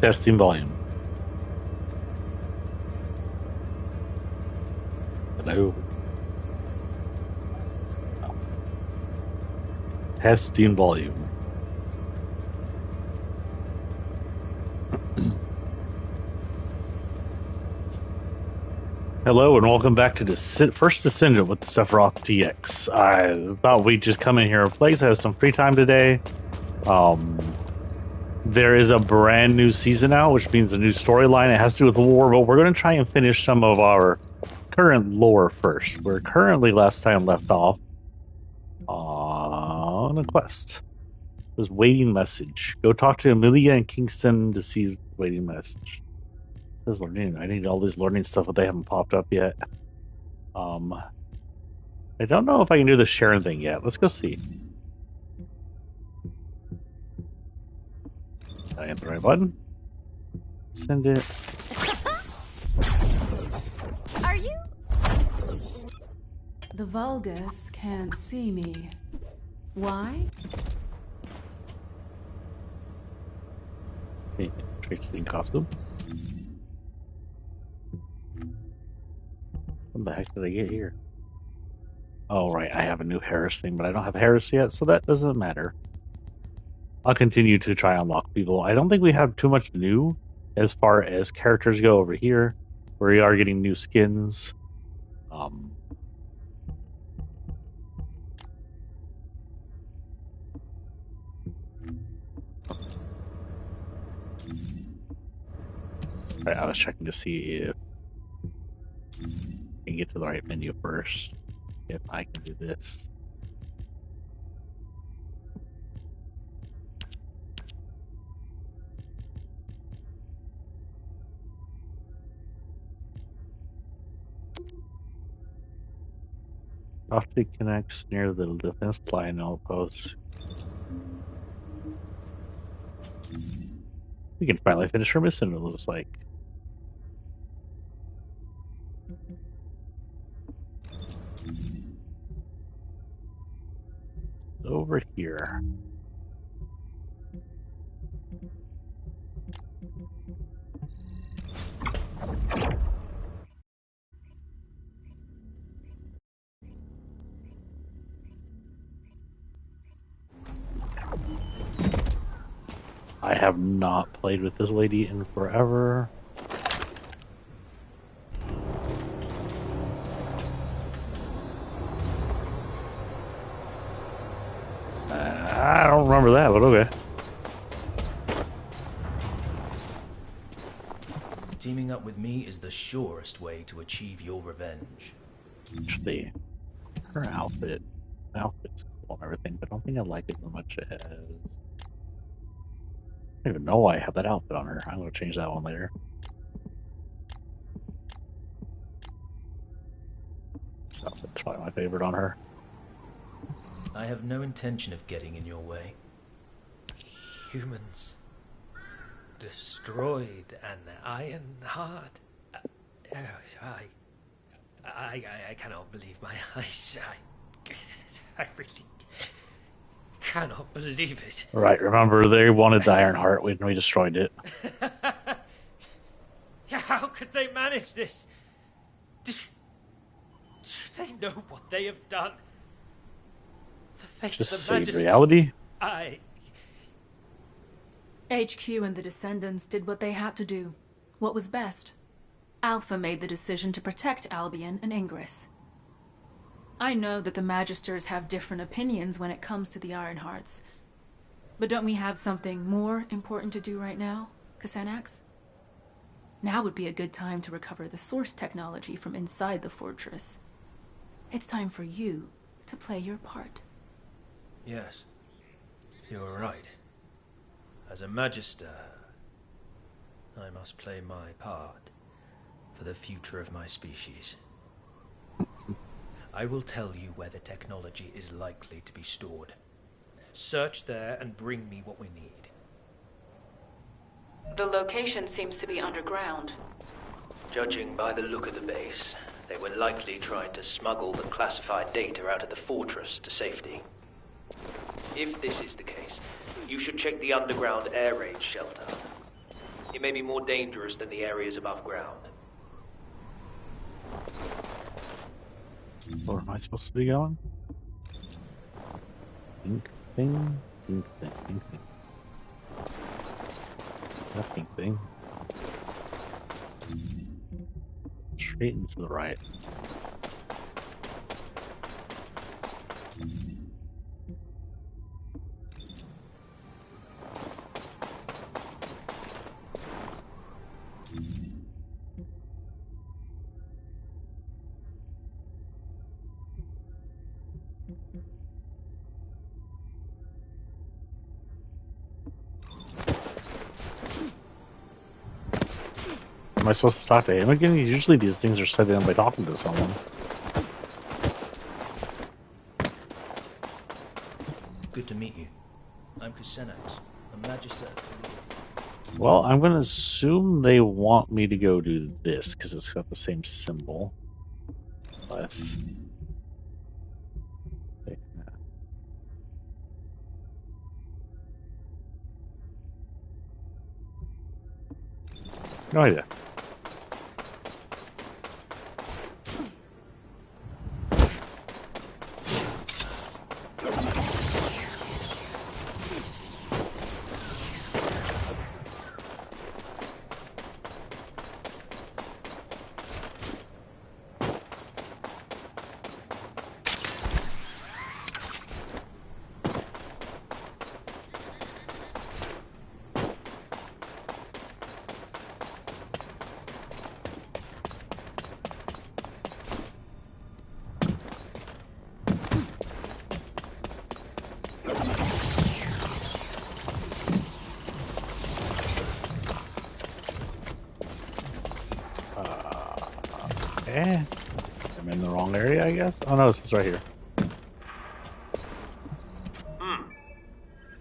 Testing volume. Hello. Oh. Testing volume. Hello and welcome back to the first Descendant with the Sephiroth TX. I thought we'd just come in here and play. I have some free time today. There is a brand new season out, which means a new storyline. It has to do with war, but we're going to try and finish some of our current lore first. We're currently last time left off on a quest. This waiting message. Go talk to Amelia and Kingston to see waiting message. It says learning. I need all these learning stuff, but they haven't popped up yet. I don't know if I can do the sharing thing yet. Let's go see. I hit the right button. Send it. Are you? The Vulgus can't see me. Why? Tracy in costume. What the heck did I get here? Oh, right. I have a new Harris thing, but I don't have Harris yet, so that doesn't matter. I'll continue to try and unlock people. I don't think we have too much new as far as characters go over here. We are getting new skins. Right, I was checking to see if I can get to the right menu first. If I can do this. Lofty connects near the defense line outpost. We can finally finish our mission, it looks like. Over here. I have not played with this lady in forever. I don't remember that, but okay. Teaming up with me is the surest way to achieve your revenge. Actually, her outfit's cool and everything, but I don't think I like it as much as... I don't even know why I have that outfit on her. I'm going to change that one later. This outfit's probably my favorite on her. I have no intention of getting in your way. Humans destroyed an iron heart. I cannot believe my eyes. I really cannot believe it. Right, remember they wanted the Iron Heart when we destroyed it. How could they manage this? Do they know what they have done? The face Just of the save Majesty. reality? HQ and the Descendants did what they had to do. What was best? Alpha made the decision to protect Albion and Ingress. I know that the Magisters have different opinions when it comes to the Iron Hearts. But don't we have something more important to do right now, Kasanax? Now would be a good time to recover the source technology from inside the fortress. It's time for you to play your part. Yes, you're right. As a Magister, I must play my part for the future of my species. I will tell you where the technology is likely to be stored. Search there and bring me what we need. The location seems to be underground. Judging by the look of the base, they were likely trying to smuggle the classified data out of the fortress to safety. If this is the case, you should check the underground air raid shelter. It may be more dangerous than the areas above ground. Where am I supposed to be going? Pink thing, pink thing, pink thing. That pink thing. Straight and to the right. Am I supposed to talk to him again? Usually these things are set in by talking to someone. Good to meet you. I'm Kusenax, a Magister. Well, I'm going to assume they want me to go do this, because it's got the same symbol. Unless... No idea. I'm in the wrong area, I guess? Oh no, this is right here.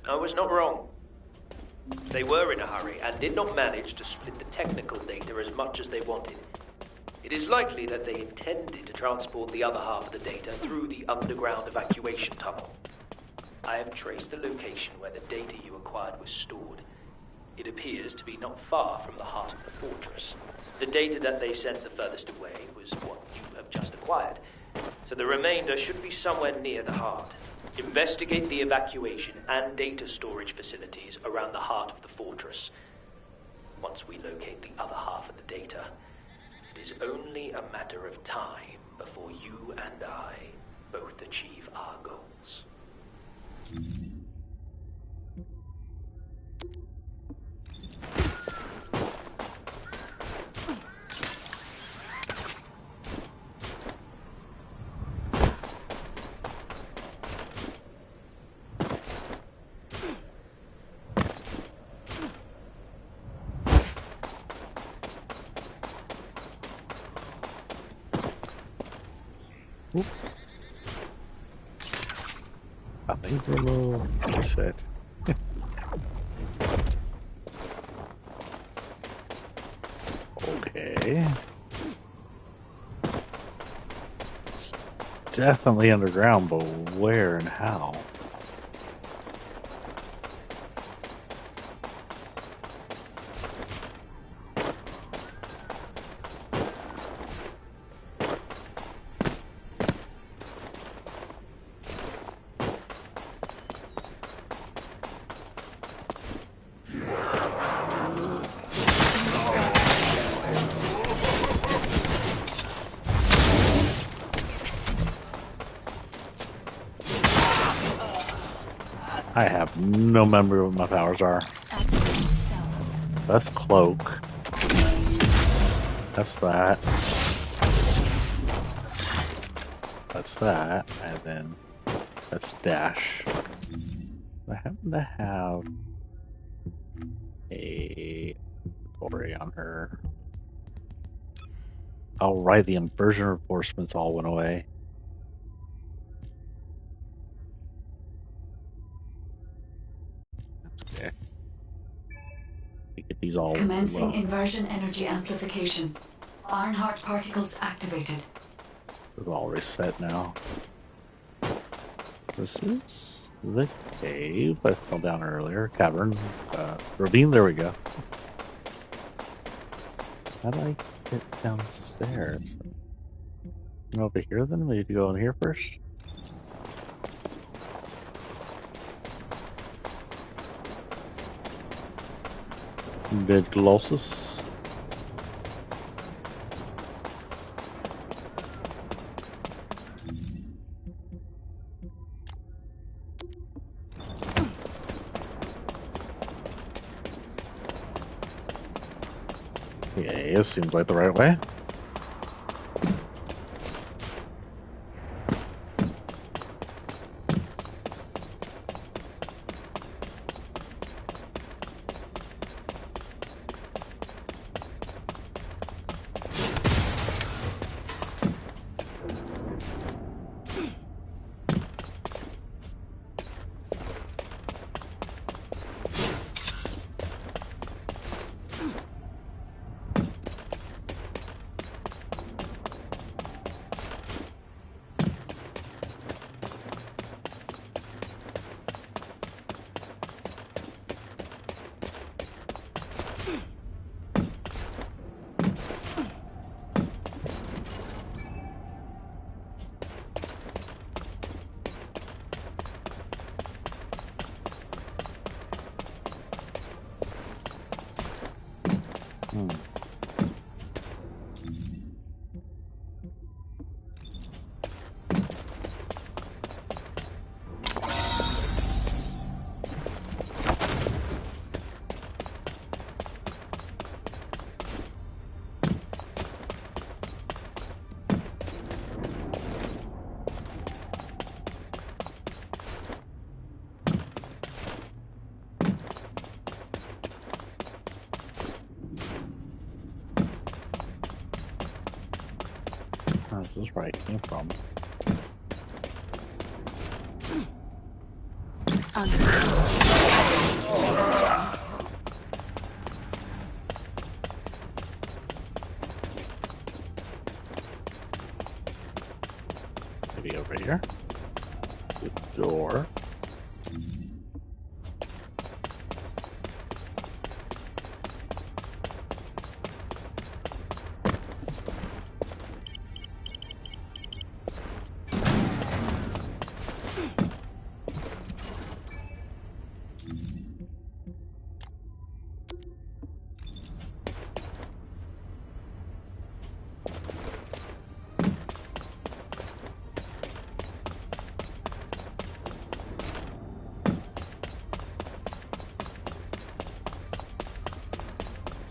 I was not wrong. They were in a hurry and did not manage to split the technical data as much as they wanted. It is likely that they intended to transport the other half of the data through the underground evacuation tunnel. I have traced the location where the data you acquired was stored. It appears to be not far from the heart of the fortress. The data that they sent the furthest away was what you have just acquired, so the remainder should be somewhere near the heart. Investigate the evacuation and data storage facilities around the heart of the fortress. Once we locate the other half of the data, it is only a matter of time before you and I both achieve our goals. Oop. Nothing below. Reset. Okay. It's definitely underground, but where and how? I have no memory of what my powers are. That's cloak. That's that. That's that. And then that's dash. I happen to have a story on her. Oh, right. The inversion reinforcements all went away. Okay. Get these all Commencing inversion energy amplification. Ironheart particles activated. It's all reset now. This is the cave I fell down earlier. Cavern. Ravine, there we go. How do I get downstairs? Over here then? We need to go in here first? Big Colossus. Yeah, it seems like the right way. Oh, this is where I came from. Maybe over here. The door.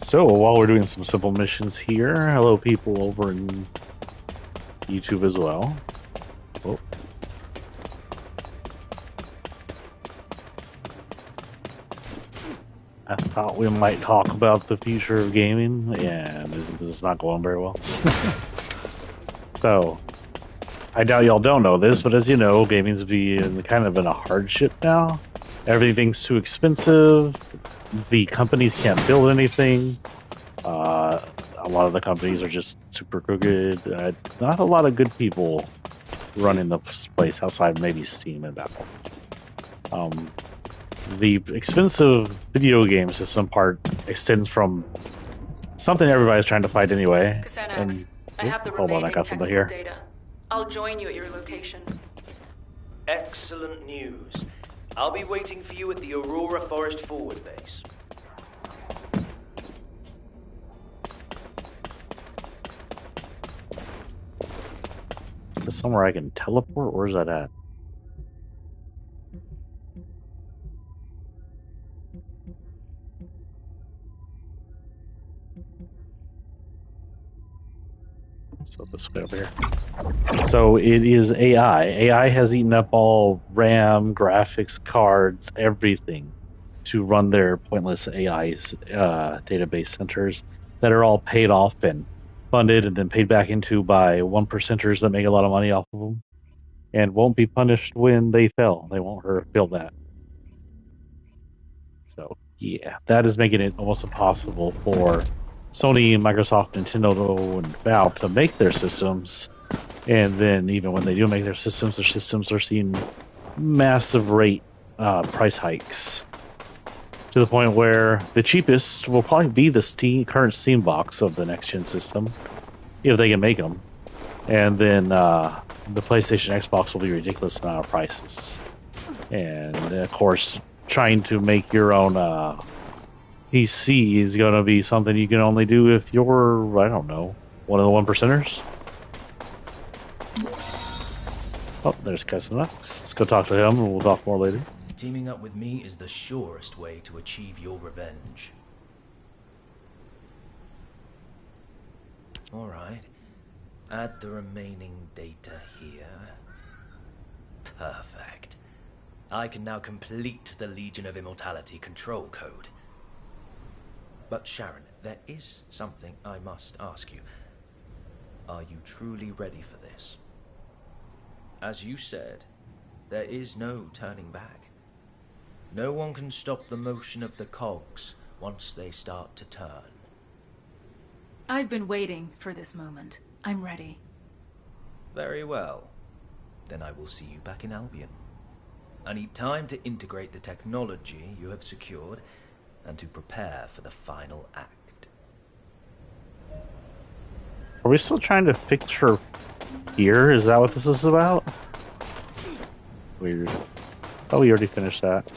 So, while we're doing some simple missions here, hello people over in YouTube as well. Oh. I thought we might talk about the future of gaming, and this is not going very well. So, I doubt y'all don't know this, but as you know, gaming's kind of in a hardship now. Everything's too expensive. The companies can't build anything. A lot of the companies are just super crooked. Not a lot of good people running the place outside maybe Steam and Apple. The expensive video game system part extends from something everybody's trying to fight anyway. Descendant, I have the hold on, I remaining got something technical here. data. I'll join you at your location. Excellent news. I'll be waiting for you at the Aurora Forest Forward Base. Is this somewhere I can teleport? Where's that at? So this way over here. So it is AI. AI has eaten up all RAM, graphics cards, everything to run their pointless AI database centers that are all paid off and funded and then paid back into by one percenters that make a lot of money off of them and won't be punished when they fail. They won't feel that. So yeah, that is making it almost impossible for Sony, Microsoft, Nintendo, and Valve to make their systems. And then even when they do make their systems are seeing massive rate price hikes to to the point where the cheapest will probably be the current Steam box of the next gen system, if they can make them. And then the PlayStation Xbox will be a ridiculous amount of prices. And of course, trying to make your own PC is going to be something you can only do if you're, I don't know, one of the one percenters. Oh, there's Casanux. Let's go talk to him, and we'll talk more later. Teaming up with me is the surest way to achieve your revenge. Alright. Add the remaining data here. Perfect. I can now complete the Legion of Immortality control code. But Sharon, there is something I must ask you. Are you truly ready for this? As you said, there is no turning back. No one can stop the motion of the cogs once they start to turn. I've been waiting for this moment. I'm ready. Very well. Then I will see you back in Albion. I need time to integrate the technology you have secured and to prepare for the final act. Are we still trying to fix her gear? Is that what this is about? Weird. Oh, we already finished that.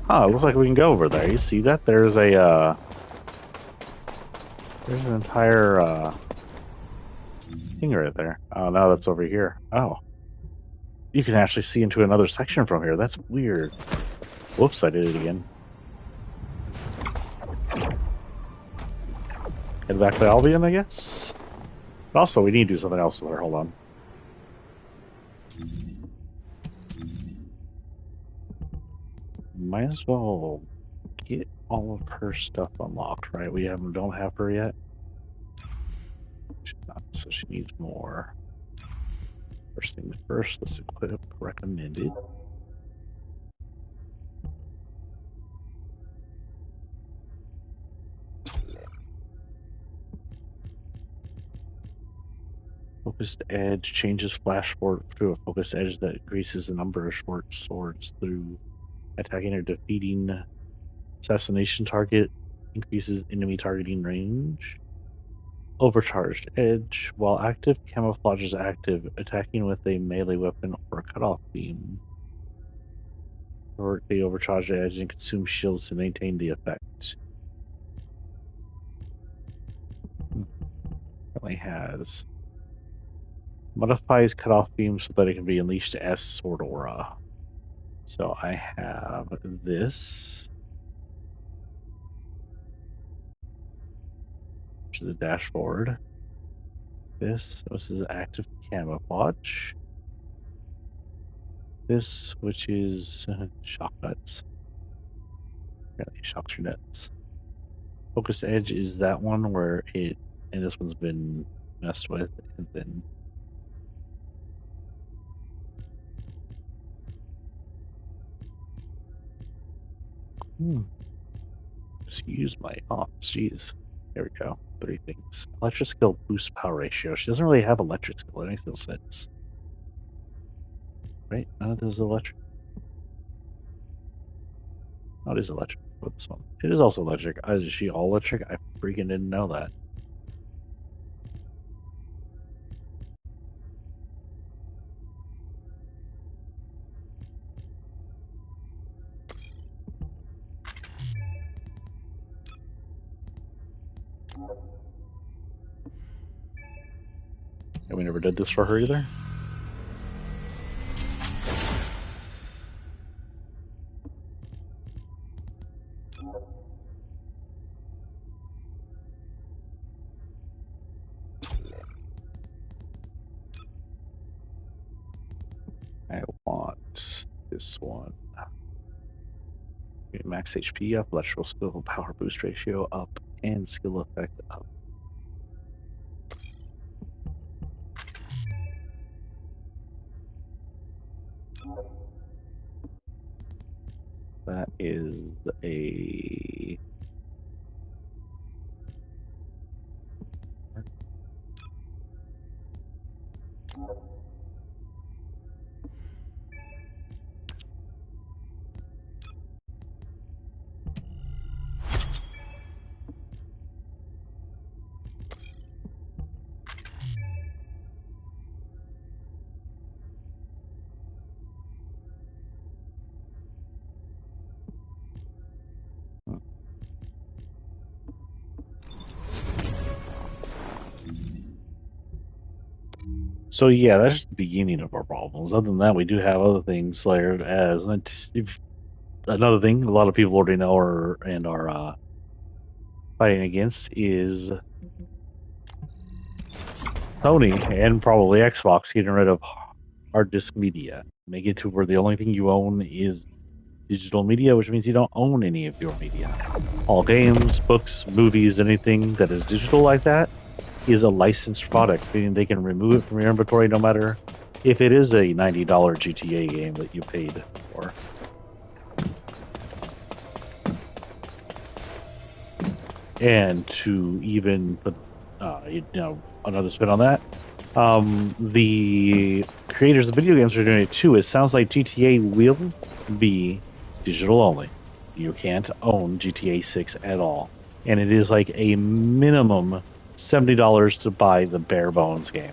Oh, it looks like we can go over there. You see that? There's a, there's an entire, thing right there. Oh, no, that's over here. Oh. You can actually see into another section from here. That's weird. Whoops, I did it again. Head back to Albion, I guess? But also, we need to do something else with her. Hold on. Might as well get all of her stuff unlocked, right? We don't have her yet. She's not, so she needs more. First things first, let's equip recommended. Focused edge changes flash sword to a focused edge that increases the number of short swords through attacking or defeating assassination target, increases enemy targeting range. Overcharged edge. While active, camouflage is active, attacking with a melee weapon or a cutoff beam. Convert the overcharged edge and consume shields to maintain the effect. Currently has modifies cutoff beam so that it can be unleashed as sword aura. So I have this, which is a dash forward. This is active camouflage. This, which is shock nuts. Apparently shocks your nuts. Focus edge is that one where and this one's been messed with, and then just use my jeez. There we go. 3 things. Electric skill boost power ratio. She doesn't really have electric skill. It makes no sense. Right? None of those electric. Oh, it is electric for this one. It is also electric. Is she all electric? I freaking didn't know that. And we never did this for her either. I want this one. Max HP up, electrical skill power boost ratio up, and skill effect up. That is a So yeah, that's just the beginning of our problems. Other than that, we do have other things layered as another thing. A lot of people already know are fighting against is Sony and probably Xbox getting rid of hard disk media. Make it to where the only thing you own is digital media, which means you don't own any of your media. All games, books, movies, anything that is digital like that is a licensed product, meaning they can remove it from your inventory no matter if it is a $90 GTA game that you paid for. And to even put, another spin on that, the creators of video games are doing it too. It sounds like GTA will be digital only. You can't own GTA 6 at all. And it is like a minimum $70 to buy the bare bones game.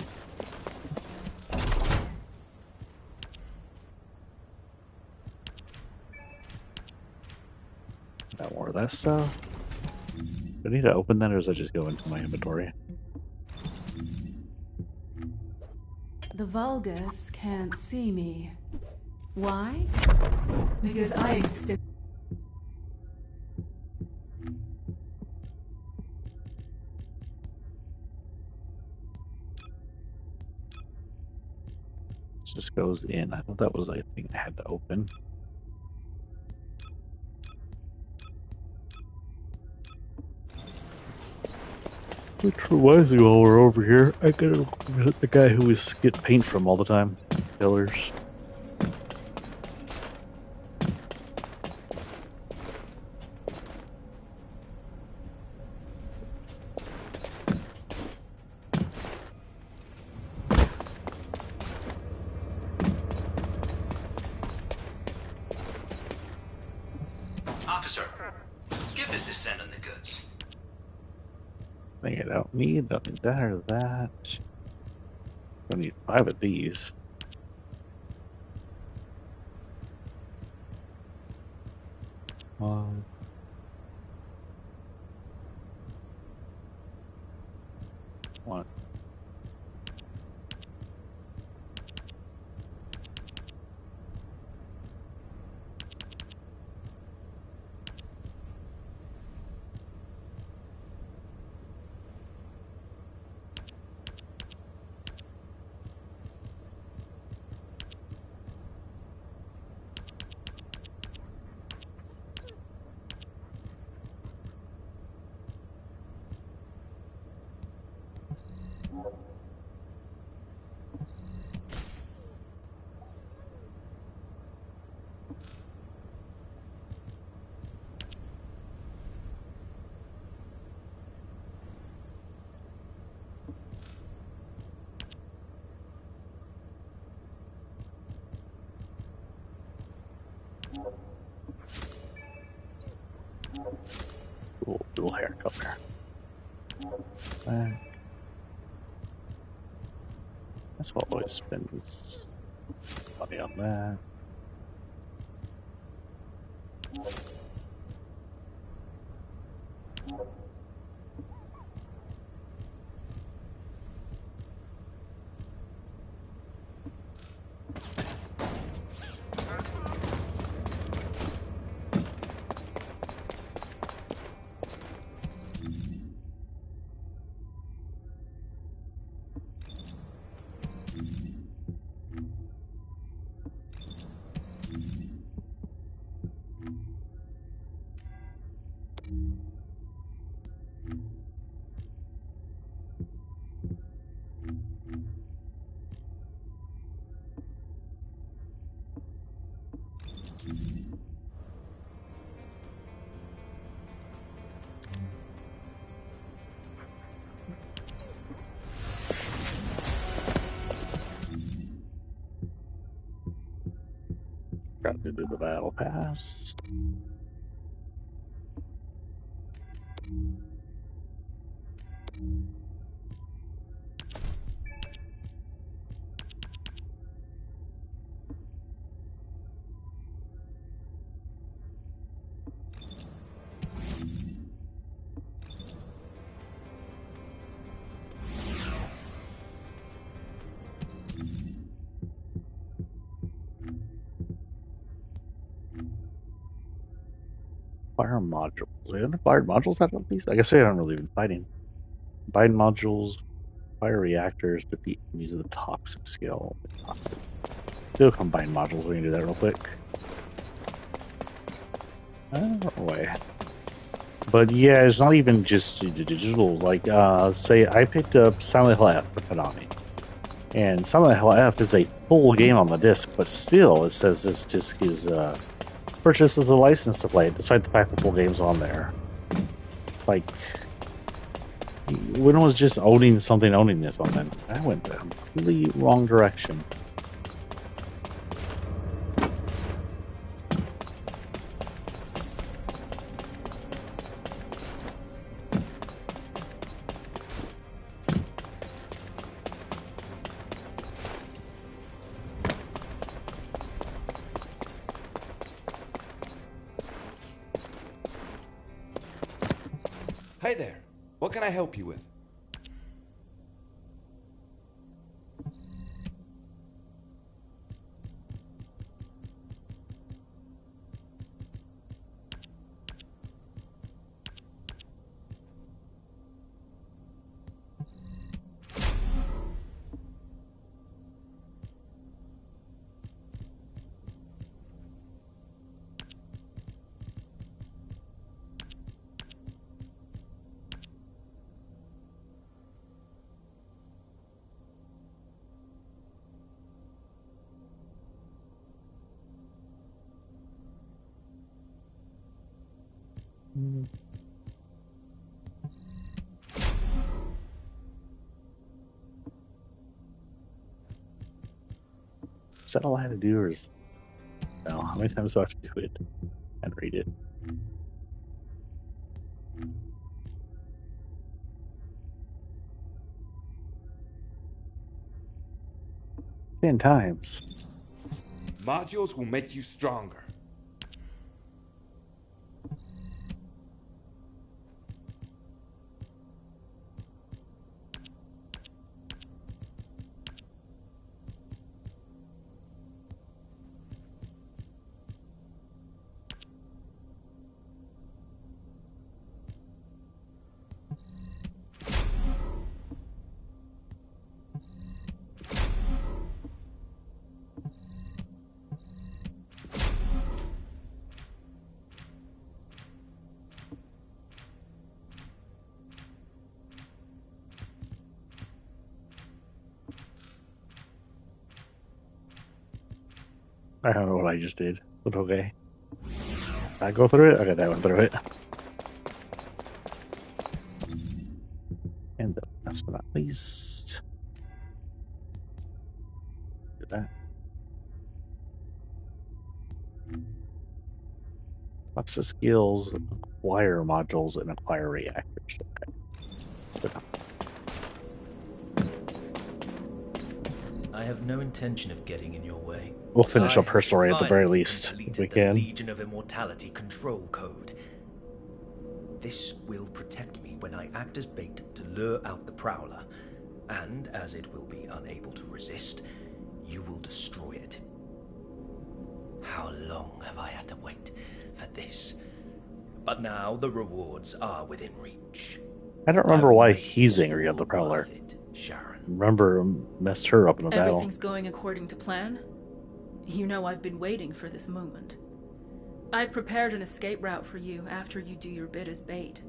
Got more of that stuff. Do I need to open that or does that just go into my inventory? The Vulgus can't see me. Why? Because I extend. It just goes in. I thought that was a thing I had to open. Which reminds me, while we're over here, I gotta visit the guy who we get paint from all the time. Killers. Officer, give this Descendant the goods. I think I don't need that or that. I need 5 of these. Um, one. Cool little hair color. That's what always spends money on that. Got to do the battle pass. Fire modules. We haven't fired modules out of these? I guess we haven't really been fighting. Combine modules, fire reactors, defeat enemies of the toxic skill. Toxic. Do combine modules. We can do that real quick. Way. But yeah, it's not even just the digital. Like, say I picked up Silent Hill F for Konami. And Silent Hill F is a full game on the disc, but still it says this disc is purchased as a license to play it, despite the fact the full game's on there. Like, when it was just owning this one, then I went the completely wrong direction. Hey there. What can I help you with? Is that all I had to do, or is... No, how many times do I have to do it and read it? 10 times. Modules will make you stronger. I don't know what I just did, but okay. Does that go through it? Okay, that went through it. And last but not least, do that. Lots of skills, acquire modules, and acquire reactors. Okay. I have no intention of getting in your way. We'll finish up her story at the very finally least, if we completed the can. Legion of Immortality control code. This will protect me when I act as bait to lure out the Prowler, and as it will be unable to resist, you will destroy it. How long have I had to wait for this? But now the rewards are within reach. I don't remember why he's angry at the Prowler. Sharon. Remember, messed her up in the battle. Everything's going according to plan. You know I've been waiting for this moment. I've prepared an escape route for you after you do your bit as bait.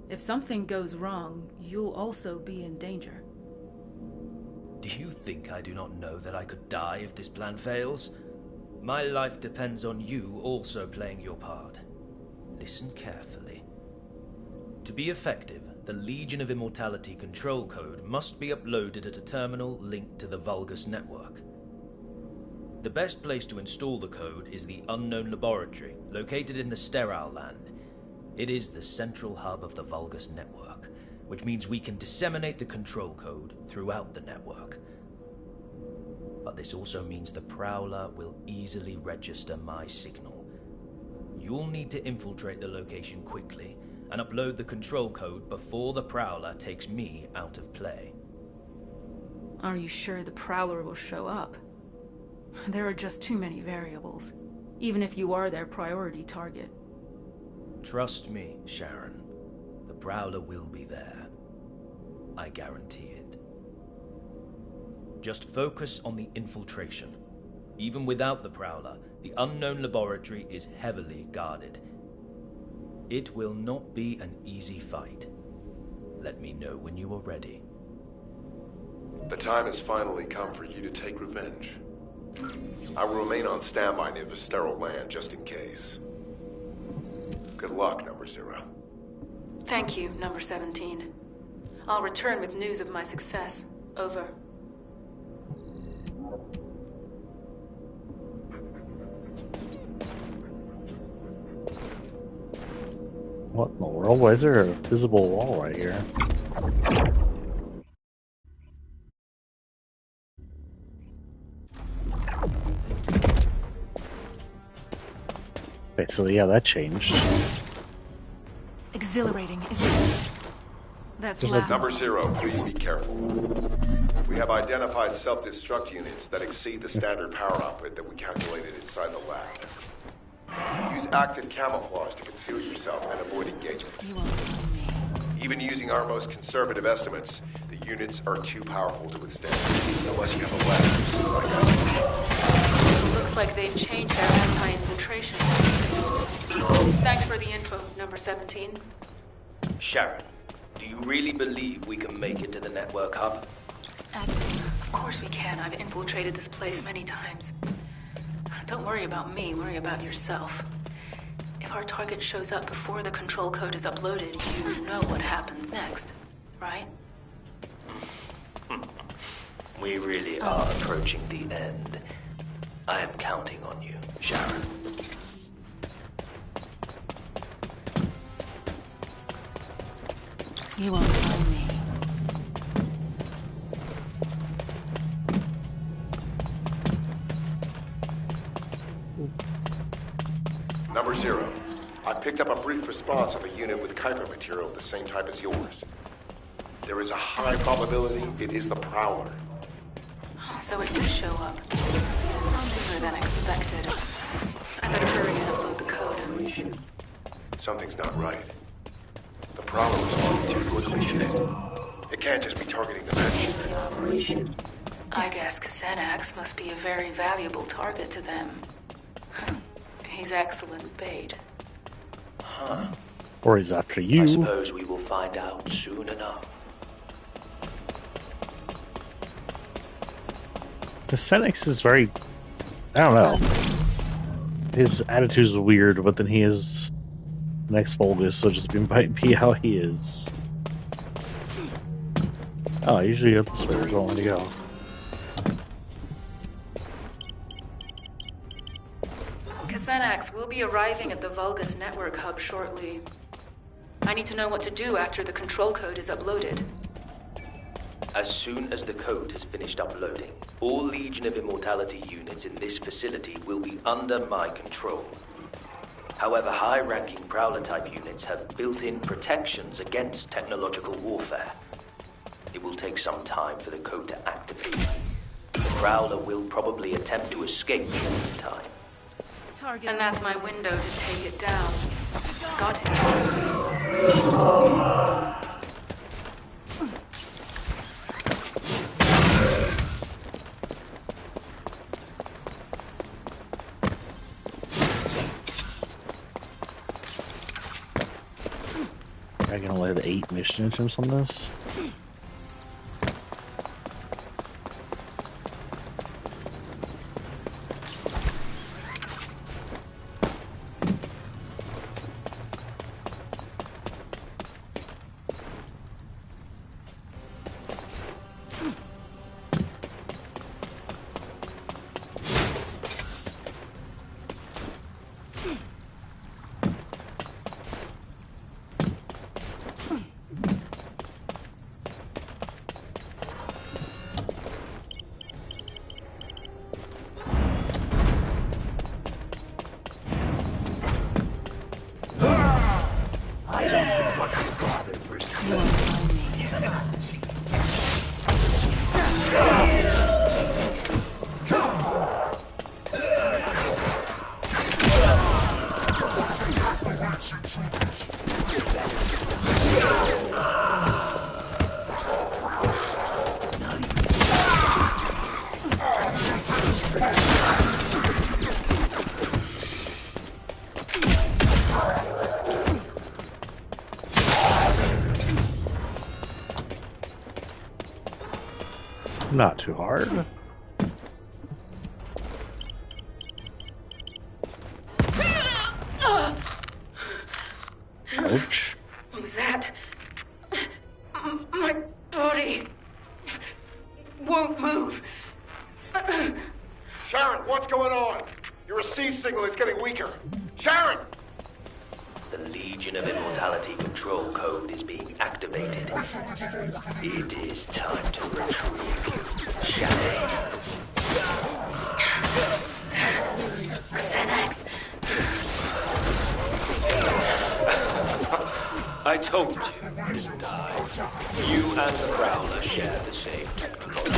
If something goes wrong, you'll also be in danger. Do you think I do not know that I could die if this plan fails? My life depends on you also playing your part. Listen carefully. To be effective, the Legion of Immortality control code must be uploaded at a terminal linked to the Vulgus network. The best place to install the code is the Unknown Laboratory, located in the Sterile Land. It is the central hub of the Vulgus network, which means we can disseminate the control code throughout the network. But this also means the Prowler will easily register my signal. You'll need to infiltrate the location quickly and upload the control code before the Prowler takes me out of play. Are you sure the Prowler will show up? There are just too many variables, even if you are their priority target. Trust me, Sharon. The Prowler will be there. I guarantee it. Just focus on the infiltration. Even without the Prowler, the unknown laboratory is heavily guarded. It will not be an easy fight. Let me know when you are ready. The time has finally come for you to take revenge. I will remain on standby near the sterile land just in case. Good luck, Number 0. Thank you, Number 17. I'll return with news of my success. Over. What in the world? Why is there a visible wall right here? Okay, so yeah, that changed. Exhilarating, isn't it? That's There's loud. Number 0, please be careful. We have identified self-destruct units that exceed the standard power output that we calculated inside the lab. Use active camouflage to conceal yourself and avoid engagement. You won't find me. Even using our most conservative estimates, the units are too powerful to withstand, unless you have a lab like us. Looks like they've changed their anti-infiltration. Thanks for the info, Number 17. Sharon, do you really believe we can make it to the network hub? Of course we can. I've infiltrated this place many times. Don't worry about me, worry about yourself. If our target shows up before the control code is uploaded, you know what happens next, right? We really are approaching the end. I am counting on you, Sharon. You won't find me. Number 0, I picked up a brief response of a unit with Kuiper material of the same type as yours. There is a high probability it is the Prowler. So it did show up. Sooner than expected. I better hurry and upload the code. Something's not right. The Prowler responded too quickly, didn't it? It can't just be targeting the magistrate. I guess Xanax must be a very valuable target to them. He's excellent bait. Huh. Or he's after you. I suppose we will find out soon enough. The Senex is very... I don't know. His attitude's weird, but then he is an ex-Vulgus, so just might be how he is. Oh, I usually got the swears all to go. Xanax will be arriving at the Vulgus network hub shortly. I need to know what to do after the control code is uploaded. As soon as the code has finished uploading, all Legion of Immortality units in this facility will be under my control. However, high-ranking Prowler-type units have built-in protections against technological warfare. It will take some time for the code to activate. The Prowler will probably attempt to escape in the meantime. And that's my window to take it down. Got it. I can only have 8 mission items on this. Not too hard. Ouch. What was that? My body won't move. Sharon, what's going on? Your receive signal is getting weaker. Sharon! The Legion of Immortality control code is being activated. It is time to retrieve you, Shadow. Xenex. I told you, didn't I? You and the Prowler share the same technology.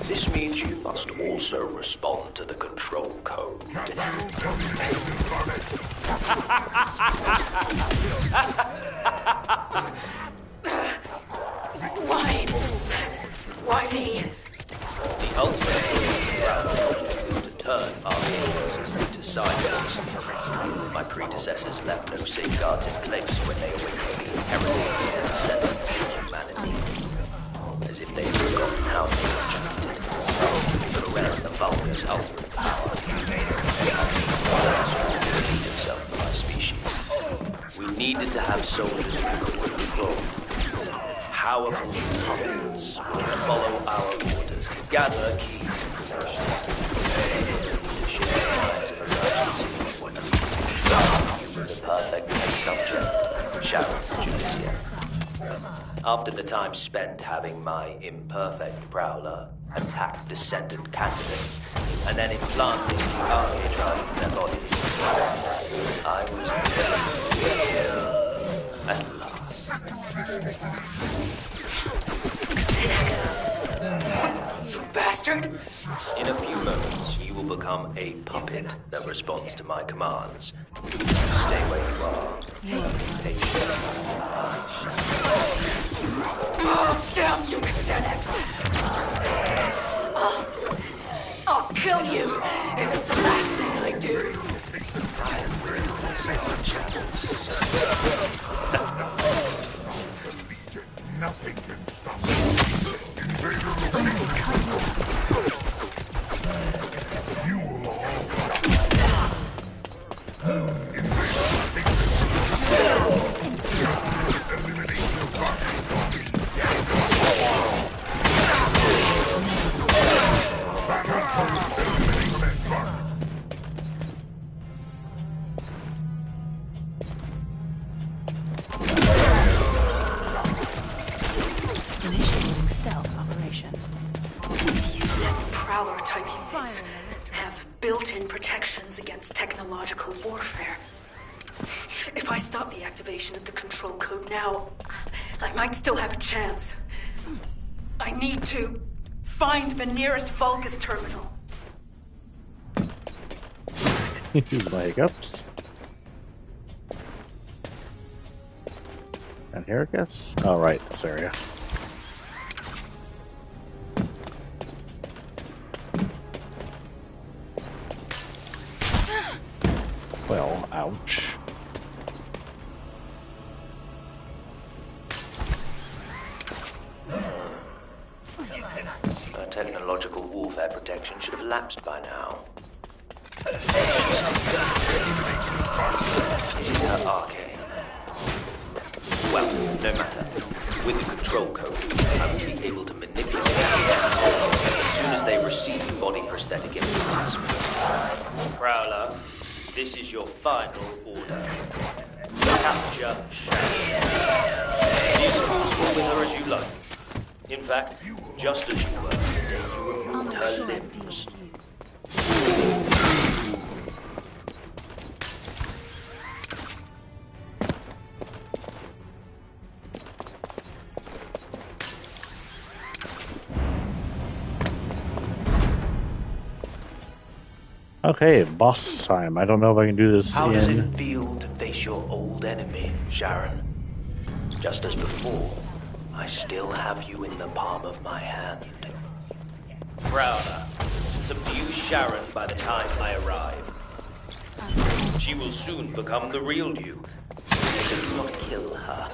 This means you must also respond to the control code. Why me? The ultimate goal is to turn our forces into cyborgs. My predecessors left no safeguards in place when they awakened the inheritance of the Descendants in humanity. As if they had forgotten how they were treated. But around the Vulgar's ultimate power. Itself for my species. We needed to have soldiers we could control. Powerful puppets who would follow our orders, gather key information, the perfect test subject, Sharon Julicia. After the time spent having my imperfect Prowler attack Descendant candidates, and then implanting the archetype in their bodies, I was here at last. You bastard! In a few moments, you will become a puppet that responds to my commands. Stay where you are. Take Oh, damn you, Xenex! I'll kill you if it's the last thing I do. Nothing can stop me. Invader you will all die. Prowler-type units have built-in protections against technological warfare. If I stop the activation of the control code now, I might still have a chance. I need to find the nearest Vulgus terminal. Leg ups. And here it gets. Oh, right, this area. Well, ouch. Our technological warfare protection should have lapsed by now. Arcane. Well, no matter. With the control code, I will be able to manipulate them as soon as they receive body prosthetic implants. Prowler, this is your final order. Capture Sharon. Be as forceful with her as you like. In fact, just as you were. Removed her limbs. Okay, boss time. I don't know if I can do this How does it in... feel to face your old enemy, Sharon? Just as before, I still have you in the palm of my hand. Prowler, subdue Sharon by the time I arrive. She will soon become the real you. Do not kill her.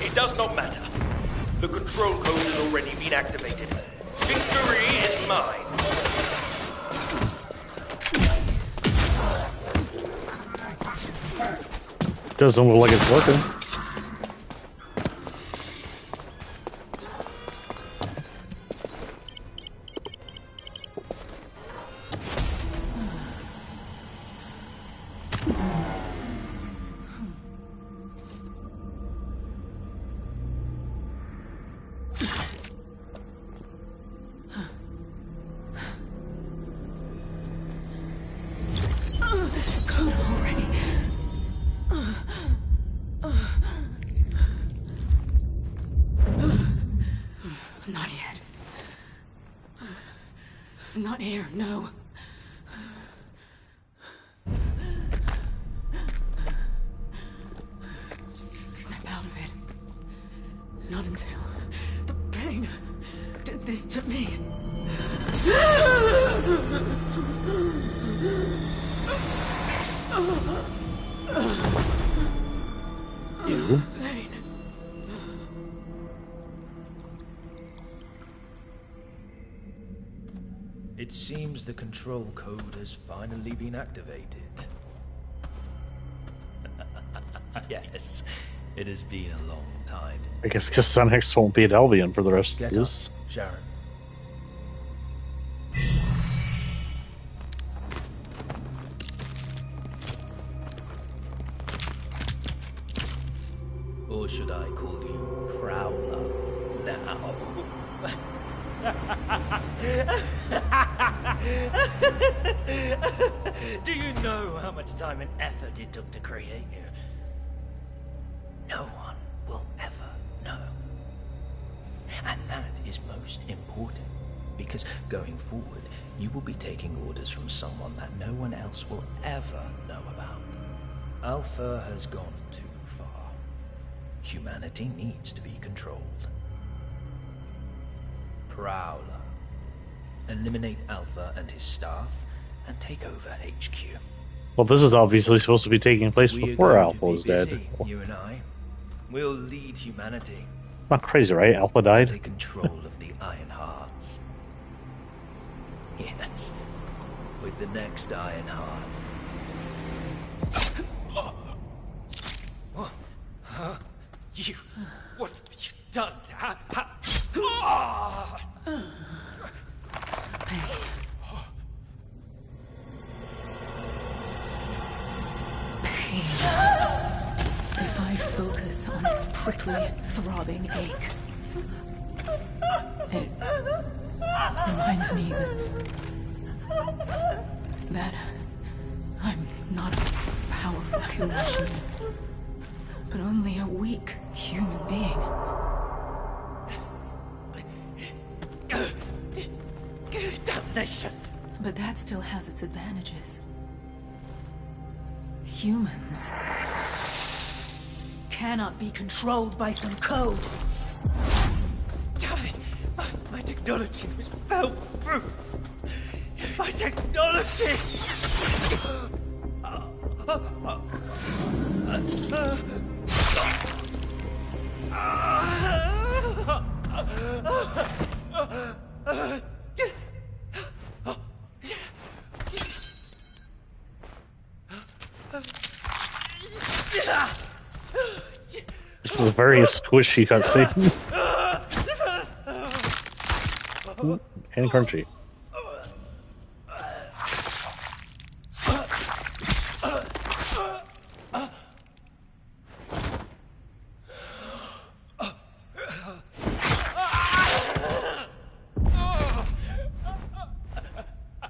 It does not matter. The control code has already been activated. Victory is mine. Doesn't look like it's working. Not yet. Not here, no. Snap out of it. Not until the pain did this to me. You? Pain. It seems the control code has finally been activated. Yes, it has been a long time. I guess Cassandra won't be at Albion for the rest Get of this. up, Sharon. Or should I call you Prowler now? Do you know how much time and effort it took to create you? No one will ever know. And that is most important, because going forward, you will be taking orders from someone that no one else will ever know about. Alpha has gone too far. Humanity needs to be controlled. Prowler. Eliminate Alpha and his staff, and take over HQ. Well, this is obviously supposed to be taking place We are before going to Alpha be was dead. busy, you and I. We'll lead humanity. Not crazy, right? Alpha died. Take control of the Iron Hearts. Yes, with the next Iron Heart. You, what have you done? If I focus on its prickly, throbbing ache. It reminds me that I'm not a powerful kill machine, but only a weak human being. Damnation! But that still has its advantages. Humans cannot be controlled by some code. Damn it! My technology was fail-proof! My technology! This is a very squishy cutscene. And crunchy.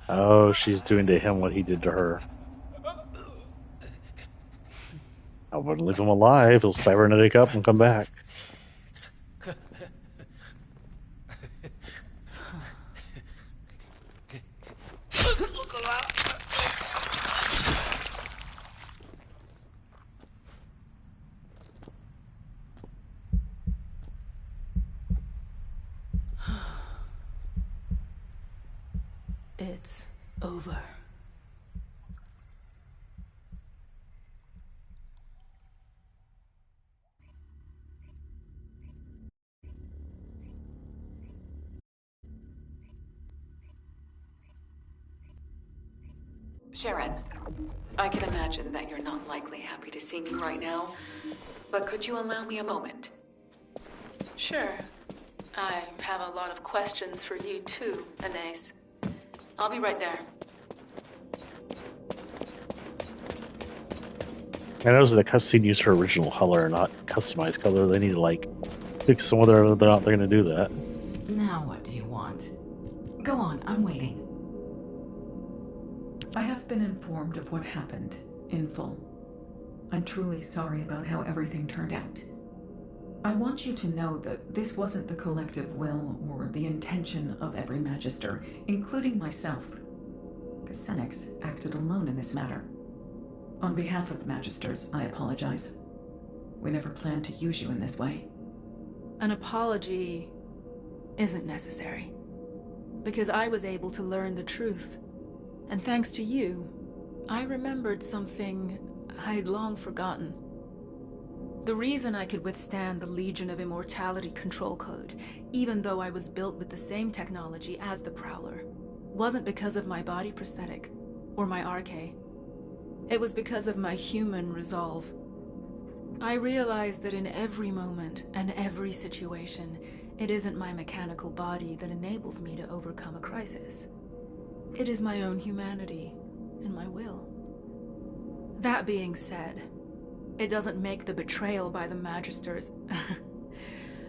Oh, she's doing to him what he did to her. I wouldn't leave him alive. He'll cybernetic up and come back. It's over. Sharon, I can imagine that you're not likely happy to see me right now, but could you allow me a moment? Sure. I have a lot of questions for you too, Anais. I'll be right there. I know the cutscene used her original color, not customized color. They need to, like, fix some whether they're not going to do that. Now what do you want? Go on, I'm waiting. I have been informed of what happened, in full. I'm truly sorry about how everything turned out. I want you to know that this wasn't the collective will or the intention of every Magister, including myself. Senex acted alone in this matter. On behalf of the Magisters, I apologize. We never planned to use you in this way. An apology isn't necessary, because I was able to learn the truth. And thanks to you, I remembered something I'd long forgotten. The reason I could withstand the Legion of Immortality control code, even though I was built with the same technology as the Prowler, wasn't because of my body prosthetic, or my RK. It was because of my human resolve. I realized that in every moment and every situation, it isn't my mechanical body that enables me to overcome a crisis. It is my own humanity and my will. That being said, it doesn't make the betrayal by the Magisters,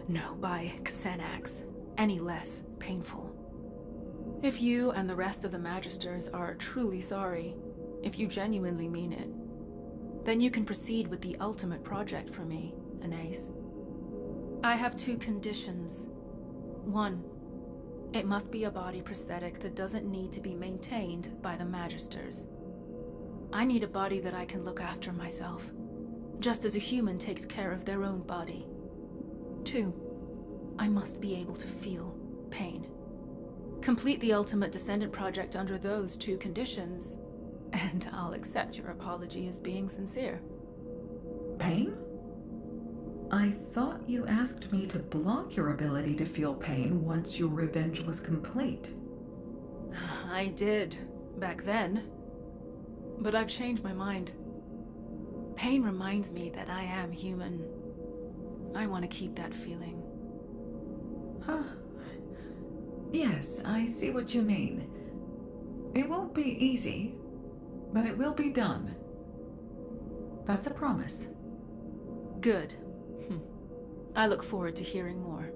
no, by Xenax, any less painful. If you and the rest of the Magisters are truly sorry, if you genuinely mean it, then you can proceed with the ultimate project for me, Anais. I have 2 conditions. 1, it must be a body prosthetic that doesn't need to be maintained by the Magisters. I need a body that I can look after myself, just as a human takes care of their own body. 2, I must be able to feel pain. Complete the ultimate Descendant project under those 2 conditions, and I'll accept your apology as being sincere. Pain? I thought you asked me to block your ability to feel pain once your revenge was complete. I did, back then. But I've changed my mind. Pain reminds me that I am human. I want to keep that feeling. Huh. Yes, I see what you mean. It won't be easy, but it will be done. That's a promise. Good. I look forward to hearing more.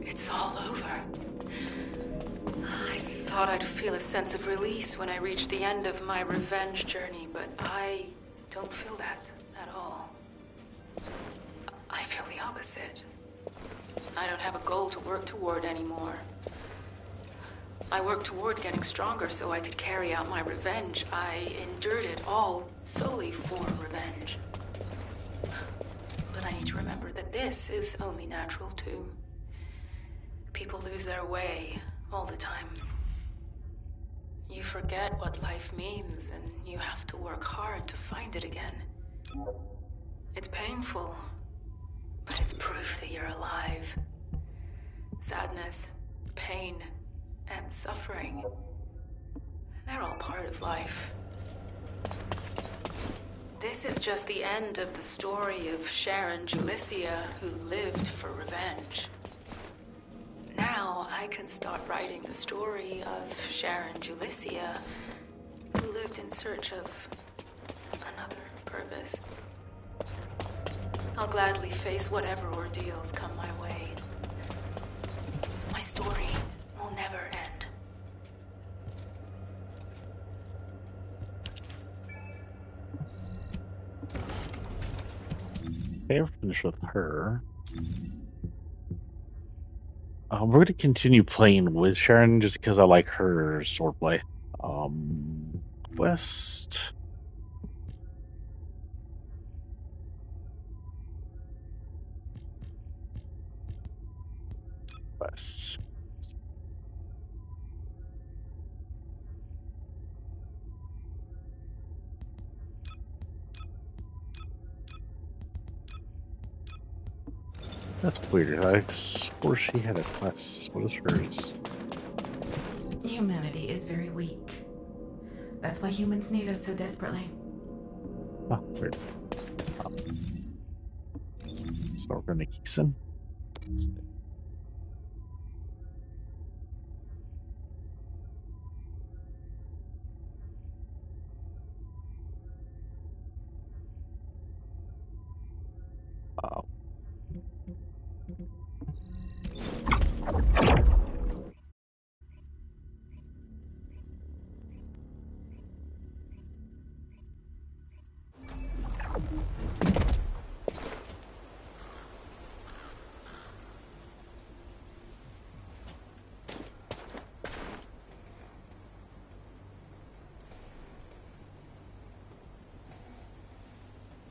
It's all over. I thought I'd feel a sense of release when I reached the end of my revenge journey, but I don't feel that at all. I feel the opposite. I don't have a goal to work toward anymore. I worked toward getting stronger so I could carry out my revenge. I endured it all solely for revenge. But I need to remember that this is only natural too. People lose their way all the time. You forget what life means and you have to work hard to find it again. It's painful, but it's proof that you're alive. Sadness, pain, and suffering, they're all part of life. This is just the end of the story of Sharon Julicia, who lived for revenge. Now I can start writing the story of Sharon Julicia, who lived in search of another purpose. I'll gladly face whatever ordeals come my way. My story will never end. Okay, we're finished with her. We're going to continue playing with Sharon just because I like her swordplay. West. West. That's weird. I swore she had a quest. What is hers? Humanity is very weak. That's why humans need us so desperately. Oh, weird. So we're going to Keeson.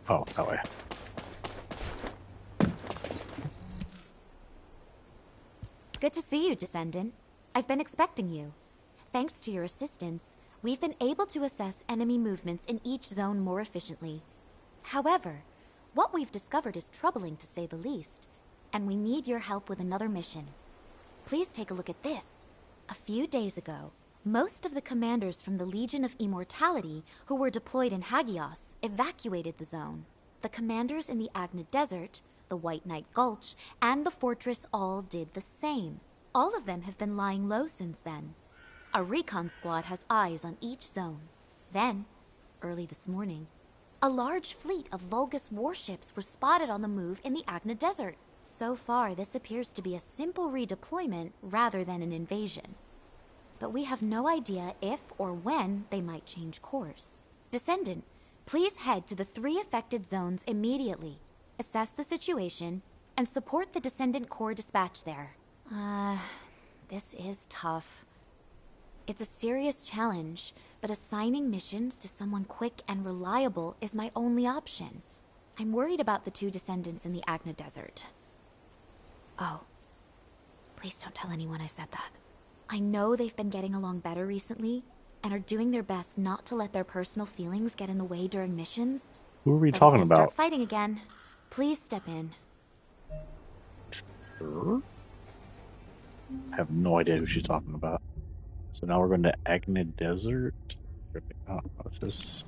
Oh, that way. Good to see you, Descendant. I've been expecting you. Thanks to your assistance, we've been able to assess enemy movements in each zone more efficiently. However, what we've discovered is troubling to say the least, and we need your help with another mission. Please take a look at this. A few days ago, most of the commanders from the Legion of Immortality who were deployed in Hagios evacuated the zone. The commanders in the Agna Desert, the White Knight Gulch, and the fortress all did the same. All of them have been lying low since then. A recon squad has eyes on each zone. Then, early this morning, a large fleet of Vulgus warships were spotted on the move in the Agna Desert. So far, this appears to be a simple redeployment rather than an invasion. But we have no idea if or when they might change course. Descendant, please head to the 3 affected zones immediately. Assess the situation, and support the Descendant Corps dispatch there. This is tough. It's a serious challenge, but assigning missions to someone quick and reliable is my only option. I'm worried about the 2 Descendants in the Agna Desert. Oh, please don't tell anyone I said that. I know they've been getting along better recently, and are doing their best not to let their personal feelings get in the way during missions. Who are we But talking if they about? start fighting again, please step in. Sure. I have no idea who she's talking about. So now we're going to Agna Desert. Oh, what's this?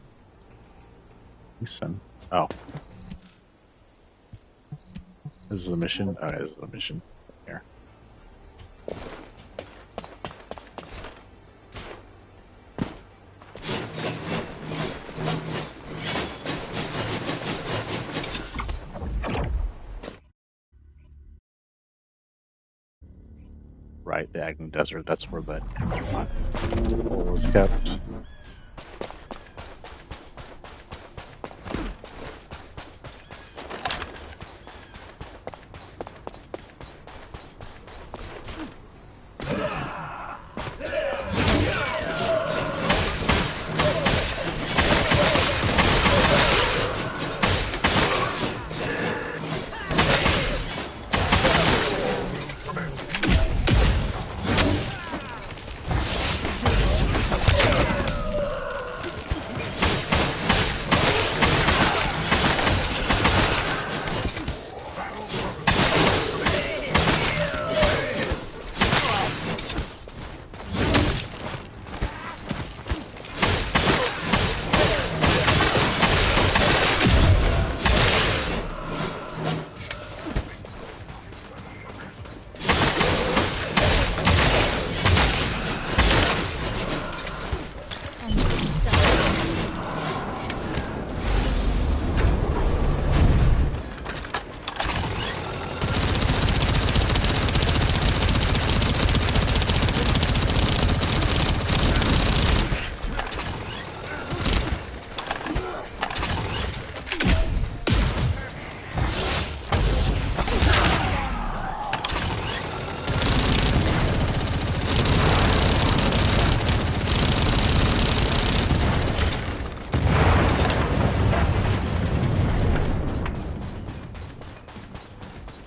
Listen. Oh. This is a mission? Oh, this is a mission. Here. Right, the Agni Desert. That's where that ore was kept.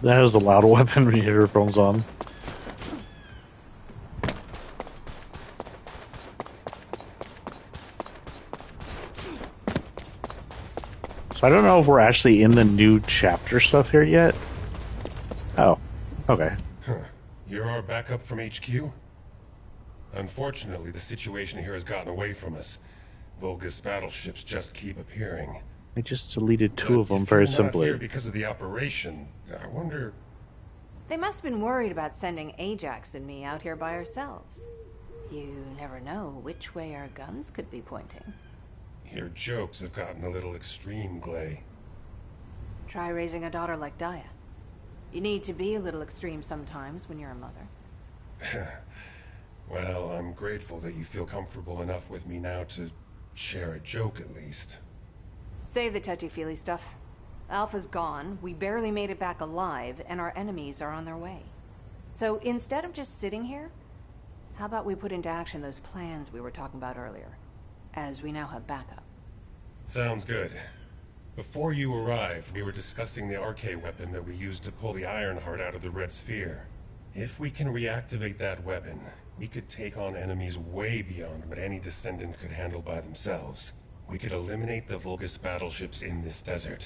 That is a loud weapon when you hit earphones on. So I don't know if we're actually in the new chapter stuff here yet. Oh, okay. Huh. You're our backup from HQ? Unfortunately, the situation here has gotten away from us. Vulgus battleships just keep appearing. I just deleted two of them very simply. Here because of the operation, I wonder... They must have been worried about sending Ajax and me out here by ourselves. You never know which way our guns could be pointing. Your jokes have gotten a little extreme, Glay. Try raising a daughter like Daya. You need to be a little extreme sometimes when you're a mother. Well, I'm grateful that you feel comfortable enough with me now to share a joke at least. Save the touchy-feely stuff. Alpha's gone, we barely made it back alive, and our enemies are on their way. So instead of just sitting here, how about we put into action those plans we were talking about earlier, as we now have backup? Sounds good. Before you arrived, we were discussing the RK weapon that we used to pull the Ironheart out of the Red Sphere. If we can reactivate that weapon, we could take on enemies way beyond what any Descendant could handle by themselves. We could eliminate the Vulgus battleships in this desert.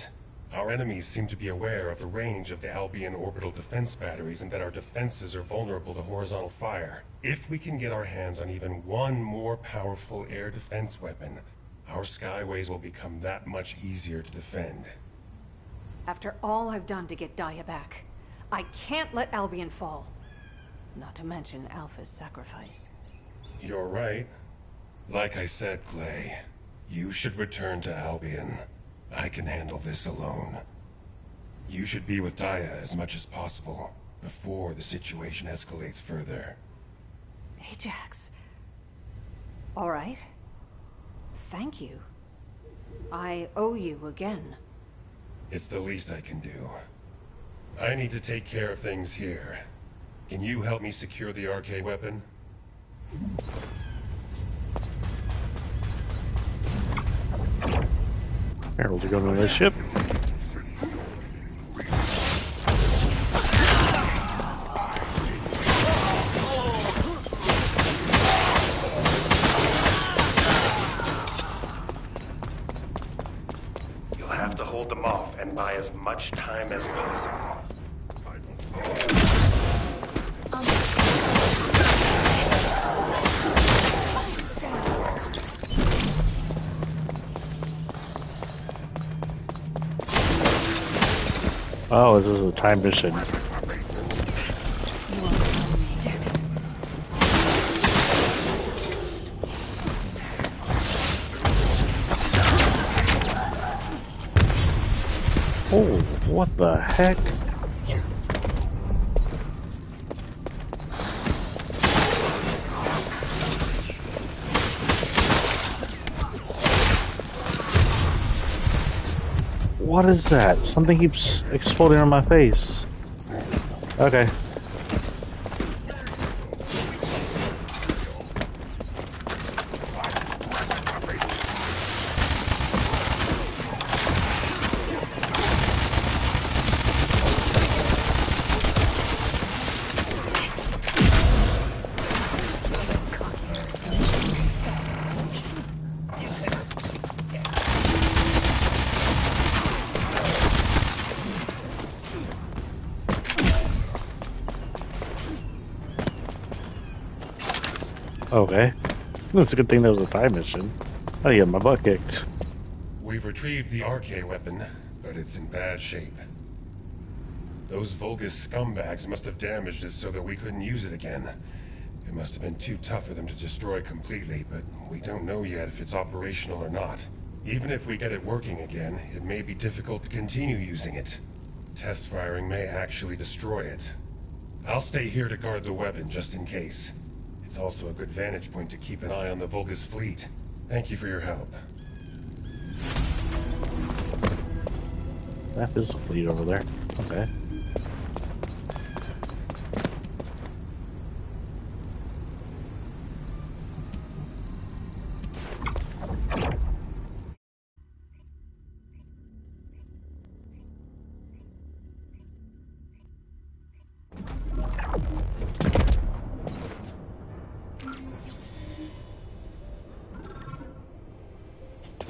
Our enemies seem to be aware of the range of the Albion orbital defense batteries and that our defenses are vulnerable to horizontal fire. If we can get our hands on even one more powerful air defense weapon, our skyways will become that much easier to defend. After all I've done to get Daya back, I can't let Albion fall. Not to mention Alpha's sacrifice. You're right. Like I said, Glay, you should return to Albion. I can handle this alone. You should be with Daya as much as possible, before the situation escalates further. Ajax. All right. Thank you. I owe you again. It's the least I can do. I need to take care of things here. Can you help me secure the RK weapon? Harold, you going to this ship? You'll have to hold them off and buy as much time as possible. Oh, this is a time mission. Oh, what the heck? What is that? Something keeps exploding on my face. Okay. Okay. It's a good thing there was a time mission. I get my butt kicked. We've retrieved the RK weapon, but it's in bad shape. Those Vulgus scumbags must have damaged it so that we couldn't use it again. It must have been too tough for them to destroy completely, but we don't know yet if it's operational or not. Even if we get it working again, it may be difficult to continue using it. Test firing may actually destroy it. I'll stay here to guard the weapon just in case. It's also a good vantage point to keep an eye on the Vulgus fleet. Thank you for your help. That is a fleet over there. Okay.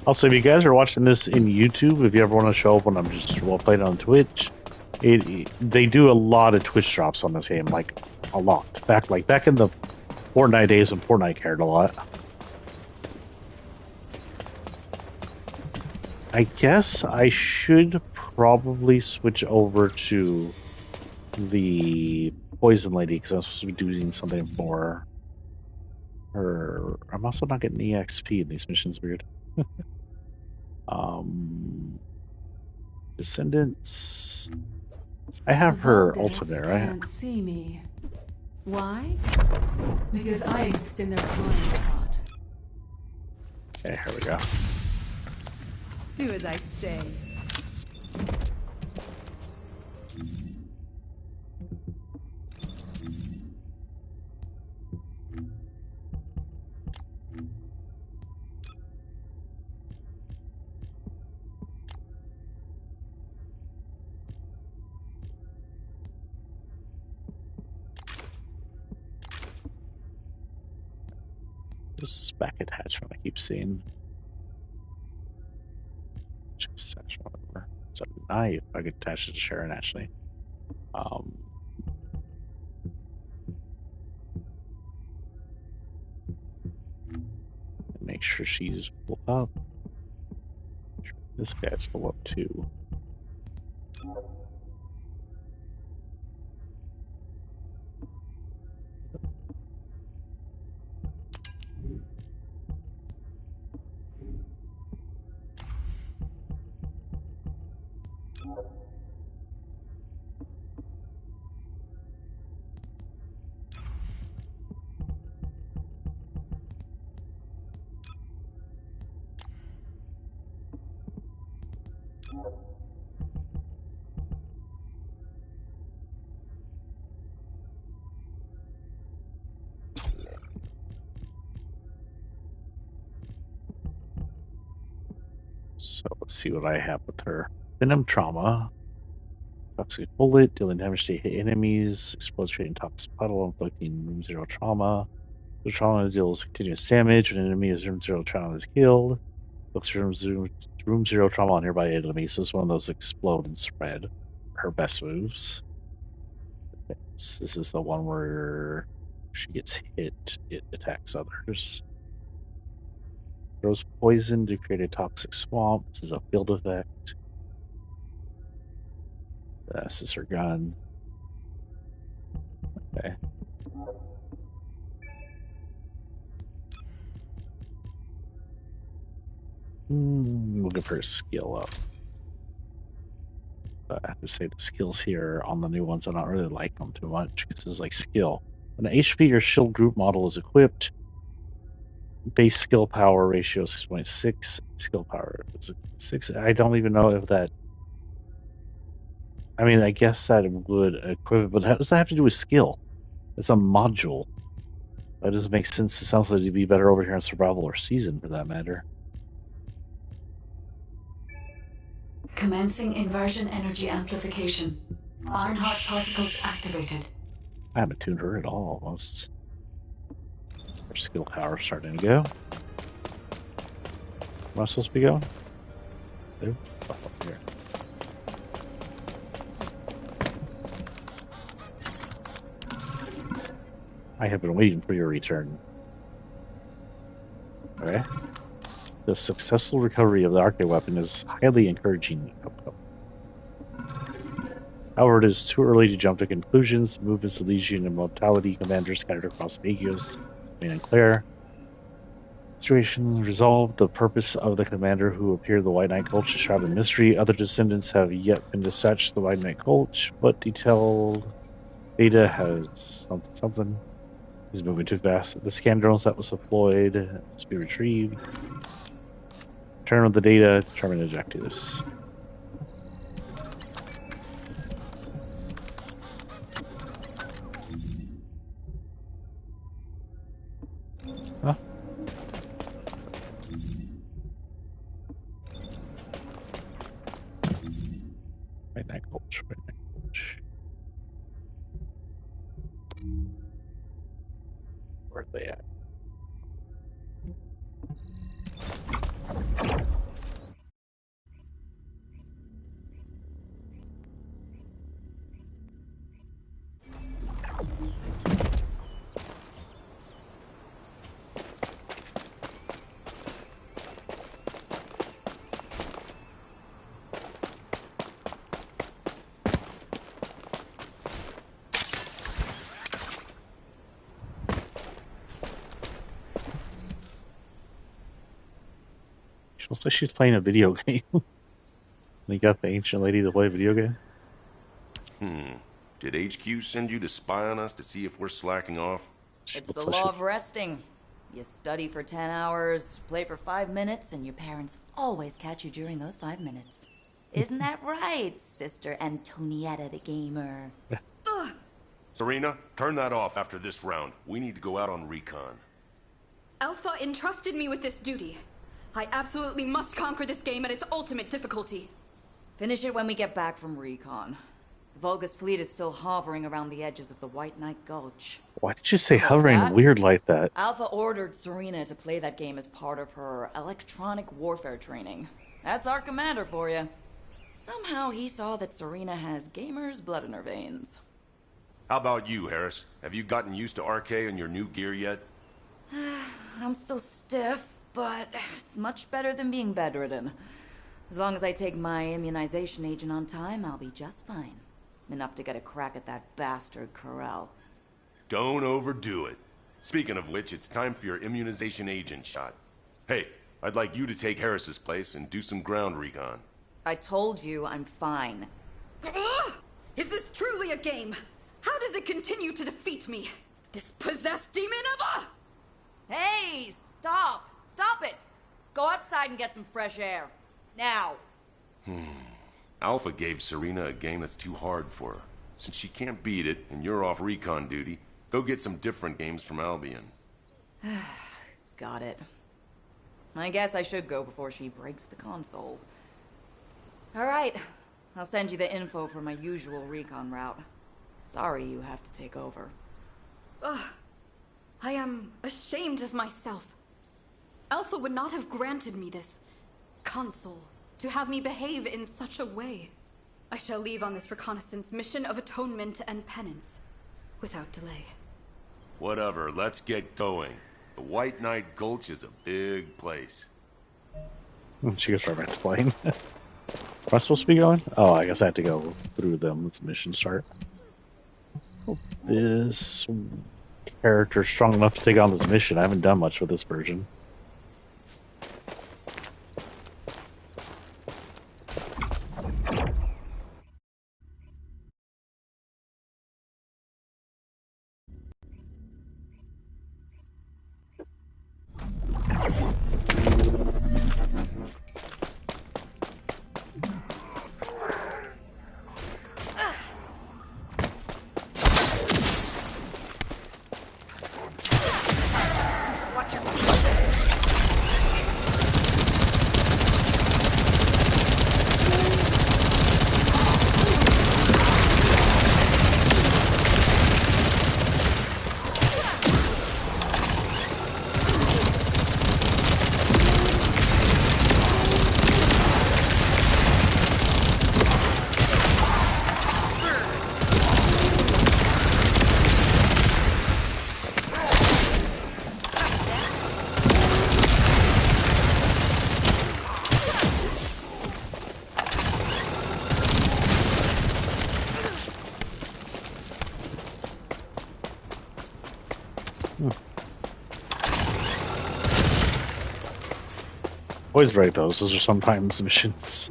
Also, if you guys are watching this in YouTube, if you ever want to show up when I'm just playing on Twitch, they do a lot of Twitch drops on this game, like a lot. Back in the Fortnite days when Fortnite cared a lot. I guess I should probably switch over to the Poison Lady because I'm supposed to be doing something for her. I'm also not getting EXP in these missions. Weird. Descendants. I have her ultimate, right? Can't see me. Why? Because I exist in their blind spot. Okay, here we go. Do as I say. This is back attachment I keep seeing. Whatever. It's a knife. I could attach it to Sharon actually. Make sure she's full up. This guy's full up too. So let's see what I have with her. Venom trauma. Toxic bullet, dealing damage to hit enemies, explodes creating toxic puddle, inflicting room zero trauma. The trauma deals continuous damage when an enemy is room zero trauma is killed. Looks room zero trauma on nearby enemies. So it's one of those explode and spread. Her best moves. This is the one where she gets hit, it attacks others. Throws poison to create a toxic swamp. This is a field effect. This is her gun. Okay. We'll give her a skill up. But I have to say the skills here on the new ones, I don't really like them too much because it's like skill. When an HP or shield group model is equipped, base skill power ratio 6.6, skill power is 6. I don't even know if that I mean, I guess that would equip it, but how does that have to do with skill? It's a module. That doesn't make sense. It sounds like it'd be better over here in survival or season, for that matter. Commencing inversion energy amplification. Ironheart particles activated. I haven't tuned her at all, almost. Her skill power starting to go. Am I supposed to be going? Nope. Oh, up here. I have been waiting for your return. Okay. The successful recovery of the arcade weapon is highly encouraging outcome. However, it is too early to jump to conclusions. Movements of Legion and Mortality commanders scattered across Agios remain unclear. Situation resolved. The purpose of the commander who appeared in the White Knight Gulch is shrouded in mystery. Other descendants have yet been dispatched to the White Knight Gulch, but detailed data has something. He's moving too fast. The scan drones that was deployed must be retrieved. Return of the data, determine objectives. Huh? White Knight Gulch, White Knight Gulch. Where are they at? She looks like she's playing a video game. They got the ancient lady to play a video game. Did HQ send you to spy on us to see if we're slacking off? It's the law of resting. You study for 10 hours, play for 5 minutes, and your parents always catch you during those 5 minutes. Isn't that right, Sister Antonietta the Gamer? Serena, turn that off after this round. We need to go out on recon. Alpha entrusted me with this duty. I absolutely must conquer this game at its ultimate difficulty. Finish it when we get back from recon. The Vulgus fleet is still hovering around the edges of the White Knight Gulch. Why did you say hovering weird like that? Alpha ordered Serena to play that game as part of her electronic warfare training. That's our commander for you. Somehow he saw that Serena has gamer's blood in her veins. How about you, Harris? Have you gotten used to RK and your new gear yet? I'm still stiff, but it's much better than being bedridden. As long as I take my immunization agent on time, I'll be just fine. Enough to get a crack at that bastard Corell. Don't overdo it. Speaking of which, it's time for your immunization agent shot. Hey, I'd like you to take Harris's place and do some ground recon. I told you I'm fine. Is this truly a game? How does it continue to defeat me? This possessed demon of a... Hey, stop! Stop it! Go outside and get some fresh air. Now! Alpha gave Serena a game that's too hard for her. Since she can't beat it, and you're off recon duty, go get some different games from Albion. Got it. I guess I should go before she breaks the console. Alright, I'll send you the info for my usual recon route. Sorry you have to take over. Ugh. I am ashamed of myself. Alpha would not have granted me this console to have me behave in such a way. I shall leave on this reconnaissance mission of atonement and penance without delay. Whatever, let's get going. The White Knight Gulch is a big place. She goes right back to playing. Am I supposed to be going? Oh, I guess I have to go through them. Let's mission start. Hope this character's strong enough to take on this mission. I haven't done much with this version. Always right, those. Those are sometimes missions.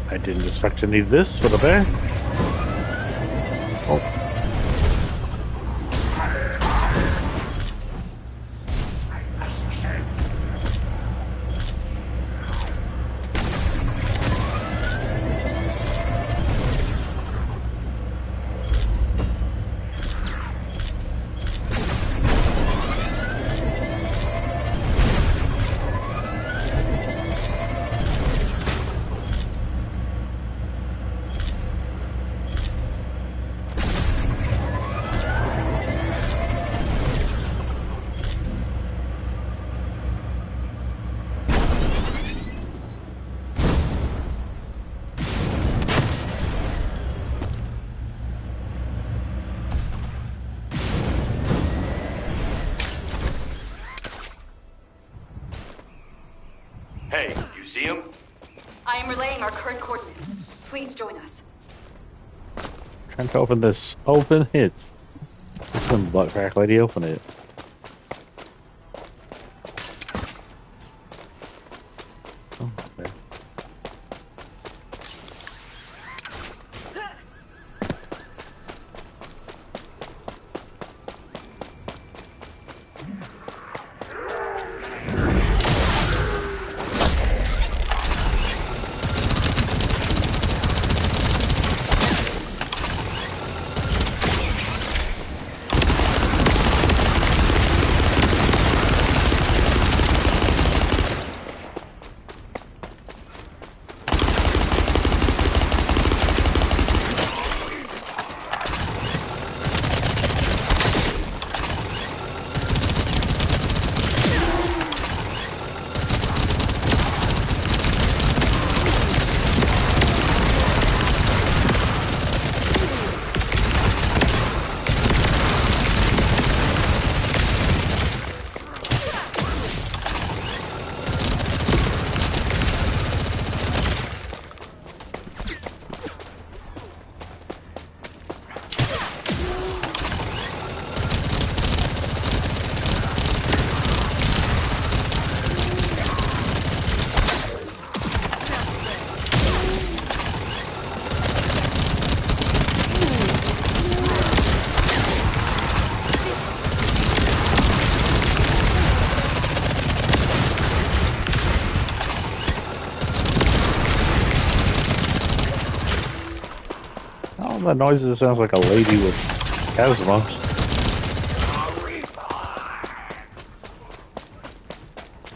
I didn't expect to need this for the bear. Oh. Hey, you see him? I am relaying our current coordinates. Please join us. Trying to open this. Open it. Listen, butt crack lady, open it. Oh, there. Oh, that noise just sounds like a lady with asthma.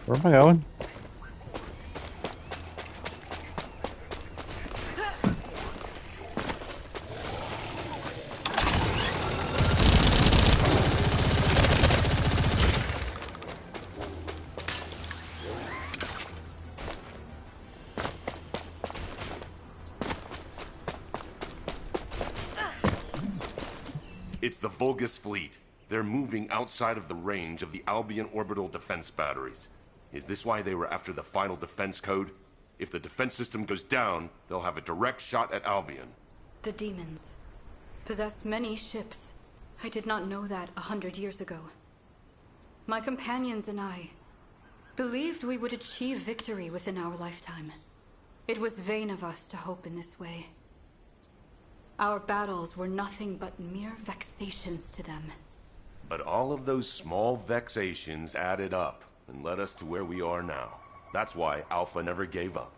Where am I going? It's the Vulgus fleet. They're moving outside of the range of the Albion orbital defense batteries. Is this why they were after the final defense code? If the defense system goes down, they'll have a direct shot at Albion. The demons possess many ships. I did not know that 100 years ago. My companions and I believed we would achieve victory within our lifetime. It was vain of us to hope in this way. Our battles were nothing but mere vexations to them. But all of those small vexations added up and led us to where we are now. That's why Alpha never gave up.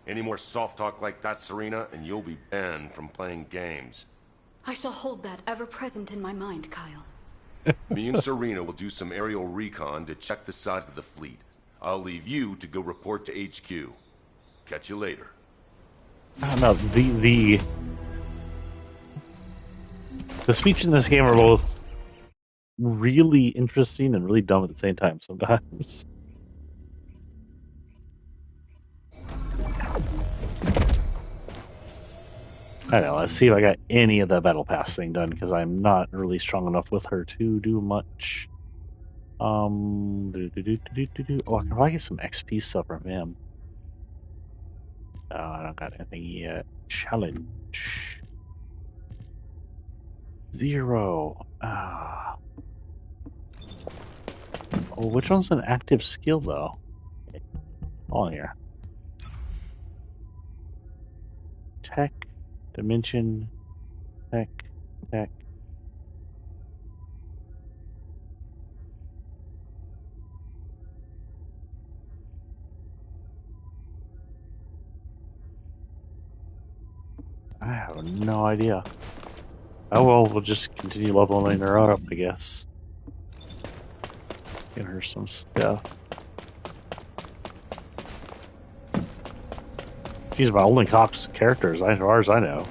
Any more soft talk like that, Serena, and you'll be banned from playing games. I shall hold that ever present in my mind, Kyle. Me and Serena will do some aerial recon to check the size of the fleet. I'll leave you to go report to HQ. Catch you later. I don't know. The speech in this game are both really interesting and really dumb at the same time sometimes. I don't know, let's see if I got any of the battle pass thing done, because I'm not really strong enough with her to do much. Oh, I can probably get some XP stuff from him. Oh, I don't got anything yet. Challenge. 0. Ah. Oh, which one's an active skill, though? Oh, here. Tech, dimension, tech, tech. I have no idea. Oh well, we'll just continue leveling her up, I guess. Get her some stuff. She's my only Cox character, as far as I know.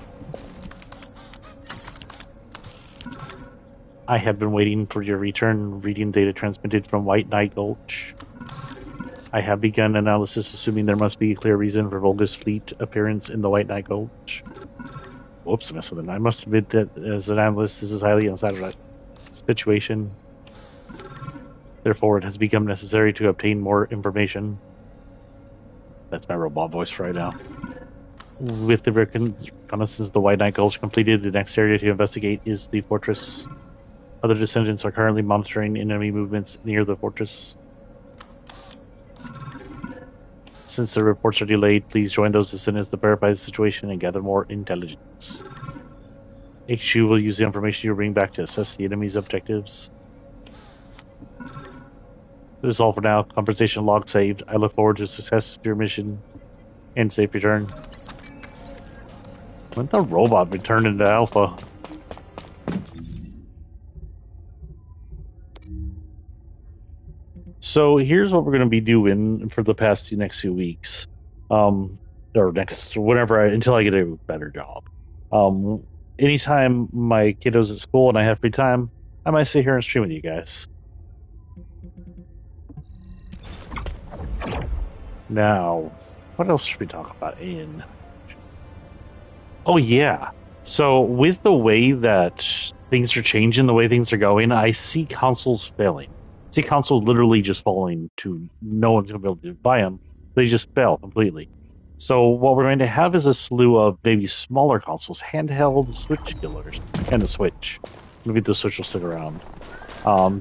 I have been waiting for your return, reading data transmitted from White Knight Gulch. I have begun analysis, assuming there must be a clear reason for Volga's fleet appearance in the White Knight Gulch. Whoops, I messed with it. I must admit that as an analyst, this is highly unsatisfactory situation. Therefore, it has become necessary to obtain more information. That's my robot voice right now. With the reconnaissance of the White Knight Gulch completed, the next area to investigate is the fortress. Other Descendants are currently monitoring enemy movements near the fortress. Since the reports are delayed, please join those Descendants to verify the situation and gather more intelligence. HQ will use the information you bring back to assess the enemy's objectives. This is all for now. Conversation log saved. I look forward to the success of your mission and safe return. When the robot returned into Alpha? So here's what we're going to be doing for the next few weeks, or until I get a better job. Anytime my kiddo's at school and I have free time, I might sit here and stream with you guys. Now, what else should we talk about in? Oh yeah. So with the way that things are changing, the way things are going, I see consoles failing. I see consoles literally just falling to no one's going to be able to buy them. They just fail completely. So what we're going to have is a slew of maybe smaller consoles, handheld Switch killers, and the Switch. Maybe the Switch will stick around.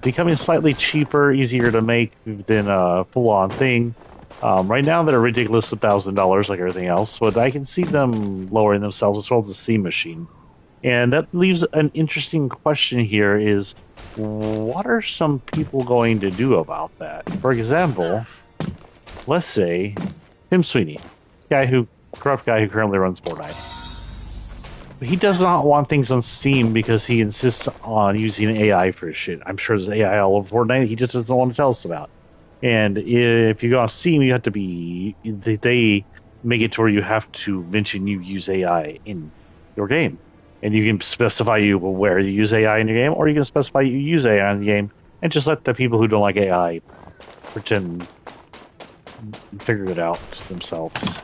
Becoming slightly cheaper, easier to make than a full-on thing. Right now they're ridiculous $1,000 like everything else, but I can see them lowering themselves as well as the Steam machine. And that leaves an interesting question here is, what are some people going to do about that? For example, let's say Tim Sweeney, corrupt guy who currently runs Fortnite. He does not want things on Steam because he insists on using AI for his shit. I'm sure there's AI all over Fortnite he just doesn't want to tell us about. And if you go on Steam, you have to they make it to where you have to mention you use AI in your game. And you can specify where you use AI in your game, or you can specify you use AI in the game, and just let the people who don't like AI figure it out themselves.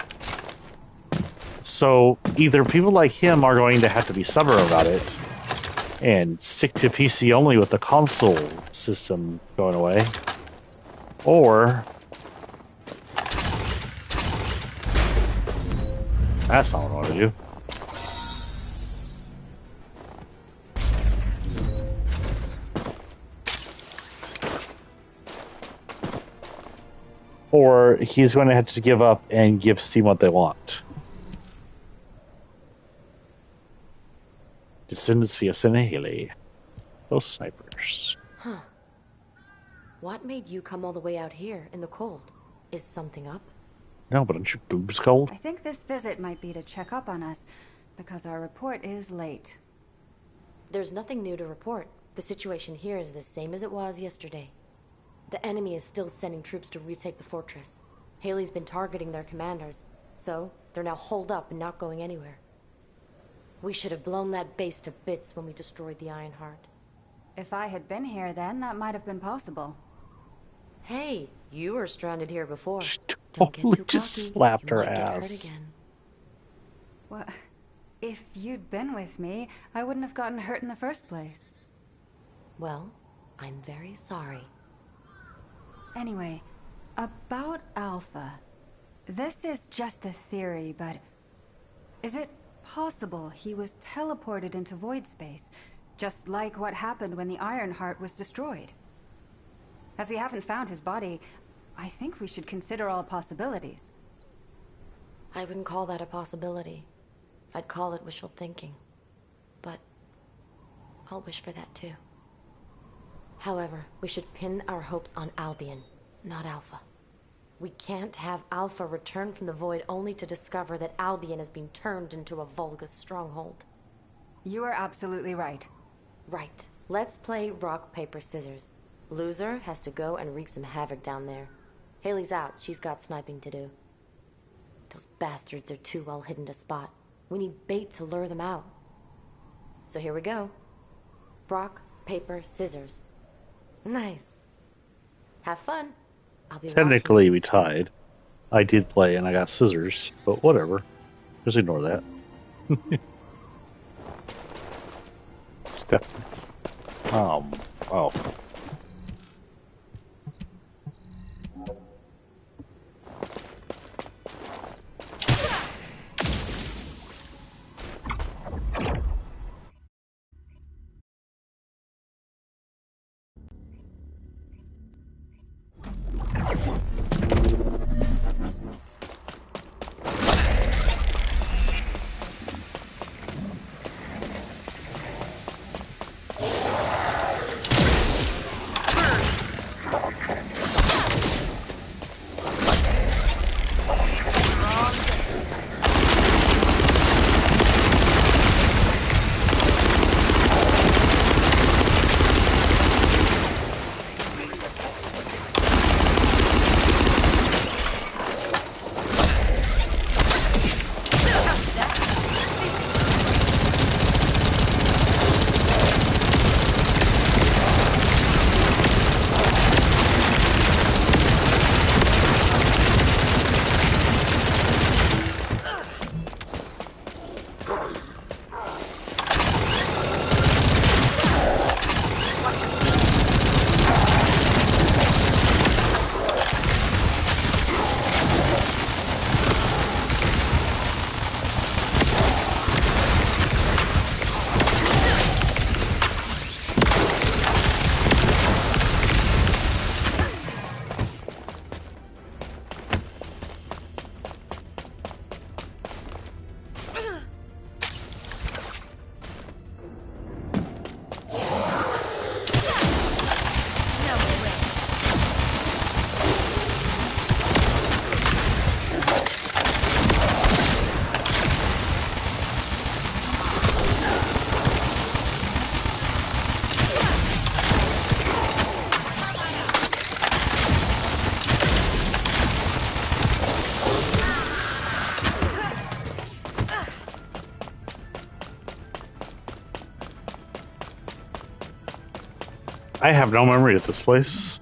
So either people like him are going to have to be stubborn about it and stick to PC only with the console system going away, or that's not what I want to do. Or he's going to have to give up and give Steam what they want. Descendants via Haley. Those snipers. Huh. What made you come all the way out here in the cold? Is something up? No, but aren't your boobs cold? I think this visit might be to check up on us, because our report is late. There's nothing new to report. The situation here is the same as it was yesterday. The enemy is still sending troops to retake the fortress. Haley's been targeting their commanders, so they're now holed up and not going anywhere. We should have blown that base to bits when we destroyed the Ironheart. If I had been here then, that might have been possible. Hey, you were stranded here before. Don't get too just cocky. Slapped her ass. Get hurt again. Well, if you'd been with me, I wouldn't have gotten hurt in the first place. Well, I'm very sorry. Anyway, about Alpha. This is just a theory, but is it possible he was teleported into void space, just like what happened when the Ironheart was destroyed? As we haven't found his body, I think we should consider all possibilities. I wouldn't call that a possibility. I'd call it wishful thinking. But I'll wish for that too. However, we should pin our hopes on Albion, not Alpha. We can't have Alpha return from the void only to discover that Albion has been turned into a Vulgus stronghold. You are absolutely right. Right. Let's play rock, paper, scissors. Loser has to go and wreak some havoc down there. Haley's out. She's got sniping to do. Those bastards are too well hidden to spot. We need bait to lure them out. So here we go. Rock, paper, scissors. Nice. Have fun. I'll be Technically, we tied. I did play and I got scissors, but whatever. Just ignore that. Step. Oh. I have no memory of this place.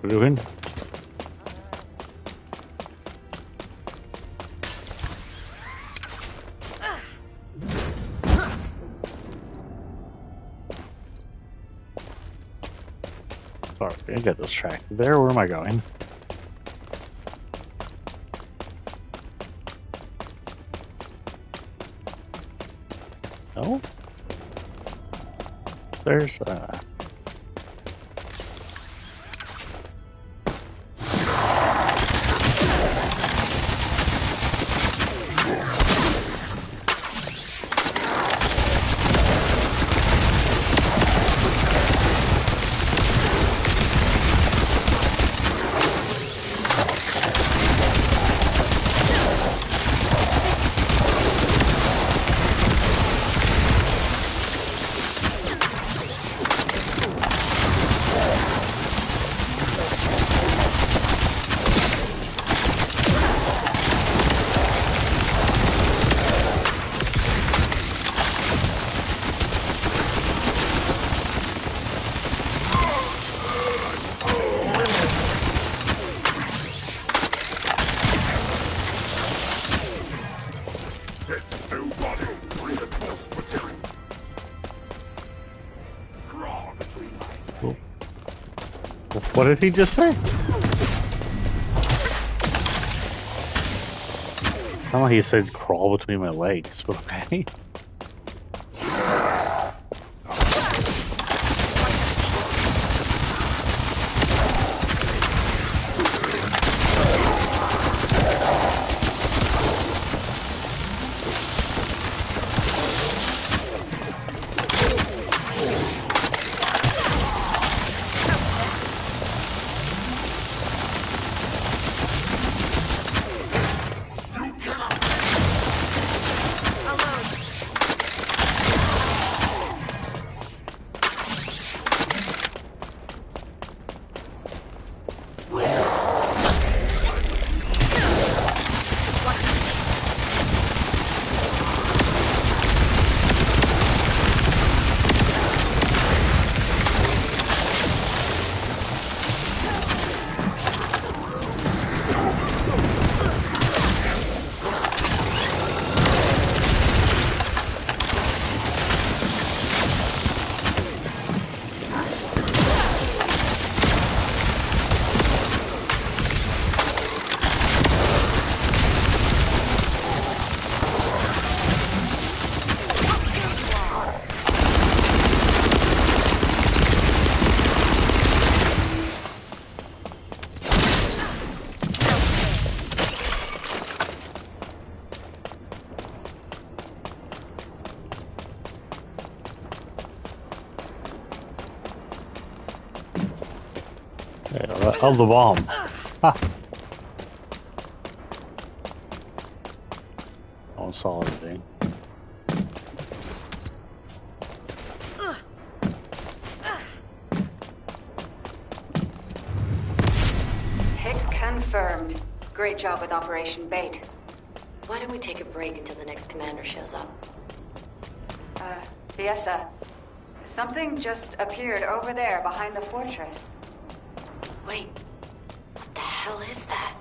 we're doing. Sorry, I get distracted there. Where am I going? No? There's what did he just say? Oh, he said crawl between my legs, but okay. Of the bomb. Ha. I don't saw anything. Hit confirmed. Great job with Operation Bait. Why don't we take a break until the next commander shows up? Fiessa. Something just appeared over there behind the fortress. Wait, what the hell is that?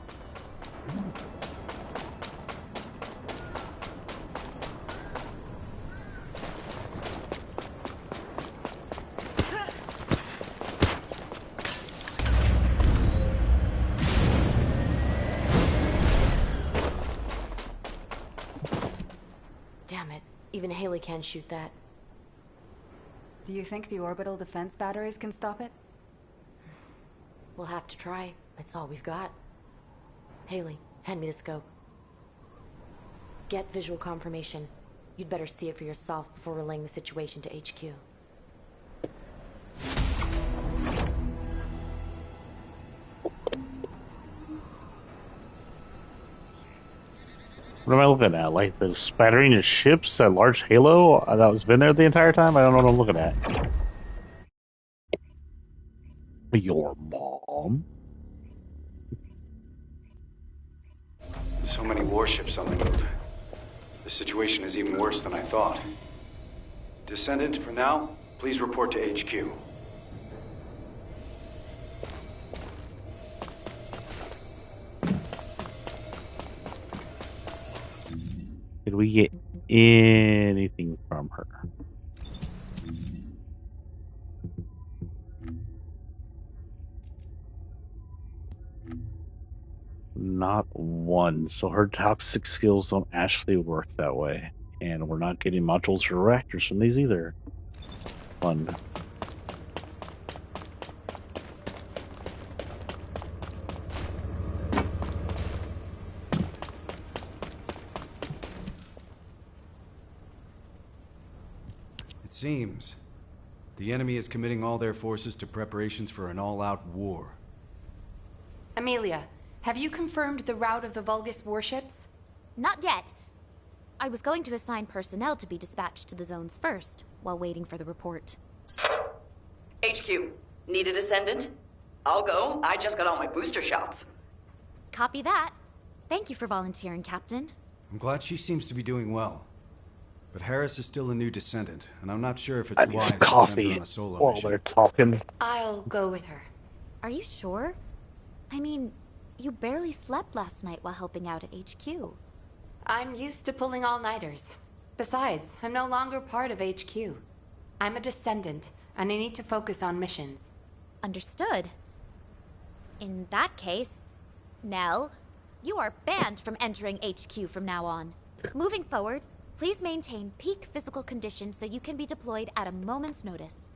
Damn it, even Haley can't shoot that. Do you think the orbital defense batteries can stop it? We'll have to try. That's all we've got. Haley, hand me the scope. Get visual confirmation. You'd better see it for yourself before relaying the situation to HQ. What am I looking at? Like the spattering of ships, that large halo that was been there the entire time? I don't know what I'm looking at. Your mom? So many warships on the move. The situation is even worse than I thought. Descendant, for now, please report to HQ. Did we get anything from her? Not one. So her toxic skills don't actually work that way. And we're not getting modules or reactors from these either. Fun. It seems the enemy is committing all their forces to preparations for an all-out war. Amelia, have you confirmed the route of the Vulgus warships? Not yet. I was going to assign personnel to be dispatched to the zones first, while waiting for the report. HQ, need a Descendant? I'll go. I just got all my booster shots. Copy that. Thank you for volunteering, Captain. I'm glad she seems to be doing well. But Harris is still a new Descendant, and I'm not sure if it's I need wise some to send her coffee on a solo while mission. they're talking. I'll go with her. Are you sure? I mean, you barely slept last night while helping out at HQ. I'm used to pulling all-nighters. Besides, I'm no longer part of HQ. I'm a Descendant, and I need to focus on missions. Understood. In that case, Nell, you are banned from entering HQ from now on. Moving forward, please maintain peak physical condition so you can be deployed at a moment's notice.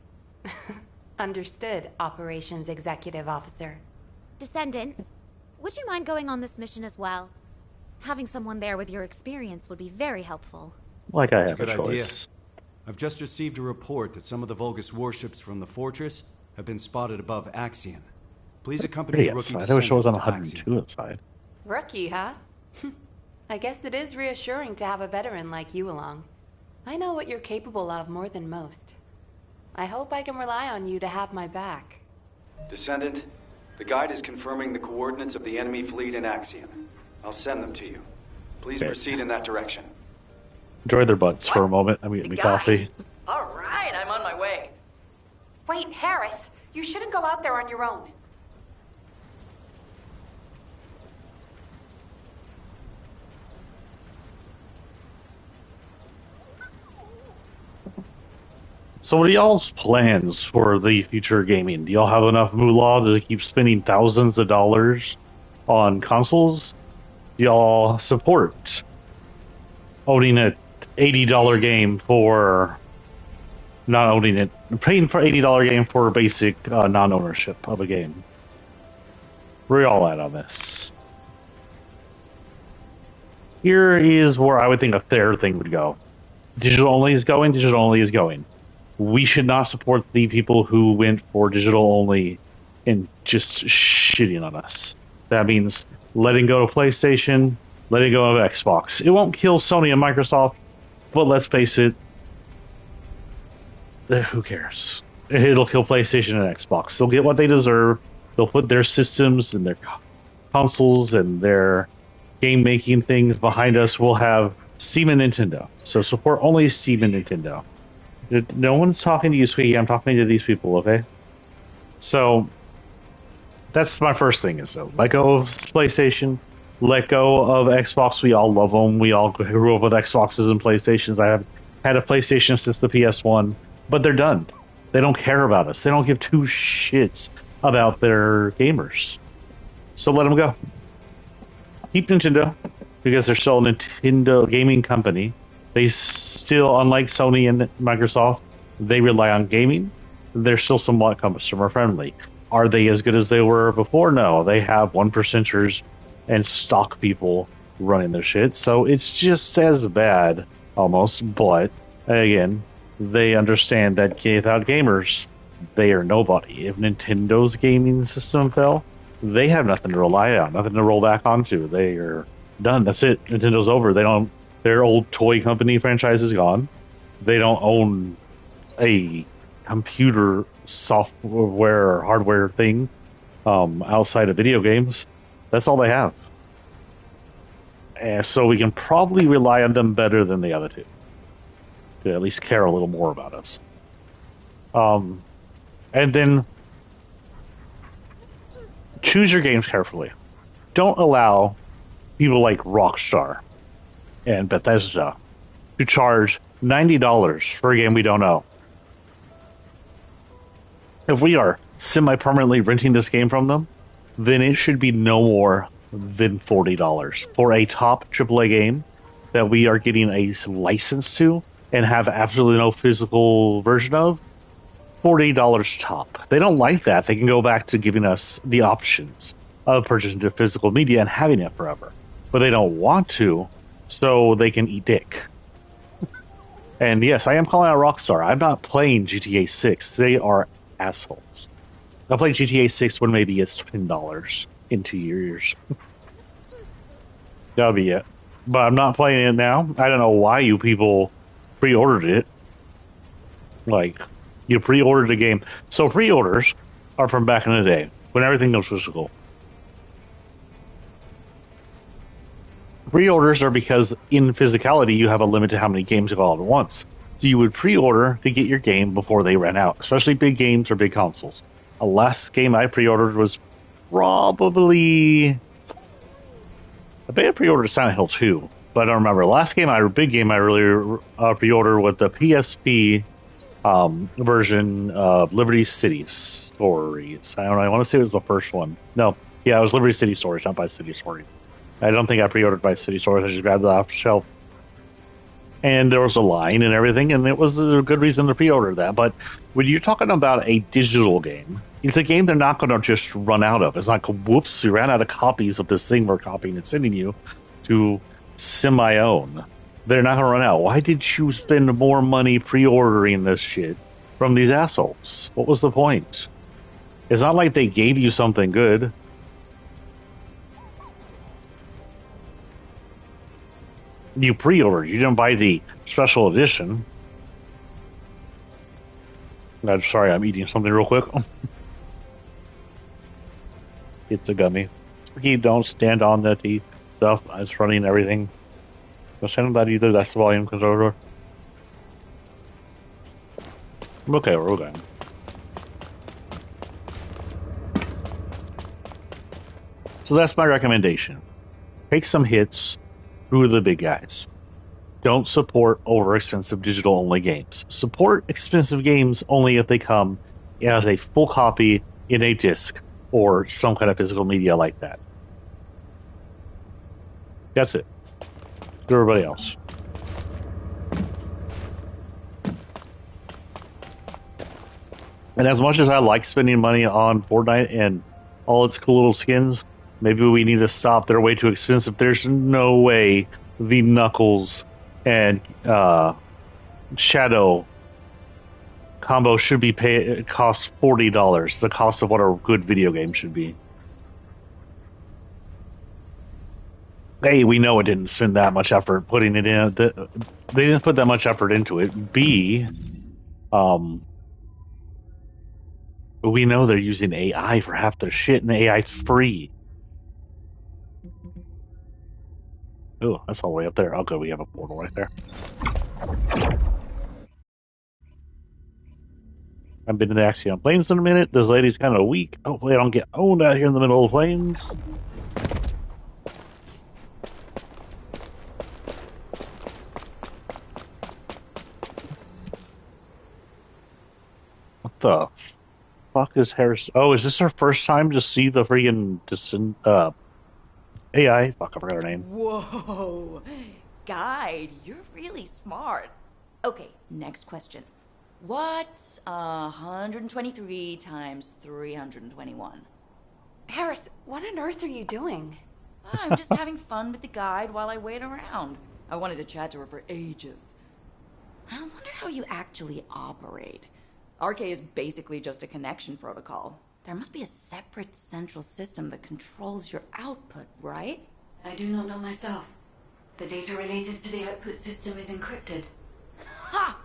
Understood, Operations Executive Officer. Descendant, would you mind going on this mission as well? Having someone there with your experience would be very helpful. Like I That's have a good a idea. choice. I've just received a report that some of the Vulgus warships from the fortress have been spotted above Axion. Please accompany Pretty the rookie outside. I wish I was on Descendants to 102 inside. Rookie, huh? I guess it is reassuring to have a veteran like you along. I know what you're capable of more than most. I hope I can rely on you to have my back. Descendant, the guide is confirming the coordinates of the enemy fleet in Axion. I'll send them to you. Please Okay. proceed in that direction. Enjoy their butts for a moment. I mean, me coffee. All right, I'm on my way. Wait, Harris, you shouldn't go out there on your own. So what are y'all's plans for the future gaming? Do y'all have enough moolah to keep spending thousands of dollars on consoles? Do y'all support owning an $80 game for not owning it, paying for $80 game for basic non-ownership of a game? Where y'all at on this? Here is where I would think a fair thing would go. Digital only is going, digital only is going. We should not support the people who went for digital only and just shitting on us. That means letting go of PlayStation, letting go of Xbox. It won't kill Sony and Microsoft, but let's face it, who cares? It'll kill PlayStation and Xbox. They'll get what they deserve. They'll put their systems and their consoles and their game-making things behind us. We'll have Steam and Nintendo. So support only Steam and Nintendo. No one's talking to you, sweetie. I'm talking to these people, okay? So that's my first thing is let go of PlayStation, let go of Xbox. We all love them. We all grew up with Xboxes and PlayStations. I have had a PlayStation since the PS1, but they're done. They don't care about us. They don't give two shits about their gamers. So let them go. Keep Nintendo because they're still a Nintendo gaming company. They still, unlike Sony and Microsoft, they rely on gaming. They're still somewhat customer friendly. Are they as good as they were before? No. They have 1%ers and stock people running their shit. So it's just as bad, almost. But, again, they understand that without gamers, they are nobody. If Nintendo's gaming system fell, they have nothing to rely on, nothing to roll back onto. They are done. That's it. Nintendo's over. They don't. Their old toy company franchise is gone. They don't own a computer software or hardware thing outside of video games. That's all they have. And so we can probably rely on them better than the other two to at least care a little more about us. And then choose your games carefully. Don't allow people like Rockstar and Bethesda to charge $90 for a game we don't know. If we are semi-permanently renting this game from them, then it should be no more than $40 for a top AAA game that we are getting a license to and have absolutely no physical version of. $40 top. They don't like that. They can go back to giving us the options of purchasing the physical media and having it forever. But they don't want to, so they can eat dick. And yes, I am calling out Rockstar. I'm not playing GTA 6. They are assholes. I'll play GTA 6 when maybe it's $10 in 2 years. That'll be it. But I'm not playing it now. I don't know why you people pre-ordered it. Like, you pre-ordered the game. So pre-orders are from back in the day, when everything was physical. Pre-orders are because in physicality you have a limit to how many games you go all at once. So you would pre-order to get your game before they ran out, especially big games or big consoles. The last game I pre-ordered was probably... I think I pre-ordered Silent Hill 2, but I don't remember. The last big game I really pre-ordered was the PSP version of Liberty City Stories. I don't know, I want to say it was the first one. No, yeah, it was Liberty City Stories, not Vice City Stories. I don't think I pre-ordered Vice City Stories. I just grabbed it off the shelf. And there was a line and everything, and it was a good reason to pre-order that. But when you're talking about a digital game, it's a game they're not going to just run out of. It's like, whoops, we ran out of copies of this thing we're copying and sending you to semi-own. They're not going to run out. Why did you spend more money pre-ordering this shit from these assholes? What was the point? It's not like they gave you something good. You pre-ordered. You didn't buy the special edition. I'm sorry, I'm eating something real quick. It's a gummy. Ricky, don't stand on the tea stuff. It's running everything. Don't stand on that either. That's the volume controller. Okay, we're okay. So that's my recommendation. Take some hits. Who are the big guys? Don't support over-expensive digital-only games. Support expensive games only if they come as a full copy in a disc or some kind of physical media like that. That's it. To everybody else. And as much as I like spending money on Fortnite and all its cool little skins, maybe we need to stop. They're way too expensive. There's no way the Knuckles and Shadow combo should be cost $40. The cost of what a good video game should be. A, we know it didn't spend that much effort putting it in. They didn't put that much effort into it. B, we know they're using AI for half their shit, and the AI's free. Oh, that's all the way up there. Okay, we have a portal right there. I've been to the Axiom Plains in a minute. This lady's kind of weak. Hopefully I don't get owned out here in the middle of the plains. What the fuck is Harris? Oh, is this her first time to see the freaking AI? Fuck, I forgot her name. Whoa. Guide, you're really smart. Okay, next question. What's 123 times 321? Harris, what on earth are you doing? I'm just having fun with the guide while I wait around. I wanted to chat to her for ages. I wonder how you actually operate. RK is basically just a connection protocol. There must be a separate central system that controls your output, right? I do not know myself. The data related to the output system is encrypted. Ha!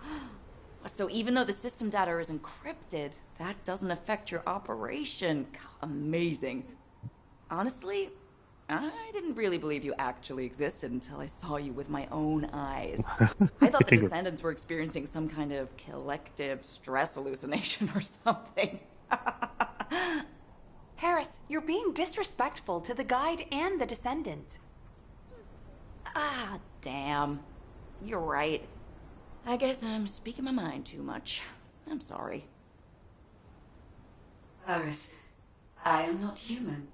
So even though the system data is encrypted, that doesn't affect your operation. Amazing. Honestly, I didn't really believe you actually existed until I saw you with my own eyes. I thought the Descendants were experiencing some kind of collective stress hallucination or something. Harris, you're being disrespectful to the Guide and the Descendant. damn. You're right. I guess I'm speaking my mind too much. I'm sorry. Iris, I am not human.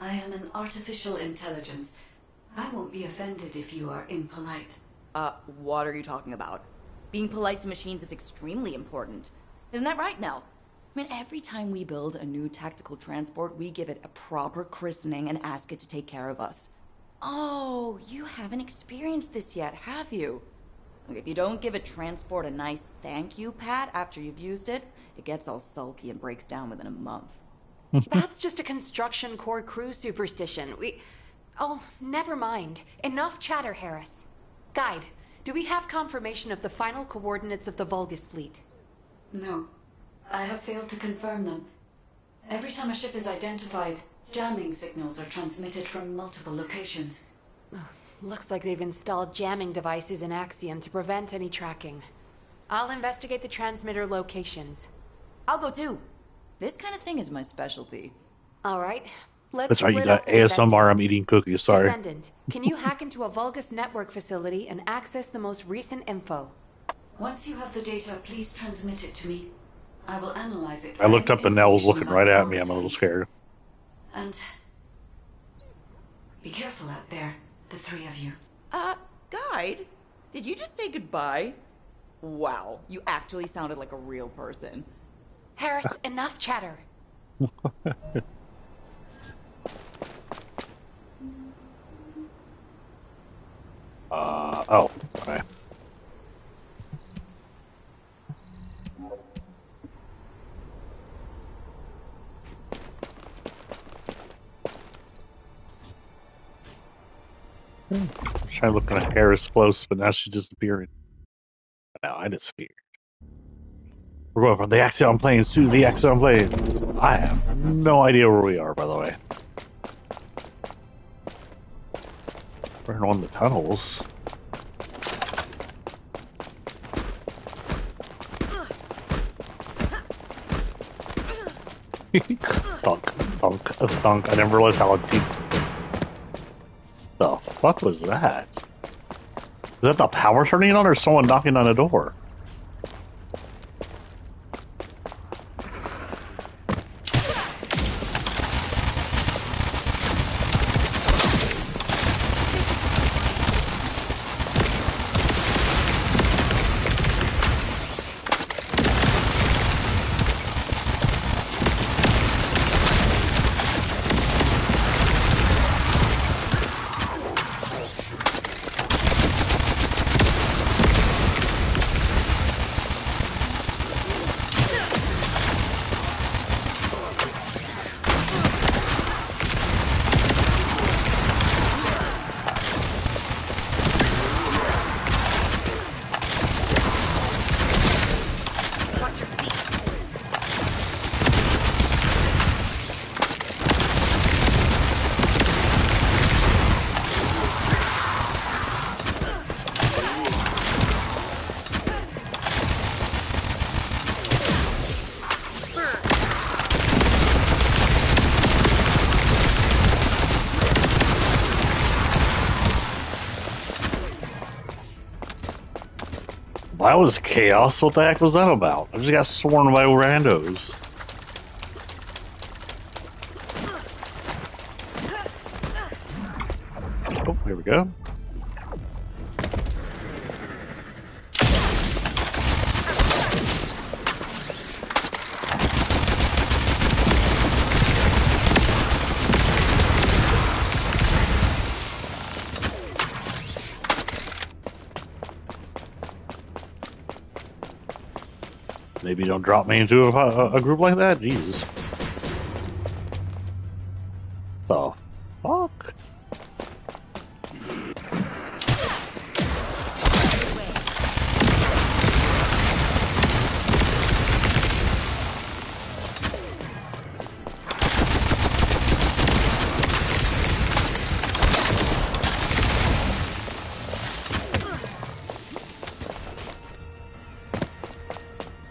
I am an artificial intelligence. I won't be offended if you are impolite. What are you talking about? Being polite to machines is extremely important. Isn't that right, Nell? I mean, every time we build a new tactical transport, we give it a proper christening and ask it to take care of us. Oh, you haven't experienced this yet, have you? If you don't give a transport a nice thank you pat after you've used it, it gets all sulky and breaks down within a month. That's just a construction core crew superstition. Oh, never mind. Enough chatter, Harris. Guide, do we have confirmation of the final coordinates of the Vulgus fleet? No. I have failed to confirm them. Every time a ship is identified, jamming signals are transmitted from multiple locations. Looks like they've installed jamming devices in Axion to prevent any tracking. I'll investigate the transmitter locations. I'll go too. This kind of thing is my specialty. All right. Let's That's right, you split got up and ASMR, I'm eating cookies, sorry. Descendant, can you hack into a Vulgus network facility and access the most recent info? Once you have the data, please transmit it to me. I will analyze it. I looked up and Nell was looking right at me. I'm a little scared. And be careful out there, the three of you. Guide? Did you just say goodbye? Wow, you actually sounded like a real person. Harris, enough chatter. Oh, okay. I'm trying to look at Harris close, but now she's disappearing. Now I disappeared. We're going from the Axion planes to the Axion planes. I have no idea where we are, by the way. We're on the tunnels. Thunk, thunk, thunk. I didn't realize how deep. The fuck was that? Is that the power turning on or someone knocking on a door? That was chaos. What the heck was that about? I just got sworn by randos. Oh, here we go. Maybe don't drop me into a group like that. Jesus. The fuck?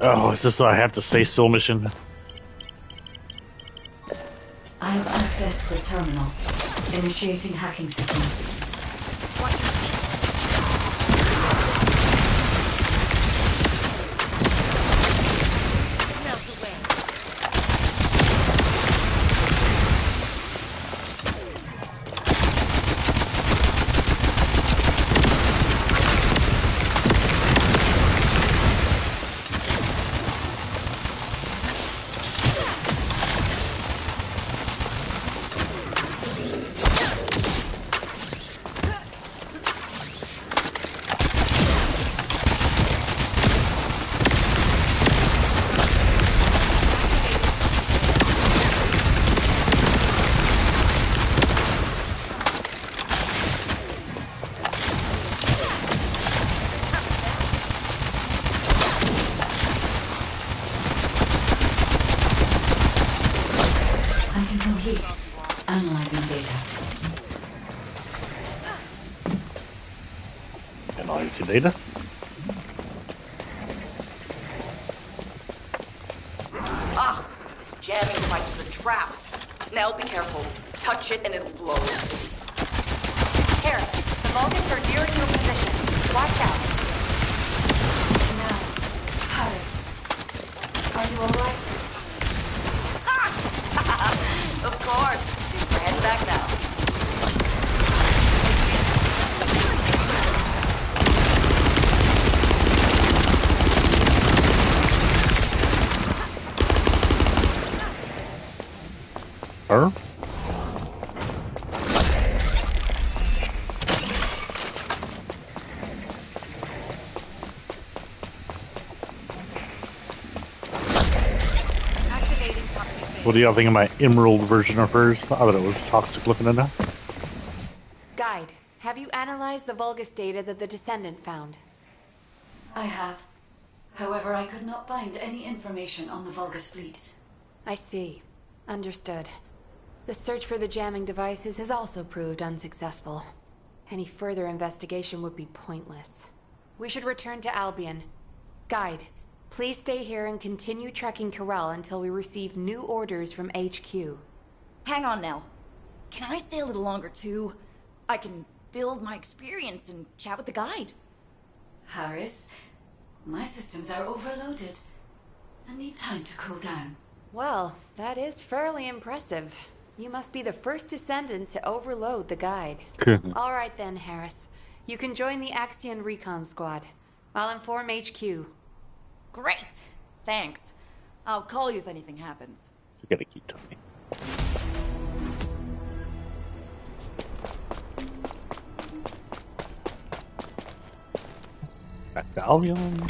Oh, is this what I have to say still mission? I have accessed the terminal. Initiating hacking signal. missing data. Ah, this jamming device is a trap. Nell, be careful. Touch it and it'll blow. Harris, the Vulcans are nearing your position. Watch out. Now, Harris, are you alright? Of course. We're heading back now. Her? What do y'all think of my emerald version of hers? I thought it was toxic looking enough. Guide, have you analyzed the Vulgus data that the Descendant found? I have. However, I could not find any information on the Vulgus fleet. I see. Understood. The search for the jamming devices has also proved unsuccessful. Any further investigation would be pointless. We should return to Albion. Guide, please stay here and continue tracking Corral until we receive new orders from HQ. Hang on, Nell. Can I stay a little longer, too? I can build my experience and chat with the guide. Harris, my systems are overloaded. I need time to cool down. Well, that is fairly impressive. You must be the first Descendant to overload the guide. All right then, Harris. You can join the Axion Recon Squad. I'll inform HQ. Great! Thanks. I'll call you if anything happens. You gotta keep talking. Back to Albion.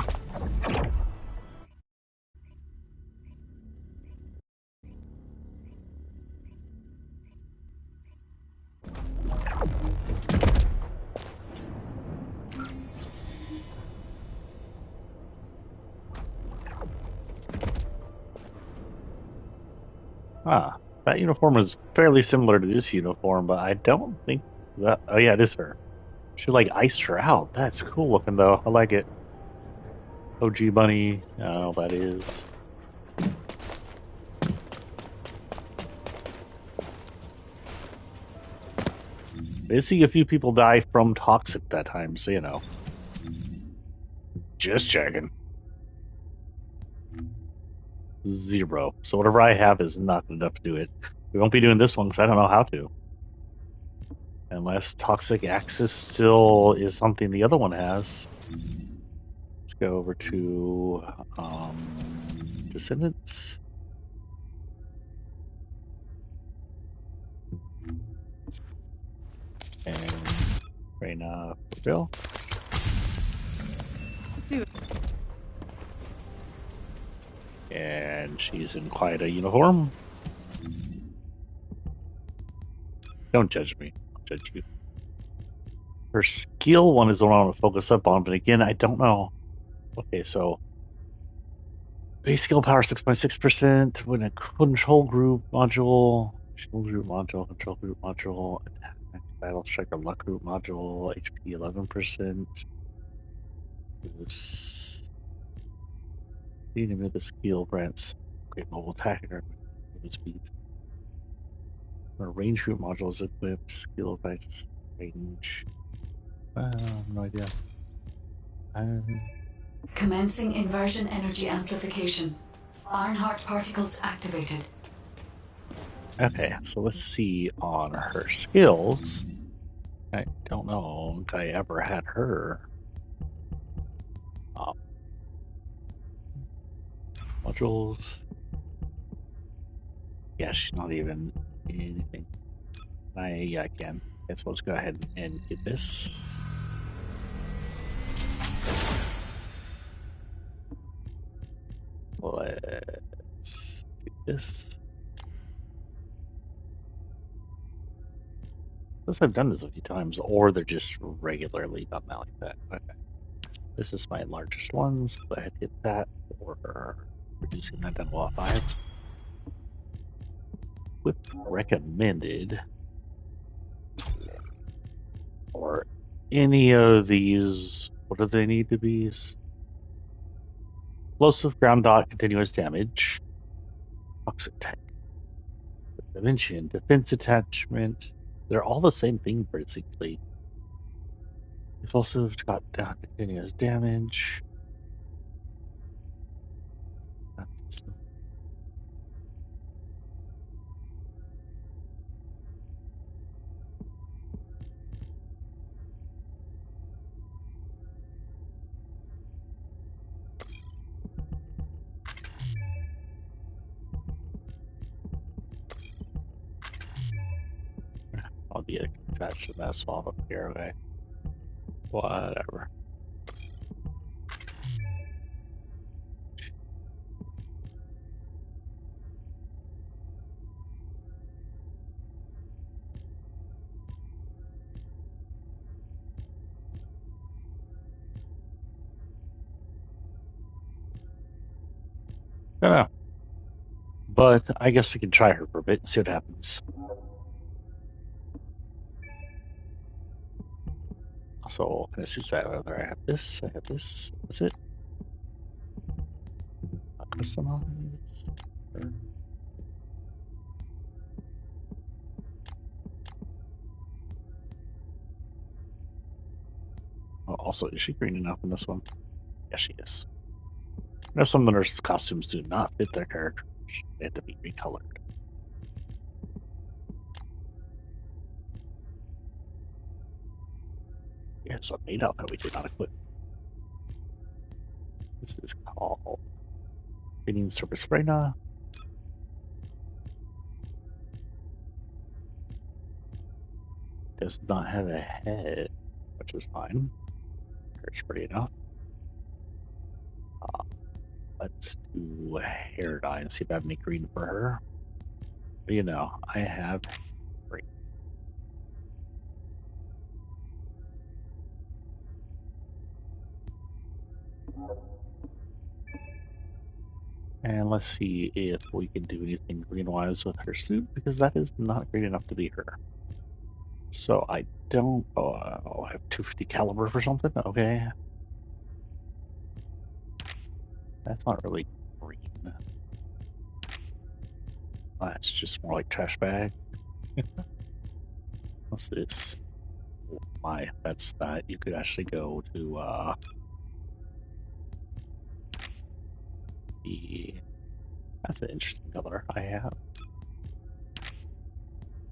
Ah, that uniform is fairly similar to this uniform, but I don't think that. Oh yeah, it is her. She like iced her out. That's cool looking though. I like it. OG bunny. I don't know what that is. I did see a few people die from toxic that time, so you know. Just checking. 0. So whatever I have is not enough to do it. We won't be doing this one because I don't know how to. Unless toxic axis still is something the other one has. Let's go over to Descendants. And Reyna Bill. Dude. And she's in quite a uniform. Don't judge me. I'll judge you. Her skill one is the one I want to focus up on, but again, I don't know. Okay, so base skill power 6.6%. When a control group module, control group module, attack, battle striker, luck group module, HP 11%. The enemy of the skill grants great mobile attack and movement speed. When a range group module is equipped, skill effects, range. No idea. Commencing inversion energy amplification. Ironheart particles activated. Okay, so let's see on her skills. I don't know if I ever had her. Modules. Yeah, she's not even anything. Yeah, I can. Okay, so let's go ahead and get this. Let's get this. Unless I've done this a few times, or they're just regularly done that like that. Okay. This is my largest ones. Go ahead and hit that for reducing that down to law 5. Whip recommended. Or any of these What do they need to be? Explosive ground dot, continuous damage. Toxic tech. Dimension, defense attachment. They're all the same thing, basically. Explosive got down, continuous damage. I'll be attached to that swap up here, okay? Whatever. I don't know. But I guess we can try her for a bit and see what happens. So, what kind of suits I have? I have this, I have this. That's it. Customize. Oh, also, is she green enough in this one? Yes, she is. Now, some of the nurses' costumes do not fit their characters. They have to be recolored. Yes, a maid outfit we did not equip. This is called Fitting Service Reina. Does not have a head, which is fine. Hair's pretty enough. Let's do a hair dye and see if I have any green for her. But you know, I have green. And let's see if we can do anything green-wise with her suit, because that is not green enough to be her. So I don't... Oh, I have 250 caliber for something? Okay. That's not really green. That's just more like trash bag. What's this? Oh my, that's that. You could actually go to the... That's an interesting color I have.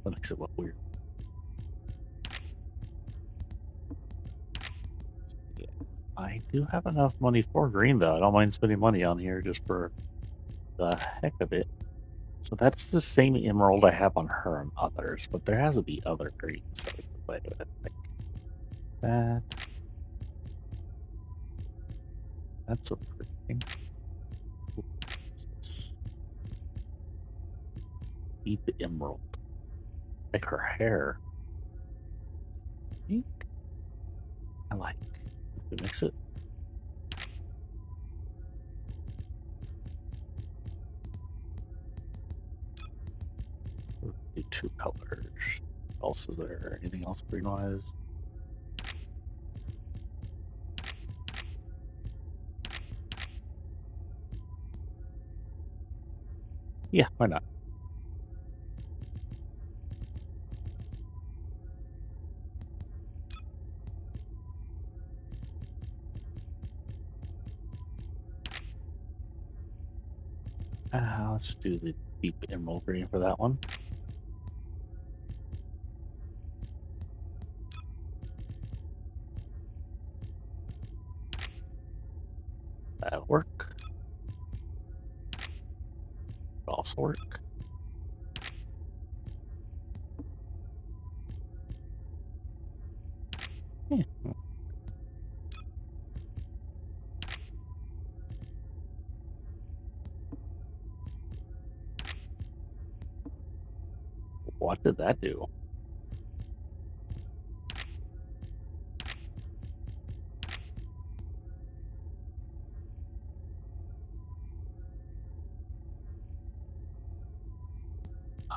That makes it look weird. Yeah. I do have enough money for green, though. I don't mind spending money on here just for the heck of it. So that's the same emerald I have on her and others, but there has to be other greens that we can play with. Like that. That's a pretty. What's this? Deep emerald. Like her hair. Pink? I like. If we mix it. We'll do two colors. What else is there? Anything else green wise? Yeah, why not? Let's do the deep emerald green for that one. That'll work. Also work. Yeah. What did that do?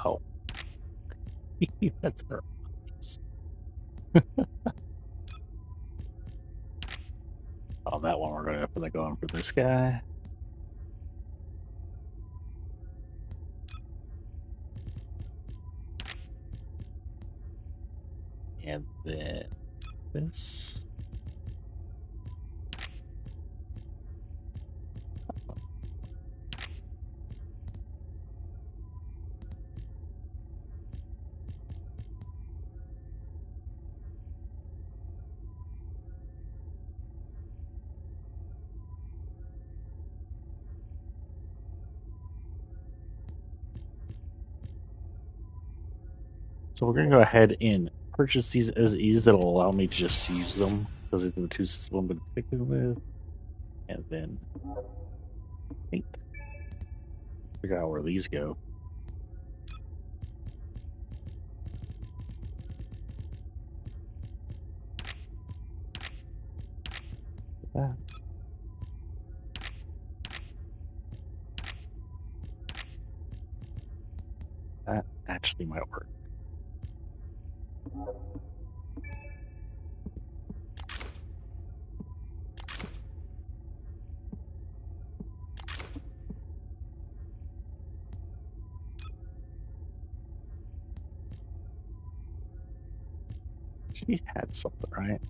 Oh. That's her eyes. that one. We're going to go for this guy. And then this. So we're going to go ahead and purchase these as is. That'll allow me to just use them because it's the two I'm going to pick them with. And then I think figure out where these go. That. That actually might work. She had something, right?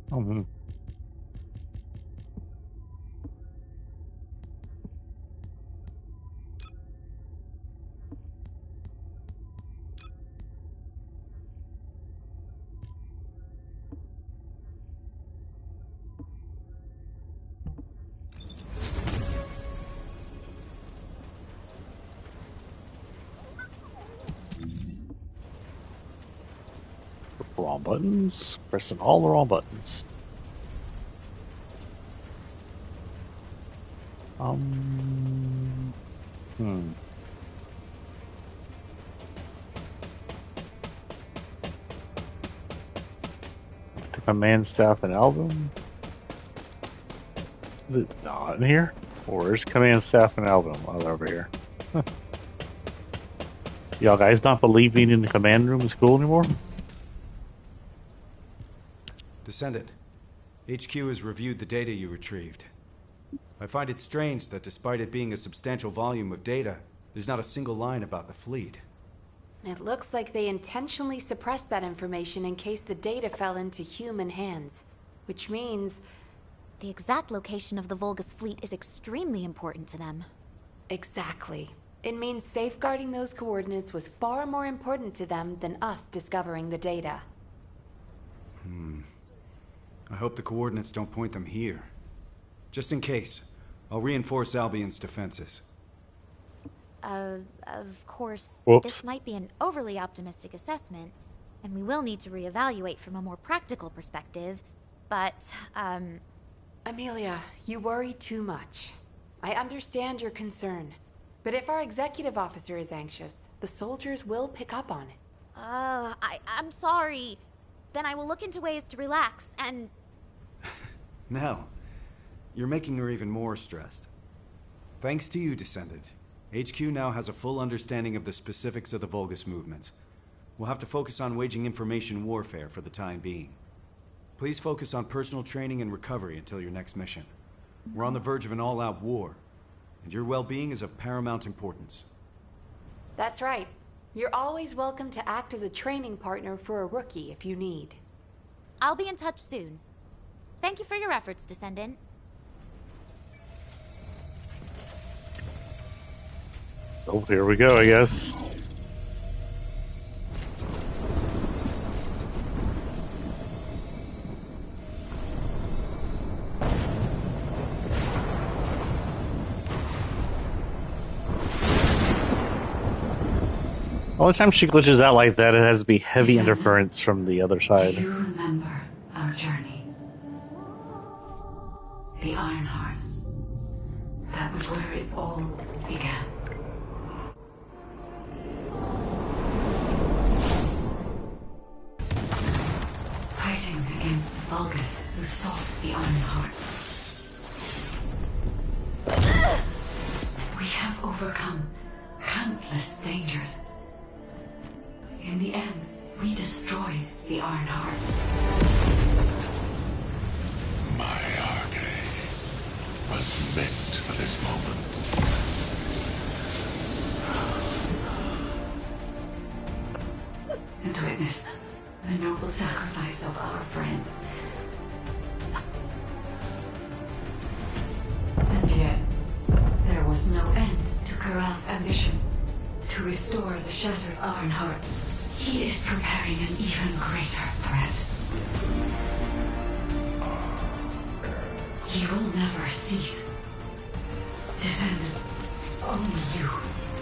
Oh, wrong buttons. Pressing all the wrong buttons. Hmm. To command staff and album. Is it not in here? Or is command staff and album? Oh, they're over here. Huh. Y'all guys not believing in the command room in school anymore? Descendant, HQ has reviewed the data you retrieved. I find it strange that despite it being a substantial volume of data, there's not a single line about the fleet. It looks like they intentionally suppressed that information in case the data fell into human hands. Which means... The exact location of the Vulgus fleet is extremely important to them. Exactly. It means safeguarding those coordinates was far more important to them than us discovering the data. I hope the coordinates don't point them here. Just in case, I'll reinforce Albion's defenses. Of course, Whoops. This might be an overly optimistic assessment, and we will need to reevaluate from a more practical perspective, but, Amelia, you worry too much. I understand your concern, but if our executive officer is anxious, the soldiers will pick up on it. I'm sorry. Then I will look into ways to relax, and... No. You're making her even more stressed. Thanks to you, Descendant, HQ now has a full understanding of the specifics of the Vulgus movements. We'll have to focus on waging information warfare for the time being. Please focus on personal training and recovery until your next mission. We're on the verge of an all-out war, and your well-being is of paramount importance. That's right. You're always welcome to act as a training partner for a rookie if you need. I'll be in touch soon. Thank you for your efforts, Descendant. Oh, here we go, I guess. All the time she glitches out like that, it has to be heavy interference from the other side. Do you remember our journey? The Ironheart. That was where it all began. Fighting against the Vulgus who sought the Ironheart. We have overcome countless dangers. In the end, we destroyed the Ironheart. My arcade was meant for this moment. And witness the noble sacrifice of our friend. And yet, there was no end to Corral's ambition to restore the shattered Ironheart. He is preparing an even greater threat. He will never cease. Descendant, only you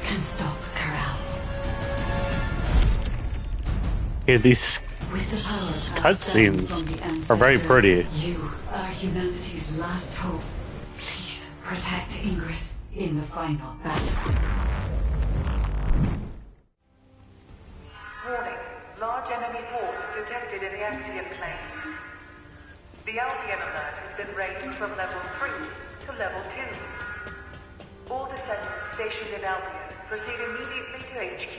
can stop Corral. Yeah, these cutscenes are very pretty. You are humanity's last hope. Please protect Ingress in the final battle. Warning. Large enemy force detected in the Axion plains. The Albion alert has been raised from level 3 to level 2. All descendants stationed in Albion proceed immediately to HQ.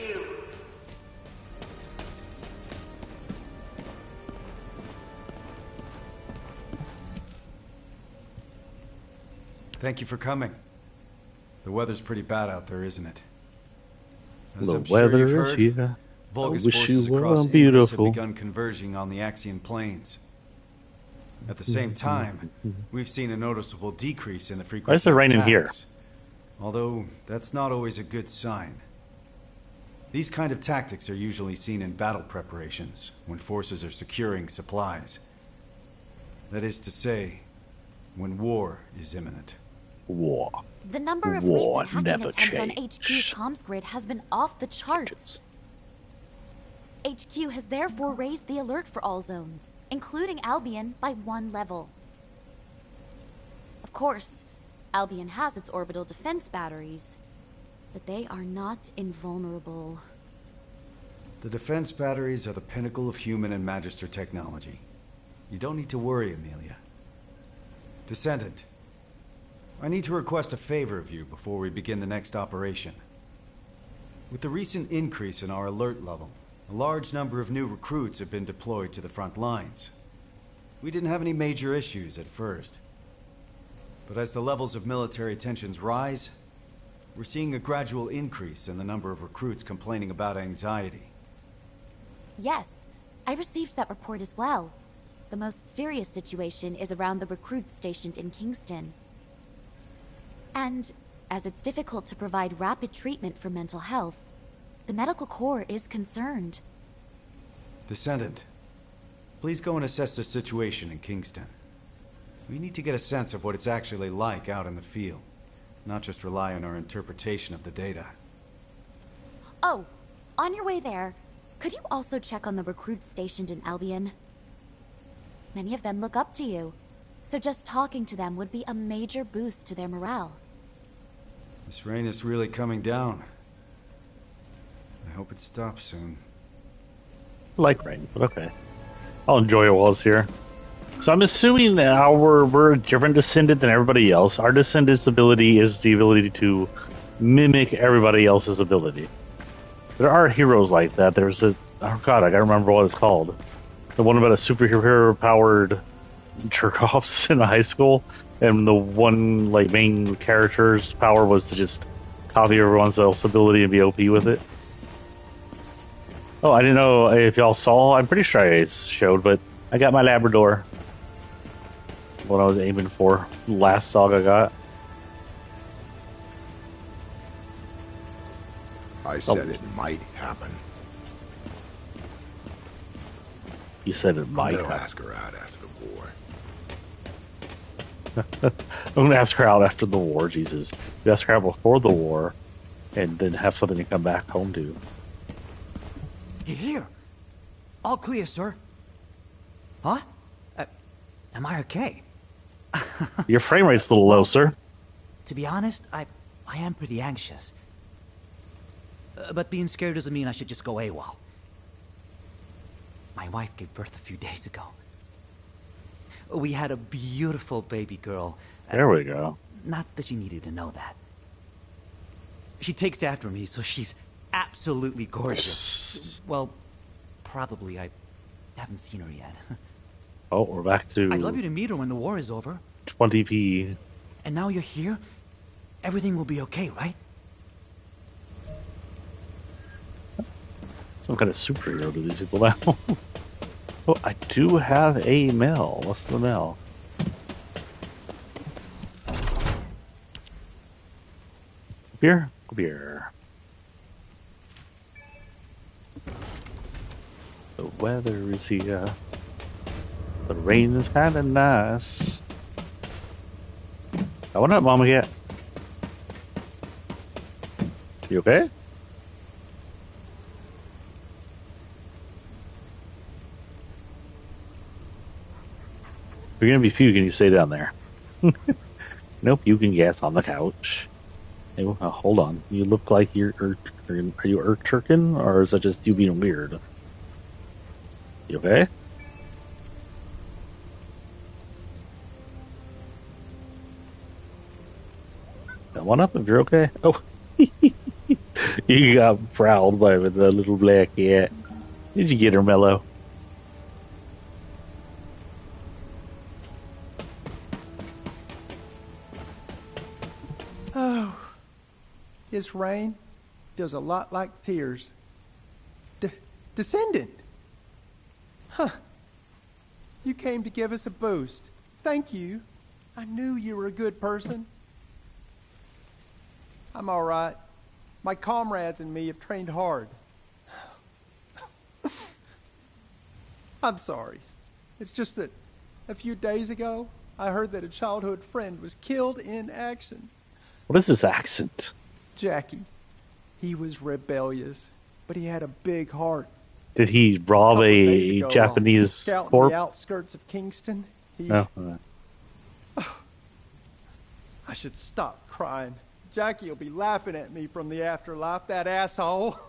Thank you for coming. The weather's pretty bad out there, isn't it? As The I'm sure weather you've is heard, here. I Vulgus wish forces you were across Ingress have beautiful. begun converging on the Axion plains. At the same time, we've seen a noticeable decrease in the frequency Why is it raining of here? attacks. Although, that's not always a good sign. These kind of tactics are usually seen in battle preparations, when forces are securing supplies. That is to say, when war is imminent. War. The number of War recent hacking never attempts on changed. HQ's comms grid has been off the charts. HQ has therefore raised the alert for all zones, including Albion, by 1 level. Of course, Albion has its orbital defense batteries, but they are not invulnerable. The defense batteries are the pinnacle of human and Magister technology. You don't need to worry, Amelia. Descendant, I need to request a favor of you before we begin the next operation. With the recent increase in our alert level, a large number of new recruits have been deployed to the front lines. We didn't have any major issues at first. But as the levels of military tensions rise, we're seeing a gradual increase in the number of recruits complaining about anxiety. Yes, I received that report as well. The most serious situation is around the recruits stationed in Kingston. And as it's difficult to provide rapid treatment for mental health, the medical corps is concerned. Descendant, please go and assess the situation in Kingston. We need to get a sense of what it's actually like out in the field, not just rely on our interpretation of the data. Oh, on your way there, could you also check on the recruits stationed in Albion? Many of them look up to you, so just talking to them would be a major boost to their morale. This rain is really coming down. I hope it stops soon. I like rain, but okay. I'll enjoy it while it's here. So I'm assuming now we're a different descendant than everybody else. Our descendant's ability is the ability to mimic everybody else's ability. There are heroes like that. There's a... Oh god, I gotta remember what it's called. The one about a superhero-powered jerk-offs in high school. And the one like main character's power was to just copy everyone else's ability and be OP with it. Oh, I didn't know if y'all saw. I'm pretty sure I showed, but I got my Labrador. What I was aiming for. Last dog I got. I said it might happen. You said it might happen. Ask her out after the war. I'm going to ask her out after the war, Jesus. You ask her out before the war, and then have something to come back home to. Get here. All clear, sir. Huh? Am I okay? Your frame rate's a little low, sir. To be honest, I am pretty anxious. But being scared doesn't mean I should just go AWOL. My wife gave birth a few days ago. We had a beautiful baby girl. There we go. Not that you needed to know that. She takes after me, so she's absolutely gorgeous. Well, probably. I haven't seen her yet. Oh, we're back to... I'd love you to meet her when the war is over. 20p. And now you're here? Everything will be okay, right? Some kind of superhero to these people now. Oh, I do have a mail. What's the mail? Beer? Beer. The weather is here. The rain is kind of nice. Oh, what up, Mama Cat? You okay? If you're gonna be puking, you stay down there. No puking gas on the couch. Hey, hold on. You look like you're are you Turkin, or is that just you being weird? You okay? Come on up if you're okay. Oh, you got prowled by the little black cat. Did you get her, Mello? Oh, his rain feels a lot like tears. Descendant! Huh. You came to give us a boost. Thank you. I knew you were a good person. I'm all right. My comrades and me have trained hard. I'm sorry. It's just that a few days ago, I heard that a childhood friend was killed in action. What is this accent? Jackie. He was rebellious, but he had a big heart. Did he rob a Japanese scout corp? in the outskirts of Kingston. No. I should stop crying. Jackie will be laughing at me from the afterlife, that asshole.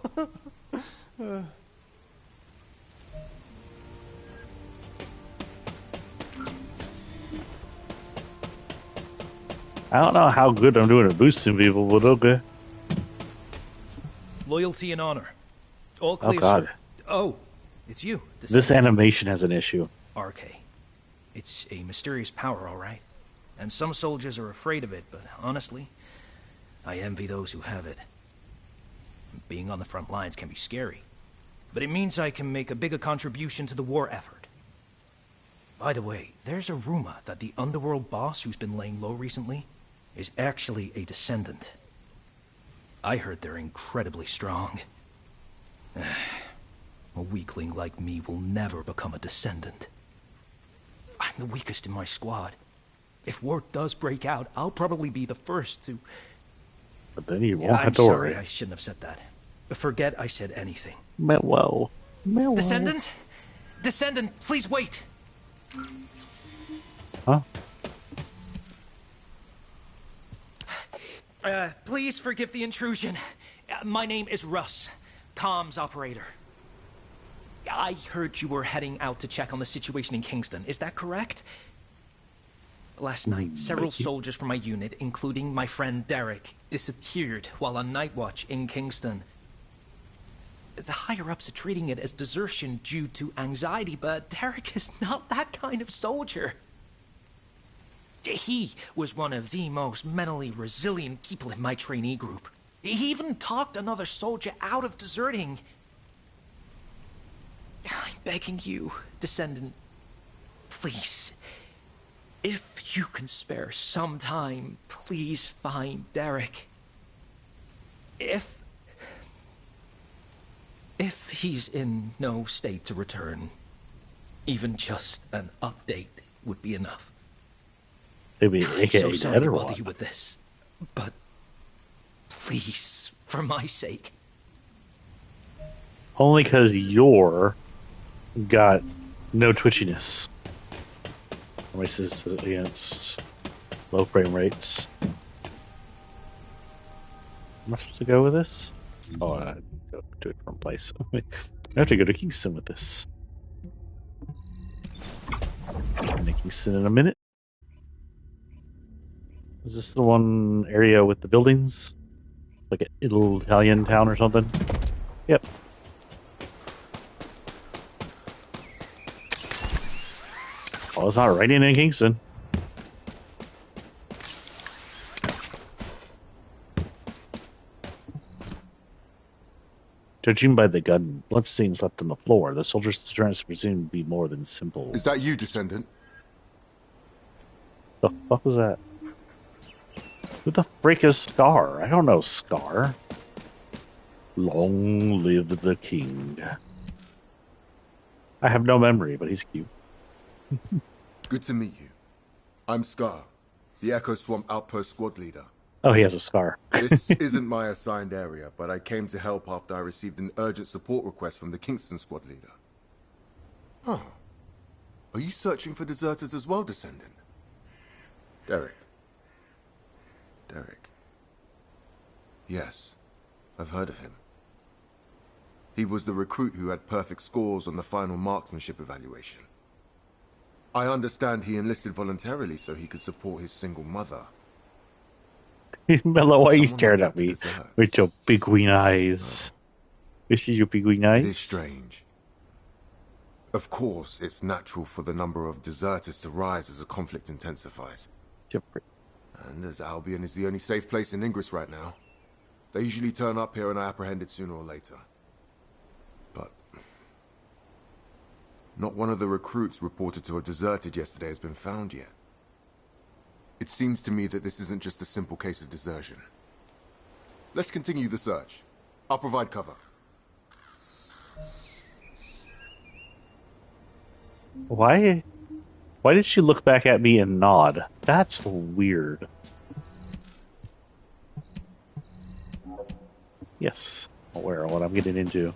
I don't know how good I'm doing at boosting people, but okay. Loyalty and honor. All clear, Oh, God. sir. Oh, it's you. This animation has an issue. RK. It's a mysterious power, all right. And some soldiers are afraid of it, but honestly, I envy those who have it. Being on the front lines can be scary, but it means I can make a bigger contribution to the war effort. By the way, there's a rumor that the underworld boss who's been laying low recently is actually a descendant. I heard they're incredibly strong. A weakling like me will never become a descendant. I'm the weakest in my squad. If war does break out, I'll probably be the first to... But then you won't I'm have to sorry, worry. I shouldn't have said that. Forget I said anything. Mellow. Descendant? Descendant, please wait! Huh? Please forgive the intrusion. My name is Russ, comms operator. I heard you were heading out to check on the situation in Kingston. Is that correct? Last night, several soldiers from my unit, including my friend Derek, disappeared while on night watch in Kingston. The higher-ups are treating it as desertion due to anxiety, but Derek is not that kind of soldier. He was one of the most mentally resilient people in my trainee group. He even talked another soldier out of deserting. I'm begging you, Descendant, please, if you can spare some time, please find Derek. If he's in no state to return, even just an update would be enough. Maybe I'm AKA so sorry to dead or bother what? you with this, but please, for my sake. Only because you're got no twitchiness. Races against low frame rates. Am I supposed to go with this? Oh, I go to a different place. I have to go to Kingston with this. I'm to Kingston in a minute. Is this the one area with the buildings? Like a little Italian town or something? Yep. Well, it's not raining in Kingston. Judging by the gun bloodstains left on the floor, the soldier's deterrence presumed to be more than simple. Is that you, Descendant? The fuck was that? Who the frick is Scar? I don't know Scar. Long live the king. I have no memory, but he's cute. Good to meet you. I'm Scar, the Echo Swamp Outpost Squad Leader. Oh, he has a scar. This isn't my assigned area, but I came to help after I received an urgent support request from the Kingston Squad Leader. Oh. Are you searching for deserters as well, Descendant? Derek. Yes, I've heard of him. He was the recruit who had perfect scores on the final marksmanship evaluation. I understand he enlisted voluntarily so he could support his single mother. Mello, why are you staring at me with your big green eyes? This is your big green eyes? It is strange. Of course, it's natural for the number of deserters to rise as the conflict intensifies. And as Albion is the only safe place in Ingress right now, they usually turn up here and are apprehended sooner or later. But not one of the recruits reported to have deserted yesterday has been found yet. It seems to me that this isn't just a simple case of desertion. Let's continue the search. I'll provide cover. Why did she look back at me and nod? That's weird. Yes, aware of what I'm getting into.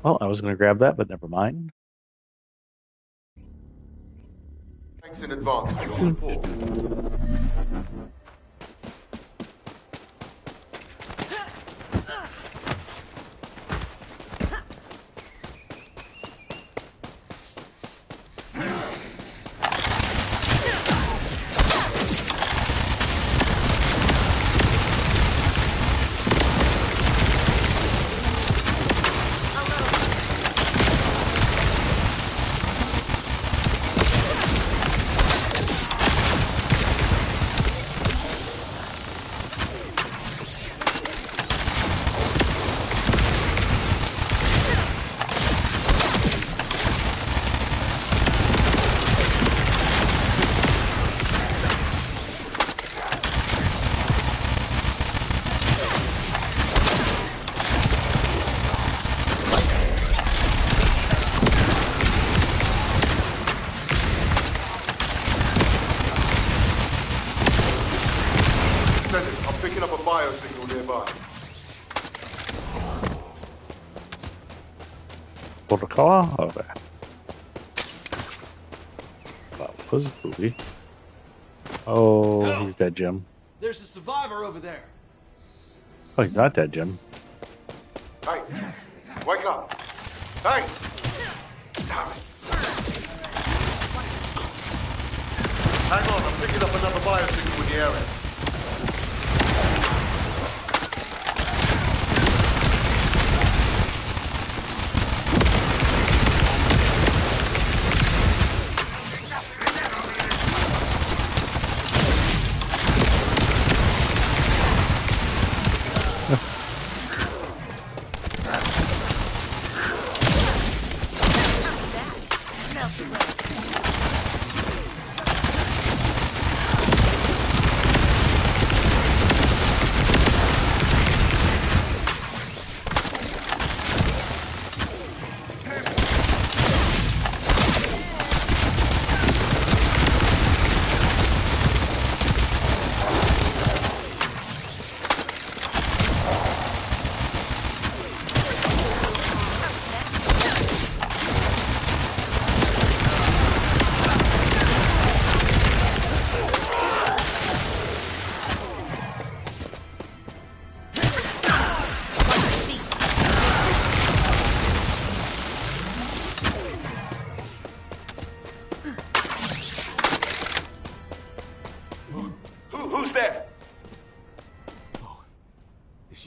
Well, I was going to grab that, but never mind. Thanks in advance for your support. Car? Oh, there. That was booby. Oh, he's dead, Jim. There's a survivor over there. Oh, he's not dead, Jim. Hey, wake up. Hey! Hang on, I'm picking up another biosignal in the area.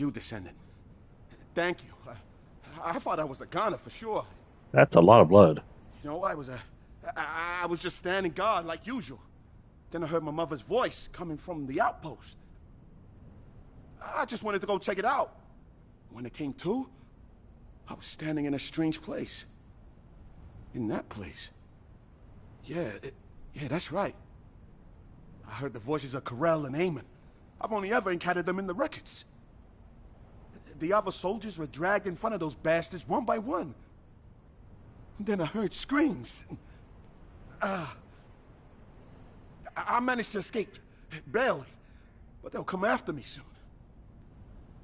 you, Descendant. Thank you. I thought I was a goner for sure. That's a lot of blood. You know, I was just standing guard like usual. Then I heard my mother's voice coming from the outpost. I just wanted to go check it out. When it came to, I was standing in a strange place. In that place. Yeah, that's right. I heard the voices of Corell and Eamon. I've only ever encountered them in the records. The other soldiers were dragged in front of those bastards one by one. Then I heard screams. I managed to escape, barely. But they'll come after me soon.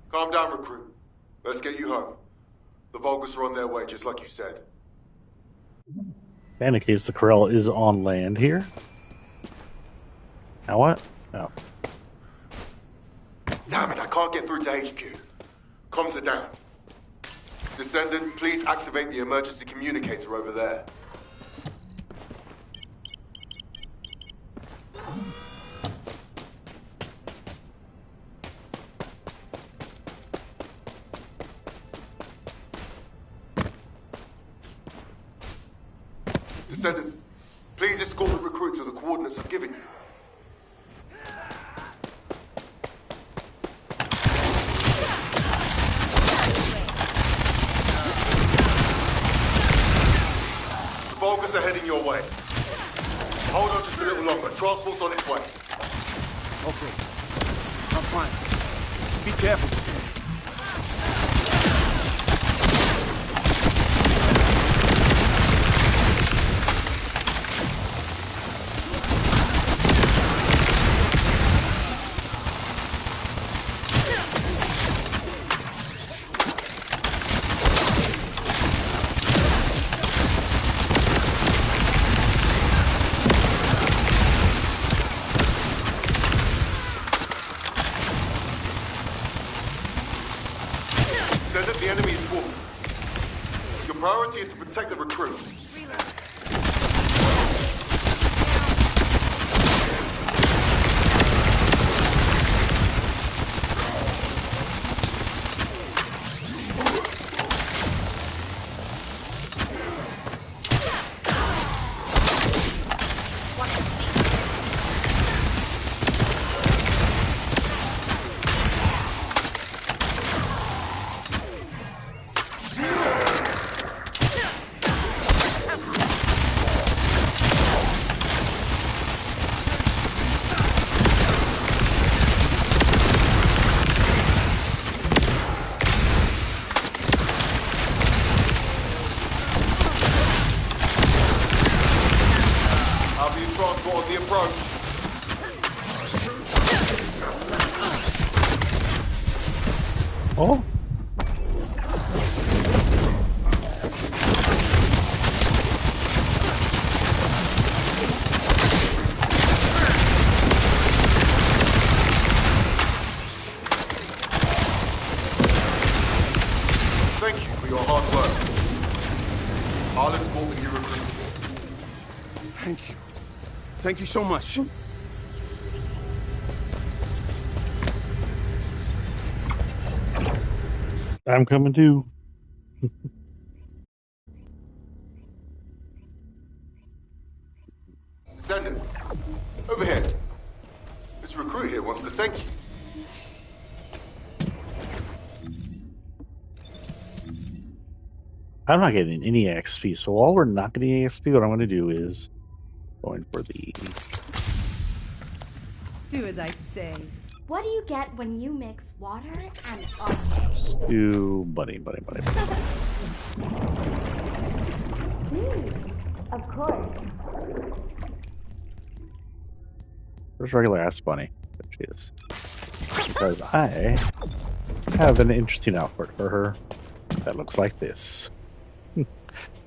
Calm down, recruit. Let's get you home. The Vulgus are on their way, just like you said. In case the Corell is on land here. Now what? No. Damn it, I can't get through to HQ. Comms are down. Descendant, please activate the emergency communicator over there. Descendant, please escort the recruit to the coordinates I've given you. The Vulgus are heading your way. Hold on just a little longer. Transport's on its way. Okay. I'm fine. Be careful. The enemy is swarming. Your priority is to protect the recruit. Transport on the approach. Oh. Thank you for your hard work. I'll escort the new recruit. Thank you. Thank you so much. I'm coming too. Descendant, over here. This recruit here wants to thank you. I'm not getting any XP, so while we're not getting XP, what I'm going to do is going for the... Do as I say. What do you get when you mix water and RK? Do buddy. Of course. Where's regular ass bunny? There she is. Because I have an interesting outfit for her that looks like this.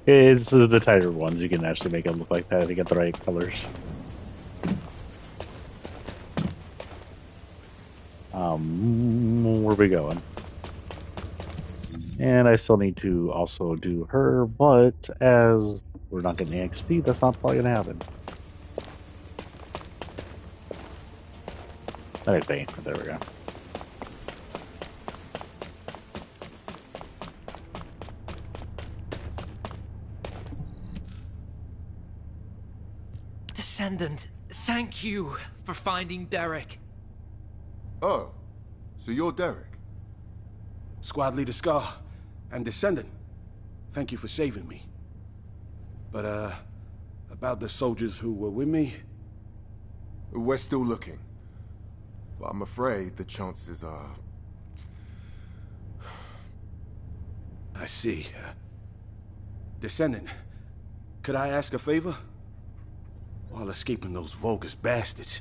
It's the tighter ones. You can actually make them look like that if you get the right colors. Where are we going? And I still need to also do her, but as we're not getting XP, that's not probably going to happen. Anyway, there we go. Descendant, thank you for finding Derek. Oh, so you're Derek? Squad Leader Scar and Descendant, thank you for saving me. But, about the soldiers who were with me? We're still looking. But I'm afraid the chances are... I see. Descendant, could I ask a favor? While escaping those Vulgus bastards,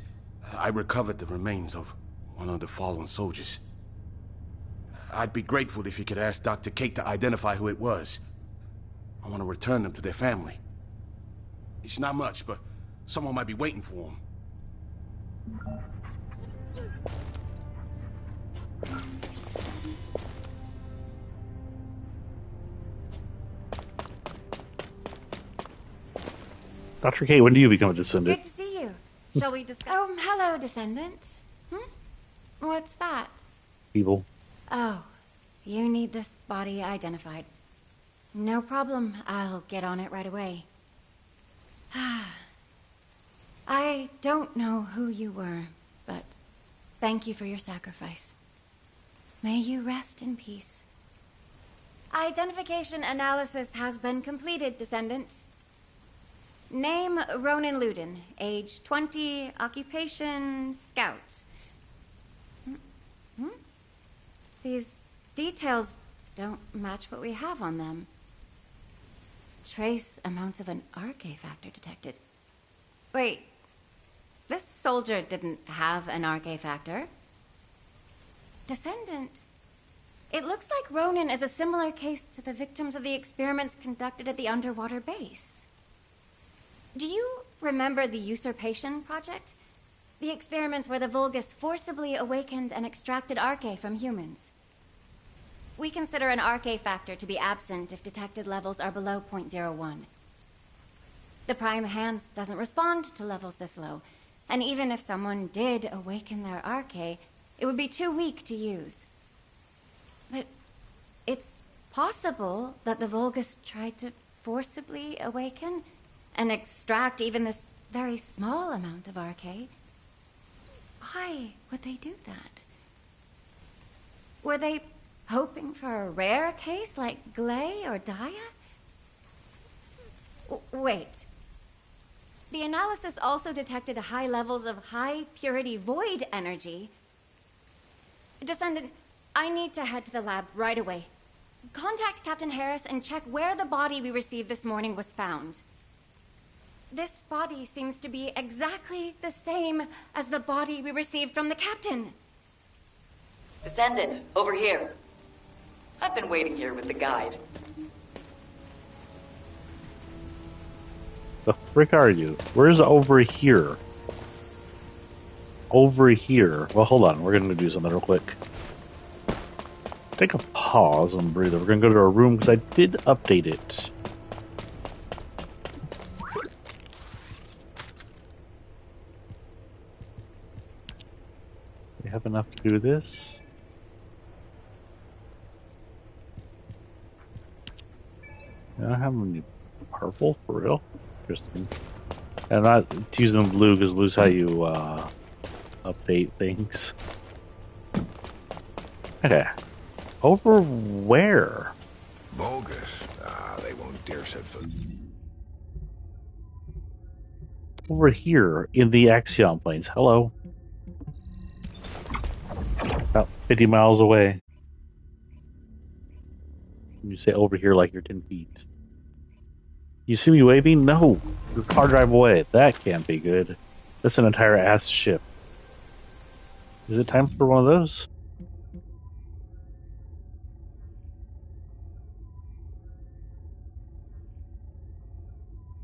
I recovered the remains of one of the fallen soldiers. I'd be grateful if you could ask Dr. Kate to identify who it was. I want to return them to their family. It's not much, but someone might be waiting for them. Dr. Kate, when do you become a Descendant? Good to see you. Shall we discuss? Oh, hello, Descendant. What's that? People. Oh, you need this body identified. No problem. I'll get on it right away. I don't know who you were, but thank you for your sacrifice. May you rest in peace. Identification analysis has been completed, Descendant. Name, Ronan Luden. Age 20. Occupation, Scout. These details don't match what we have on them. Trace amounts of an RK factor detected. Wait, this soldier didn't have an RK factor. Descendant. It looks like Ronan is a similar case to the victims of the experiments conducted at the underwater base. Do you remember the Usurpation Project? The experiments where the Vulgus forcibly awakened and extracted RK from humans. We consider an RK factor to be absent if detected levels are below 0.01. The Prime Hands doesn't respond to levels this low, and even if someone did awaken their RK, it would be too weak to use. But it's possible that the Vulgus tried to forcibly awaken and extract even this very small amount of RK. Why would they do that? Were they hoping for a rare case like Glay or Daya? Wait. The analysis also detected high levels of high-purity void energy. Descendant, I need to head to the lab right away. Contact Captain Harris and check where the body we received this morning was found. This body seems to be exactly the same as the body we received from the captain. Descendant, over here. I've been waiting here with the guide. The frick are you? Where's over here? Over here. Well, hold on. We're going to do something real quick. Take a pause and breathe. We're going to go to our room because I did update it. We have enough to do this. I don't have any purple for real. Interesting. And I'm not using blue because blue's how you update things. Okay. Over where? Vulgus. They won't dare set foot. Over here in the Axion Plains. Hello. About 50 miles away. You say over here like you're 10 feet. You see me waving? No. Your car drive away. That can't be good. That's an entire ass ship. Is it time for one of those?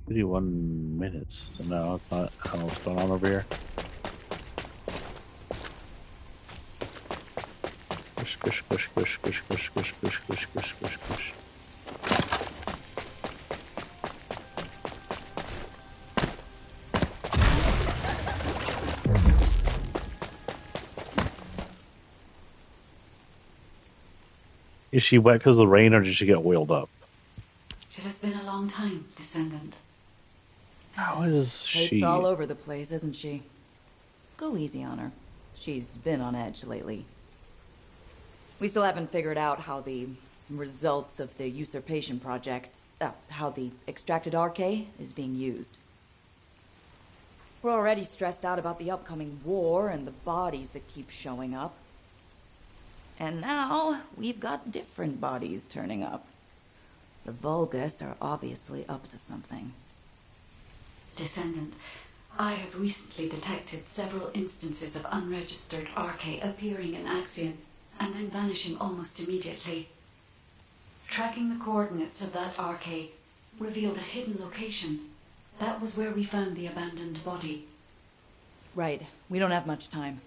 51 minutes. No, it's not. I don't know what's going on over here. Squish, squish, squish, squish, squish, squish, squish, squish, squish, squish, squish. Is she wet because of the rain, or did she get oiled up? It has been a long time, Descendant. How is Kate's she? all over the place, isn't she? Go easy on her. She's been on edge lately. We still haven't figured out how the results of the usurpation project, how the extracted RK is being used. We're already stressed out about the upcoming war and the bodies that keep showing up. And now, we've got different bodies turning up. The Vulgus are obviously up to something. Descendant, I have recently detected several instances of unregistered RK appearing in Axion and then vanishing almost immediately. Tracking the coordinates of that RK revealed a hidden location. That was where we found the abandoned body. Right. We don't have much time.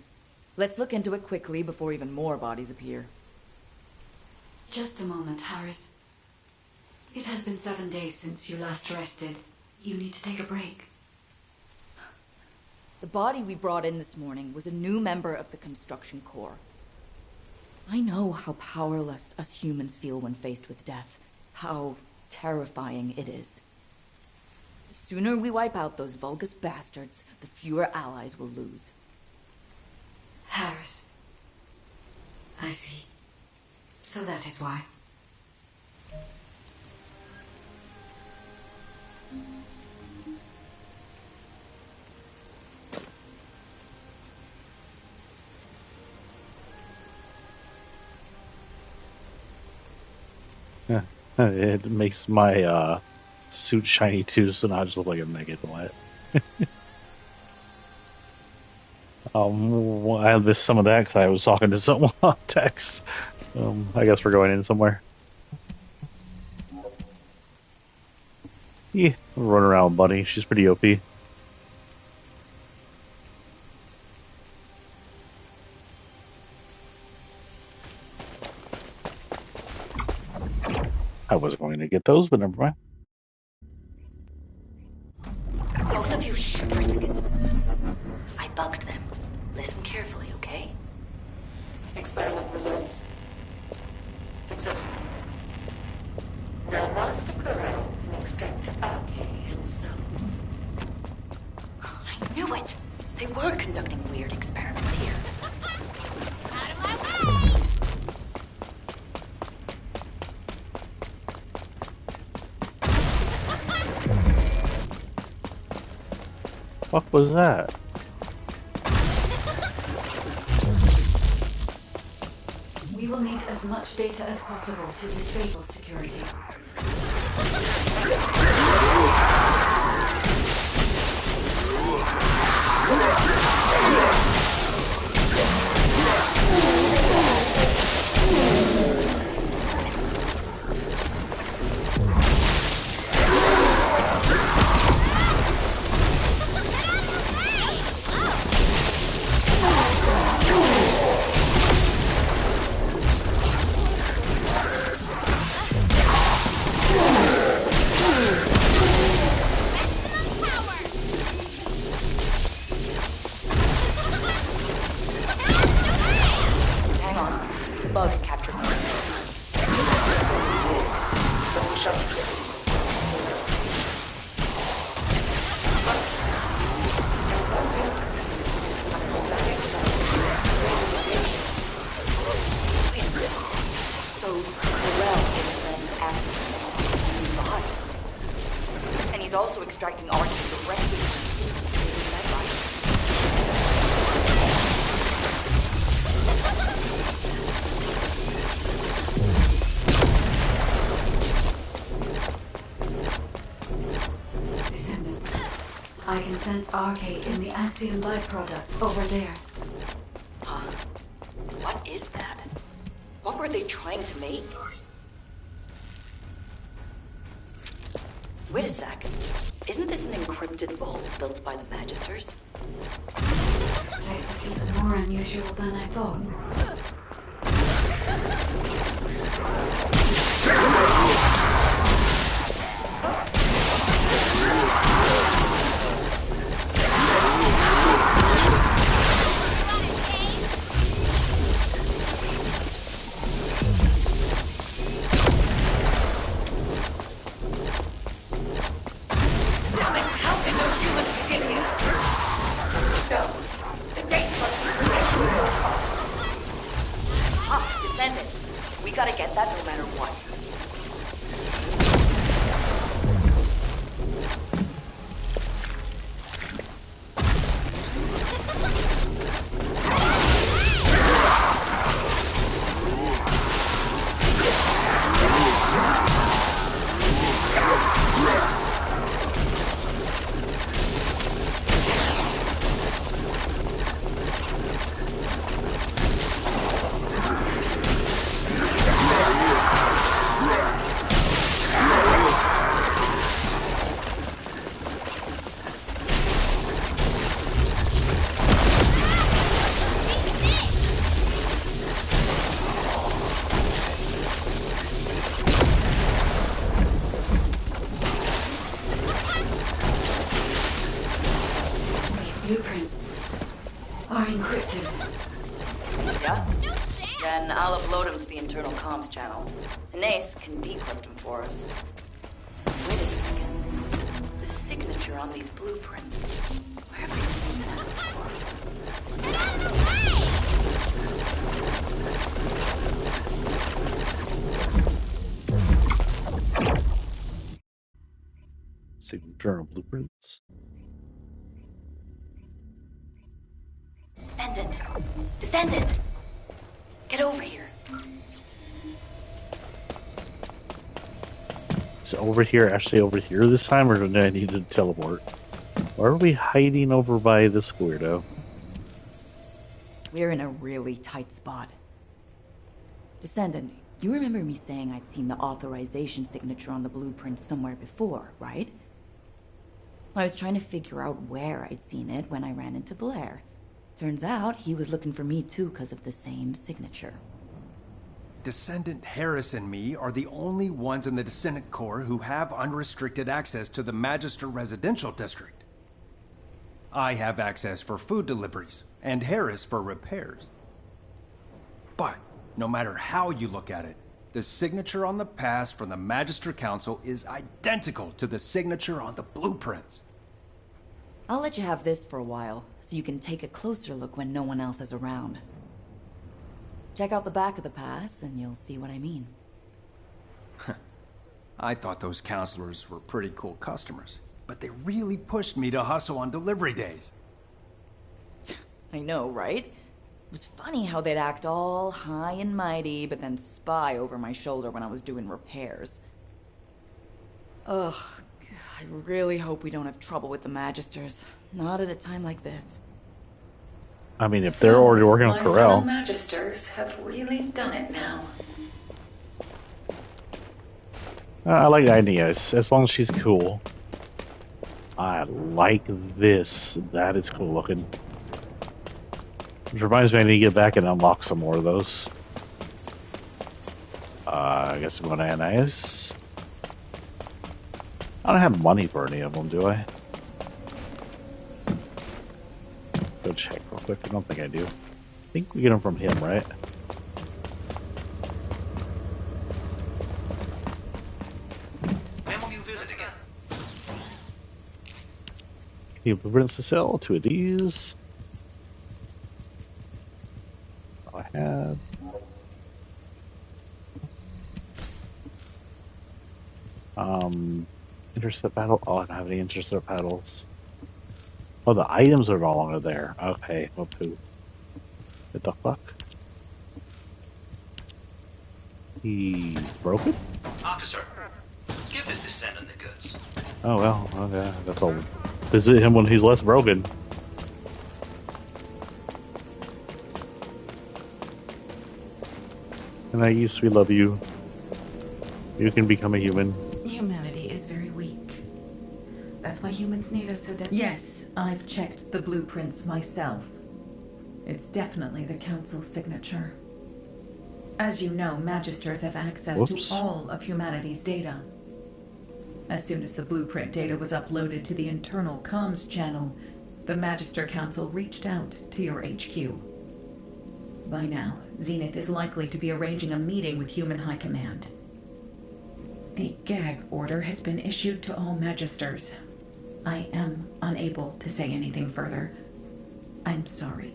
Let's look into it quickly before even more bodies appear. Just a moment, Harris. It has been 7 days since you last rested. You need to take a break. The body we brought in this morning was a new member of the construction corps. I know how powerless us humans feel when faced with death. How terrifying it is. The sooner we wipe out those Vulgus bastards, the fewer allies we'll lose. Harris. I see. So that is why. It makes my suit shiny too, so now I just look like a megalith. I missed some of that because I was talking to someone on text. I guess we're going in somewhere. Yeah, run around with Bunny. She's pretty OP. I wasn't going to get those, but never mind. Both of you, shh for a second. I bugged them. Listen carefully, okay? Experiment results. Successful. Now Master Corral can extract RK himself. I knew it! They were conducting weird experiments here. Out of my way! What was that? We will need as much data as possible to disable security. Hang on. Bug captured. So Corell is then acting the body. And he's also extracting RK directly. Is that right? Descendant. I can sense RK in the Axiom byproducts over there. Huh? What is that? What were they trying to make? Wait a sec. Isn't this an encrypted vault built by the Magisters? This place is even more unusual than I thought. Damn it, how did are encrypted. Yeah? Then I'll upload them to the internal comms channel. And Ace can decrypt them for us. Wait a second. The signature on these blueprints. Where have we seen that before? Signature on blueprints. Descendant! Descendant! Get over here. Is it over here, actually over here this time, or do I need to teleport? Why are we hiding over by this weirdo? We're in a really tight spot. Descendant, you remember me saying I'd seen the authorization signature on the blueprint somewhere before, right? I was trying to figure out where I'd seen it when I ran into Blair. Turns out he was looking for me too because of the same signature. Descendant Harris and me are the only ones in the Descendant Corps who have unrestricted access to the Magister Residential District. I have access for food deliveries, and Harris for repairs. But, no matter how you look at it, the signature on the pass from the Magister Council is identical to the signature on the blueprints. I'll let you have this for a while, so you can take a closer look when no one else is around. Check out the back of the pass, and you'll see what I mean. I thought those counselors were pretty cool customers, but they really pushed me to hustle on delivery days. I know, right? It was funny how they'd act all high and mighty, but then spy over my shoulder when I was doing repairs. Ugh, I really hope we don't have trouble with the Magisters. Not at a time like this. I mean, if they're already working on My fellow Corel. Magisters have really done it now. I like the idea, as long as she's cool. I like this. That is cool looking. Which reminds me, I need to get back and unlock some more of those. I guess I'm going to NIS. I don't have money for any of them, do I? Go check real quick. I don't think I do. I think we get them from him, right? When will you visit again? New blueprints to sell. 2 of these. All I have. Intercept battle. Oh, I don't have any intercept battles. Oh, the items are no longer there. Okay, well, poo. The duck luck. He's broken? Officer, give this Descendant the goods. Oh, well, okay. That's all. Visit him when he's less broken. And Ais, we love you. You can become a human. Humanity is very weak. That's why humans need us so desperately. Yes, I've checked the blueprints myself. It's definitely the Council's signature. As you know, Magisters have access to all of humanity's data. As soon as the blueprint data was uploaded to the internal comms channel, the Magister Council reached out to your HQ. By now, Zenith is likely to be arranging a meeting with Human High Command. A gag order has been issued to all Magisters. I am unable to say anything further. I'm sorry.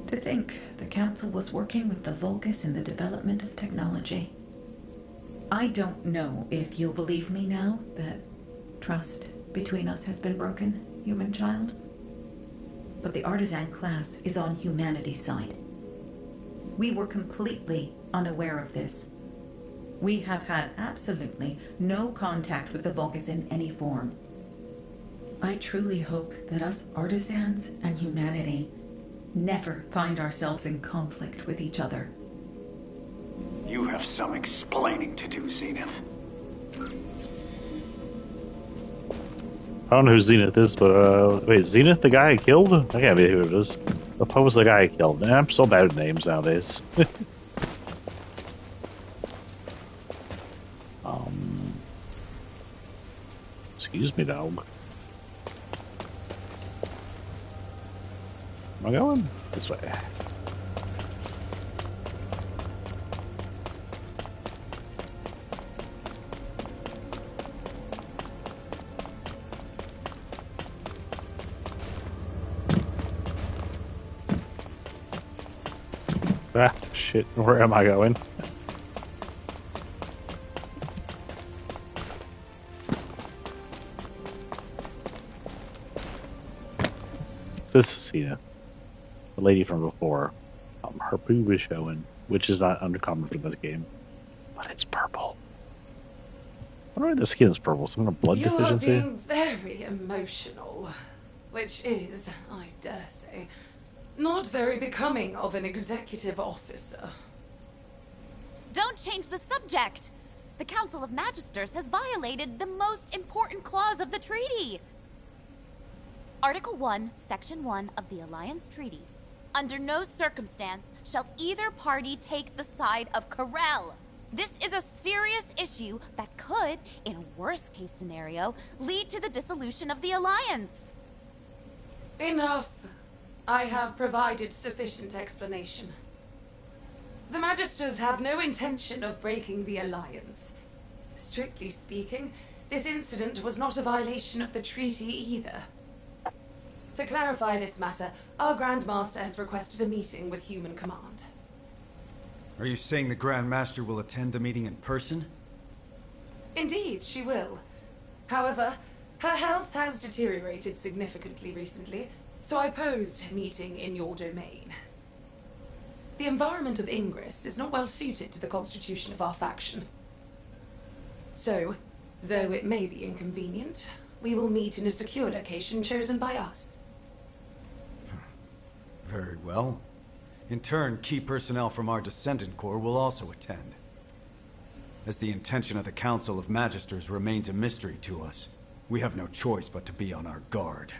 To think the Council was working with the Vulgus in the development of technology. I don't know if you'll believe me now that trust between us has been broken, human child. But the artisan class is on humanity's side. We were completely unaware of this. We have had absolutely no contact with the Vulgus in any form. I truly hope that us artisans and humanity never find ourselves in conflict with each other. You have some explaining to do, Zenith. I don't know who Zenith is, but, wait, Zenith the guy I killed? I can't be who it is. The Poe was the guy I killed. Man, I'm so bad at names nowadays. Excuse me, dog. Am I going? This way. Ah, shit. Where am I going? This is Cena, the lady from before. Her boob is showing, which is not uncommon for this game, but it's purple. I wonder why the skin is purple. Some kind of blood deficiency? You are being very emotional, which is, I dare say, not very becoming of an executive officer. Don't change the subject! The Council of Magisters has violated the most important clause of the treaty. Article 1, Section 1 of the Alliance Treaty. Under no circumstance shall either party take the side of Corel. This is a serious issue that could, in a worst-case scenario, lead to the dissolution of the Alliance. Enough. I have provided sufficient explanation. The Magisters have no intention of breaking the Alliance. Strictly speaking, this incident was not a violation of the treaty either. To clarify this matter, our Grand Master has requested a meeting with Human Command. Are you saying the Grand Master will attend the meeting in person? Indeed, she will. However, her health has deteriorated significantly recently, so I posed meeting in your domain. The environment of Ingress is not well suited to the constitution of our faction. So, though it may be inconvenient, we will meet in a secure location chosen by us. Very well. In turn, key personnel from our Descendant Corps will also attend. As the intention of the Council of Magisters remains a mystery to us, we have no choice but to be on our guard.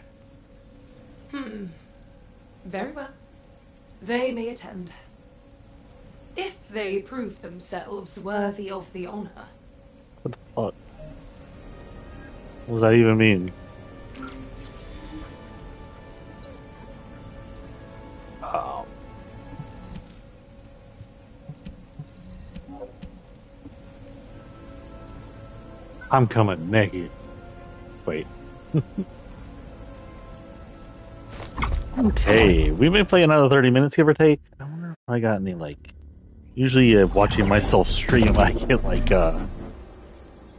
Very well. They may attend. If they prove themselves worthy of the honor. What the fuck? What does that even mean? I'm coming naked. Wait. Okay, we may play another 30 minutes, give or take. I wonder if I got any, like... Usually, watching myself stream, I get, like,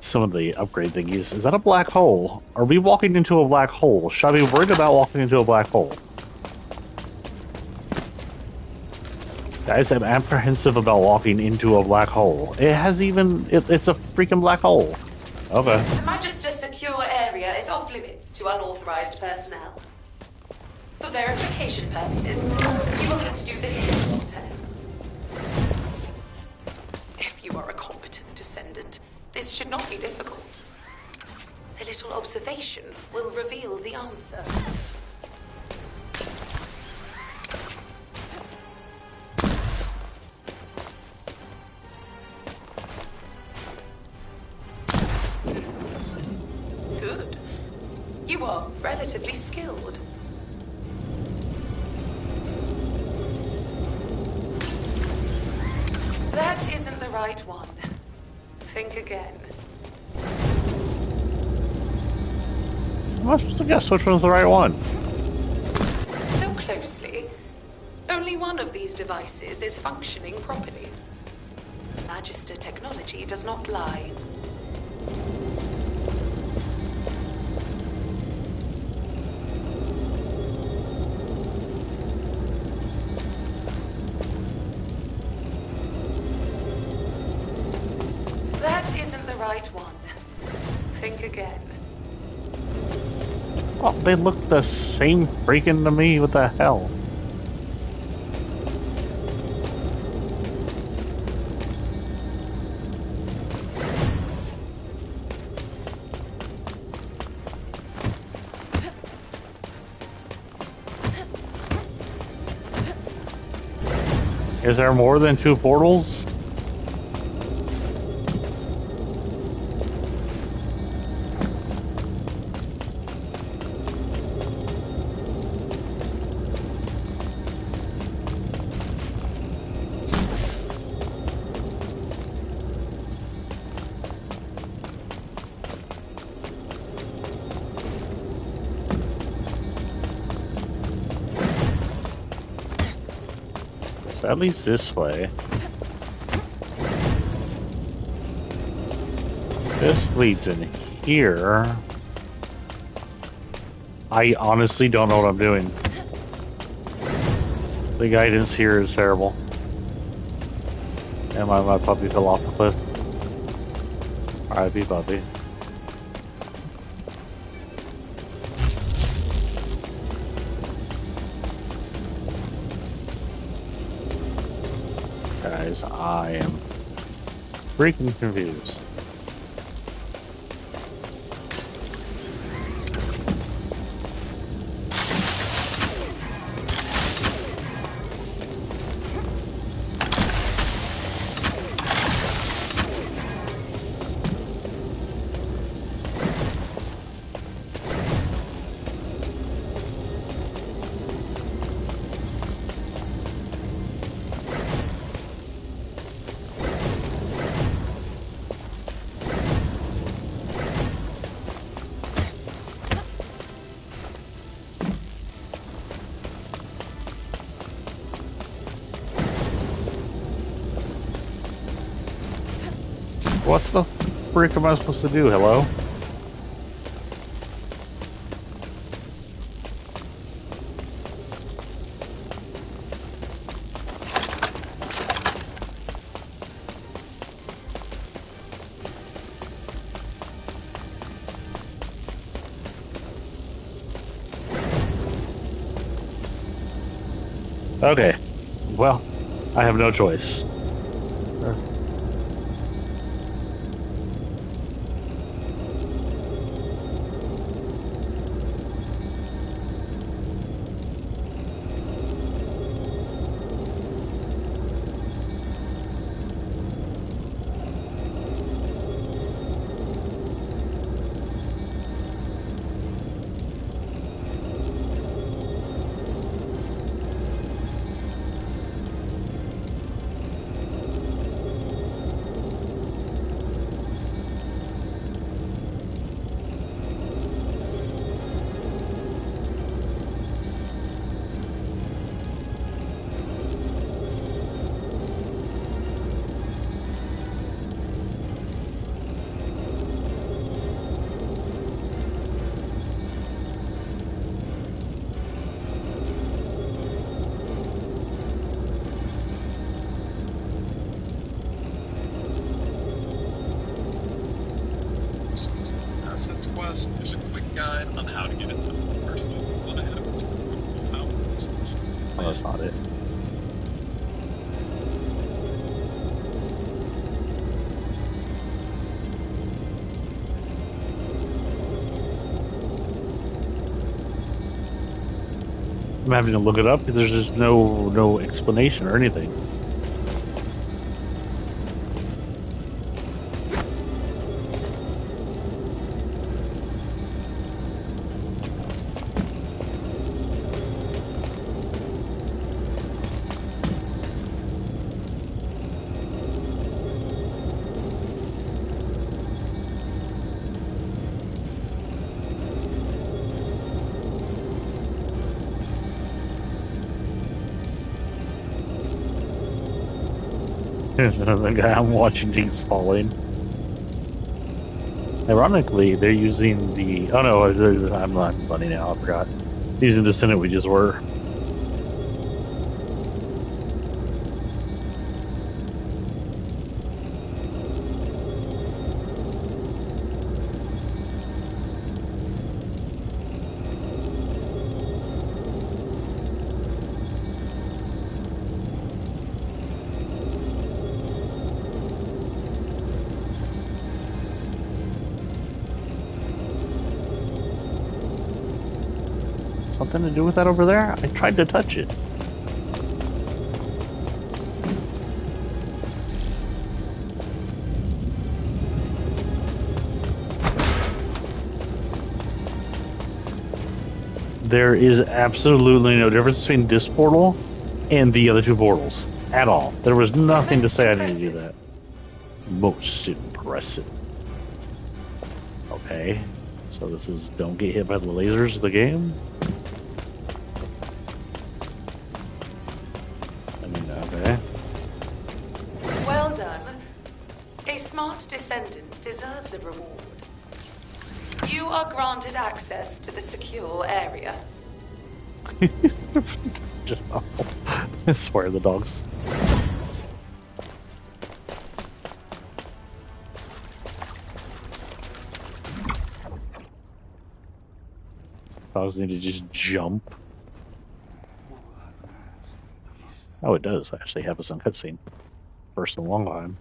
some of the upgrade thingies. Is that a black hole? Are we walking into a black hole? Should I be worried about walking into a black hole? Guys, I'm apprehensive about walking into a black hole. It has even... it's a freaking black hole. Okay. The Magister secure area is off limits to unauthorized personnel. For verification purposes, you will need to do this physical test. If you are a competent Descendant, this should not be difficult. A little observation will reveal the answer. Good. You are relatively skilled. That isn't the right one. Think again. I'm not supposed to guess which one's the right one. Look closely. Only one of these devices is functioning properly. Magister technology does not lie. That isn't the right one. Think again. Oh, they look the same freaking to me. What the hell? Is there more than 2 portals? at least this way. This leads in here. I honestly don't know what I'm doing. The guidance here is terrible. And my puppy fell off the cliff. R.I.P. puppy. Guys, I am freaking confused. What the frick am I supposed to do? Hello? Okay. Well, I have no choice. Assets Quest is a quick guide on how to get into the first one I have to how Oh, that's not it. I'm having to look it up because there's just no explanation or anything. The guy I'm watching keeps falling. Ironically, they're using the... Oh no, I'm funny now, I forgot. Using the Descendant we just were. Something to do with that over there? I tried to touch it. There is absolutely no difference between this portal and the other two portals. At all. There was nothing to say I need to do that. Most impressive. Okay. So this is don't get hit by the lasers of the game? I mean, okay. Descendant deserves a reward. You are granted access to the secure area. I swear the dogs. Dogs need to just jump. Oh, it does actually have us on cutscene. First in a long time.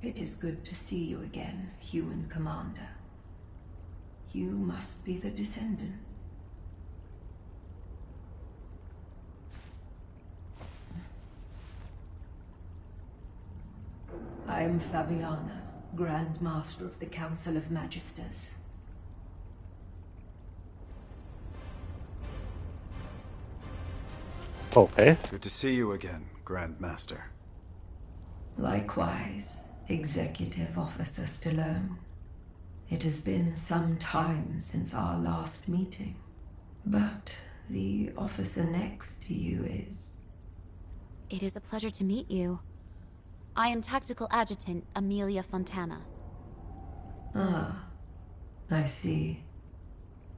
It is good to see you again, human commander. You must be the Descendant. I am Fabiana, Grand Master of the Council of Magisters. Okay. Good to see you again, Grand Master. Likewise, Executive Officer Stallone. It has been some time since our last meeting, but the officer next to you is... It is a pleasure to meet you. I am Tactical Adjutant Amelia Fontana. Ah, I see.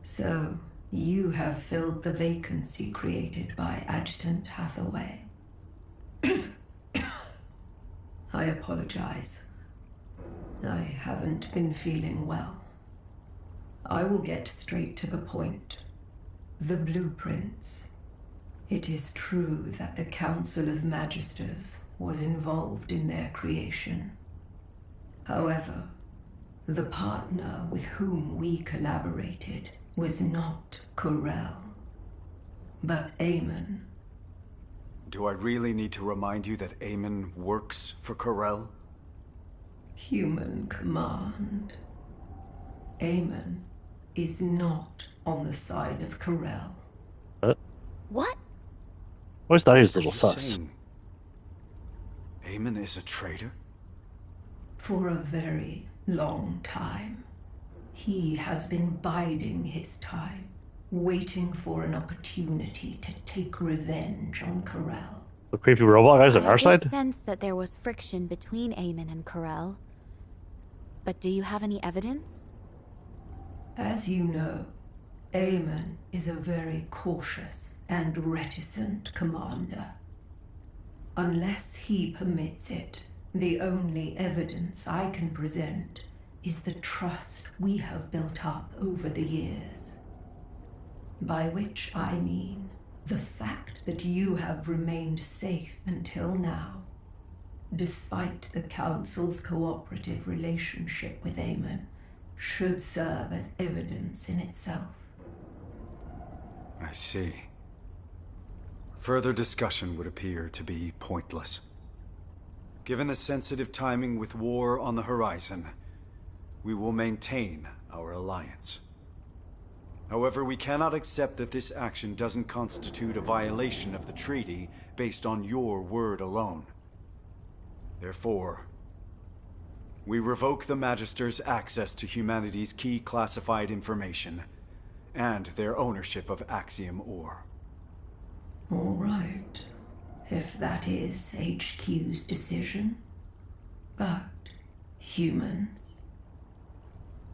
So, you have filled the vacancy created by Adjutant Hathaway. I apologize. I haven't been feeling well. I will get straight to the point. The blueprints. It is true that the Council of Magisters was involved in their creation. However, the partner with whom we collaborated was not Corel, but Eamon. Do I really need to remind you that Eamon works for Corel? Human command. Eamon is not on the side of Corel. What? Always thought he was a Are little you sus. saying Eamon is a traitor? For a very long time. He has been biding his time, waiting for an opportunity to take revenge on Corel. The creepy robot guys on our I side? did sense that there was friction between Eamon and Corel. But do you have any evidence? As you know, Eamon is a very cautious and reticent commander. Unless he permits it, the only evidence I can present is the trust we have built up over the years. By which I mean the fact that you have remained safe until now, despite the Council's cooperative relationship with Eamon, should serve as evidence in itself. I see. Further discussion would appear to be pointless. Given the sensitive timing with war on the horizon, we will maintain our alliance. However, we cannot accept that this action doesn't constitute a violation of the treaty based on your word alone. Therefore, we revoke the Magister's access to humanity's key classified information and their ownership of Axiom ore. All right, if that is HQ's decision. But, humans,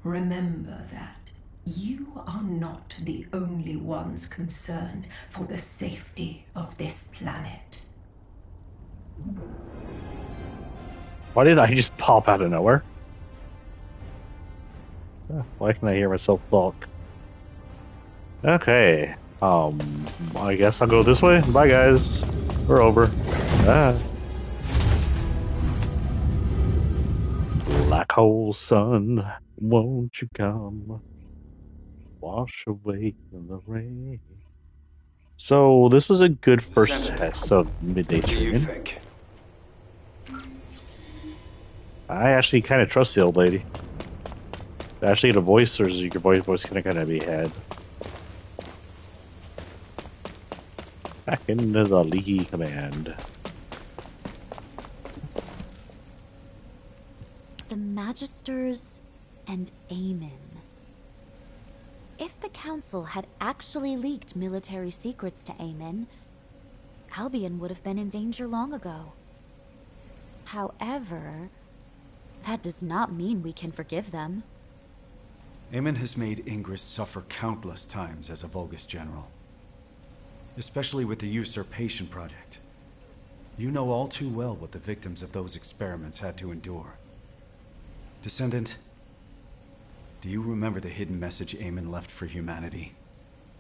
remember that you are not the only ones concerned for the safety of this planet. Why did I just pop out of nowhere? Why can I hear myself talk? Okay. I guess I'll go this way. Bye, guys. We're over. Ah. Black hole sun, won't you come? Wash away the rain. So this was a good first test of midday What do you streaming. think? I actually kind of trust the old lady. Actually, the voice, or is your voice gonna kind of be head? Back into the leaky command. The Magisters and Aemon. If the Council had actually leaked military secrets to Aemon, Albion would have been in danger long ago. However, that does not mean we can forgive them. Aemon has made Ingress suffer countless times as a Vulgus general. Especially with the Usurpation Project. You know all too well what the victims of those experiments had to endure. Descendant, do you remember the hidden message Aemon left for humanity?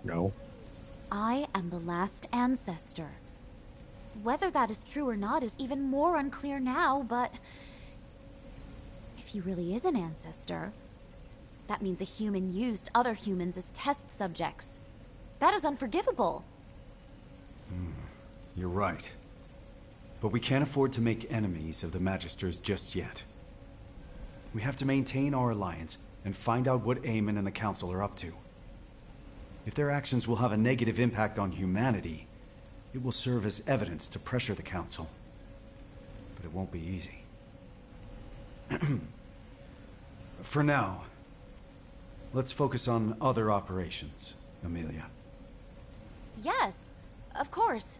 No. I am the last ancestor. Whether that is true or not is even more unclear now, but if he really is an ancestor, that means a human used other humans as test subjects. That is unforgivable. You're right. But we can't afford to make enemies of the Magisters just yet. We have to maintain our alliance and find out what Aemon and the Council are up to. If their actions will have a negative impact on humanity, it will serve as evidence to pressure the Council. But it won't be easy. For now, let's focus on other operations, Amelia. Yes, of course.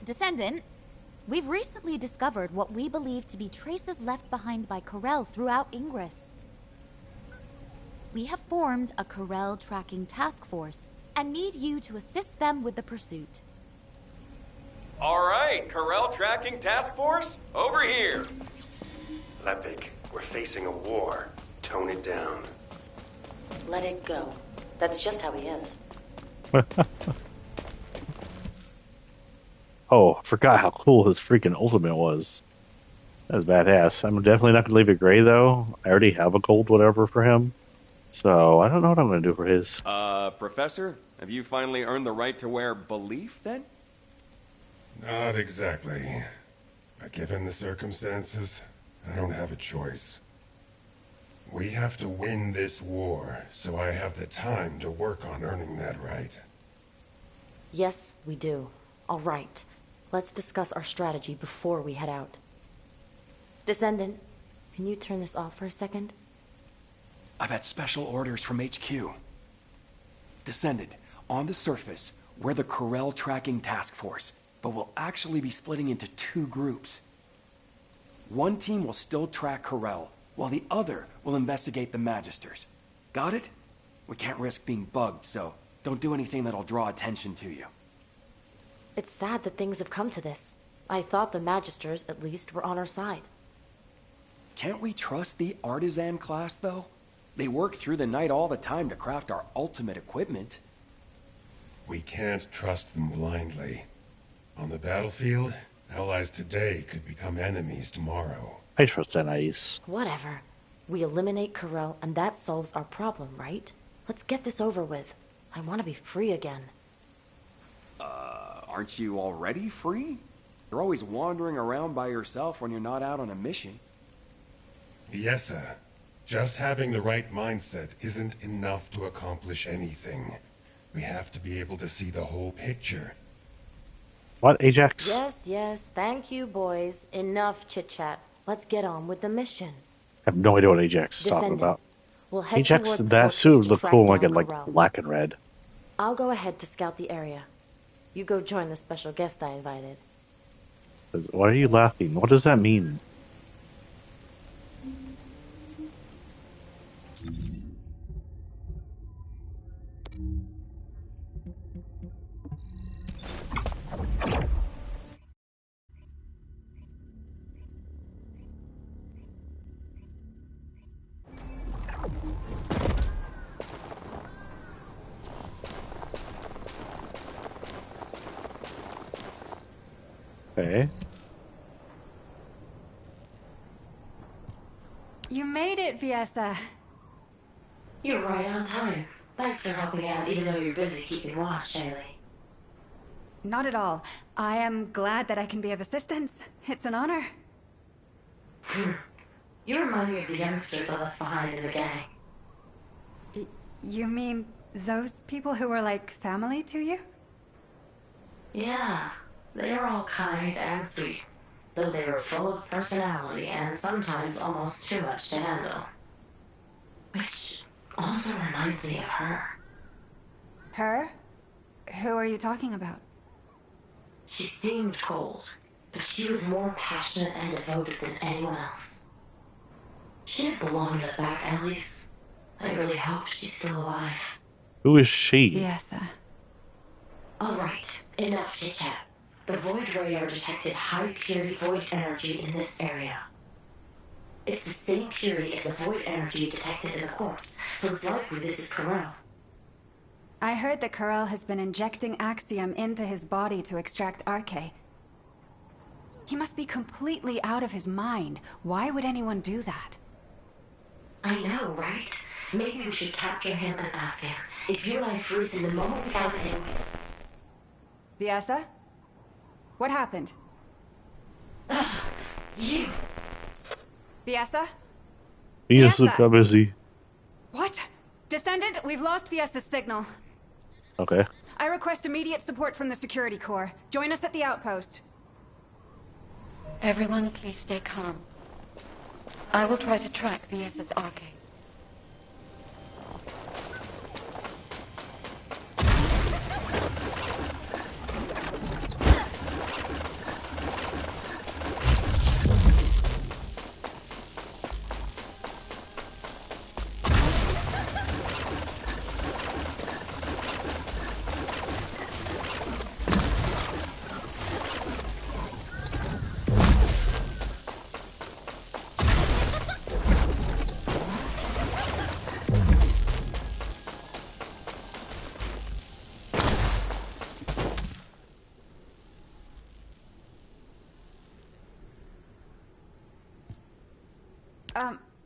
Descendant, we've recently discovered what we believe to be traces left behind by Corel throughout Ingress. We have formed a Corel tracking task force and need you to assist them with the pursuit. All right, Corel tracking task force, over here. Lepig, we're facing a war. Tone it down. Let it go. That's just how he is. Oh, I forgot how cool his freaking ultimate was. That was badass. I'm definitely not going to leave it gray, though. I already have a gold whatever for him. So, I don't know what I'm going to do for his. Professor, have you finally earned the right to wear belief, then? Not exactly. But given the circumstances, I don't have a choice. We have to win this war, so I have the time to work on earning that right. Yes, we do. All right. Let's discuss our strategy before we head out. Descendant, can you turn this off for a second? I've had special orders from HQ. Descendant, on the surface, we're the Corel Tracking Task Force, but we'll actually be splitting into two groups. One team will still track Corel, while the other will investigate the Magisters. Got it? We can't risk being bugged, so don't do anything that'll draw attention to you. It's sad that things have come to this. I thought the Magisters, at least, were on our side. Can't we trust the Artisan class, though? They work through the night all the time to craft our ultimate equipment. We can't trust them blindly. On the battlefield, allies today could become enemies tomorrow. I trust Anais. Whatever. We eliminate Corel, and that solves our problem, right? Let's get this over with. I want to be free again. Aren't you already free? You're always wandering around by yourself when you're not out on a mission. Viessa, just having the right mindset isn't enough to accomplish anything. We have to be able to see the whole picture. What, Ajax? Yes, thank you, boys. Enough chit-chat. Let's get on with the mission. I have no idea what Ajax is talking about. We'll head Ajax, toward that Fortress suit to look track cool, like down it like Corel. black and red. I'll go ahead to scout the area. You go join the special guest I invited. Why are you laughing? What does that mean? Okay. You made it, Viessa. You're right on time. Thanks for helping out, even though you're busy keeping watch, Shaylee. Not at all. I am glad that I can be of assistance. It's an honor. You remind me of the youngsters I left behind in the gang. You mean those people who were like family to you? Yeah, they were all kind and sweet, though they were full of personality and sometimes almost too much to handle. Which also reminds me of her. Her? Who are you talking about? She seemed cold, but she was more passionate and devoted than anyone else. She didn't belong in the back alleys. I really hope she's still alive. Who is she? Yes. Alright, enough chit-chat. The Void Radar detected high-purity Void energy in this area. It's the same purity as the Void energy detected in the corpse, so it's likely this is Corel. I heard that Corel has been injecting Axiom into his body to extract Arche. He must be completely out of his mind. Why would anyone do that? I know, right? Maybe we should capture him and ask him. If you and I freeze him the moment we found him... Viessa? What happened? You! Viessa? Viessa, busy. What? Descendant, we've lost Viessa's signal. Okay. I request immediate support from the security corps. Join us at the outpost. Everyone, please stay calm. I will try to track Viessa's Arche.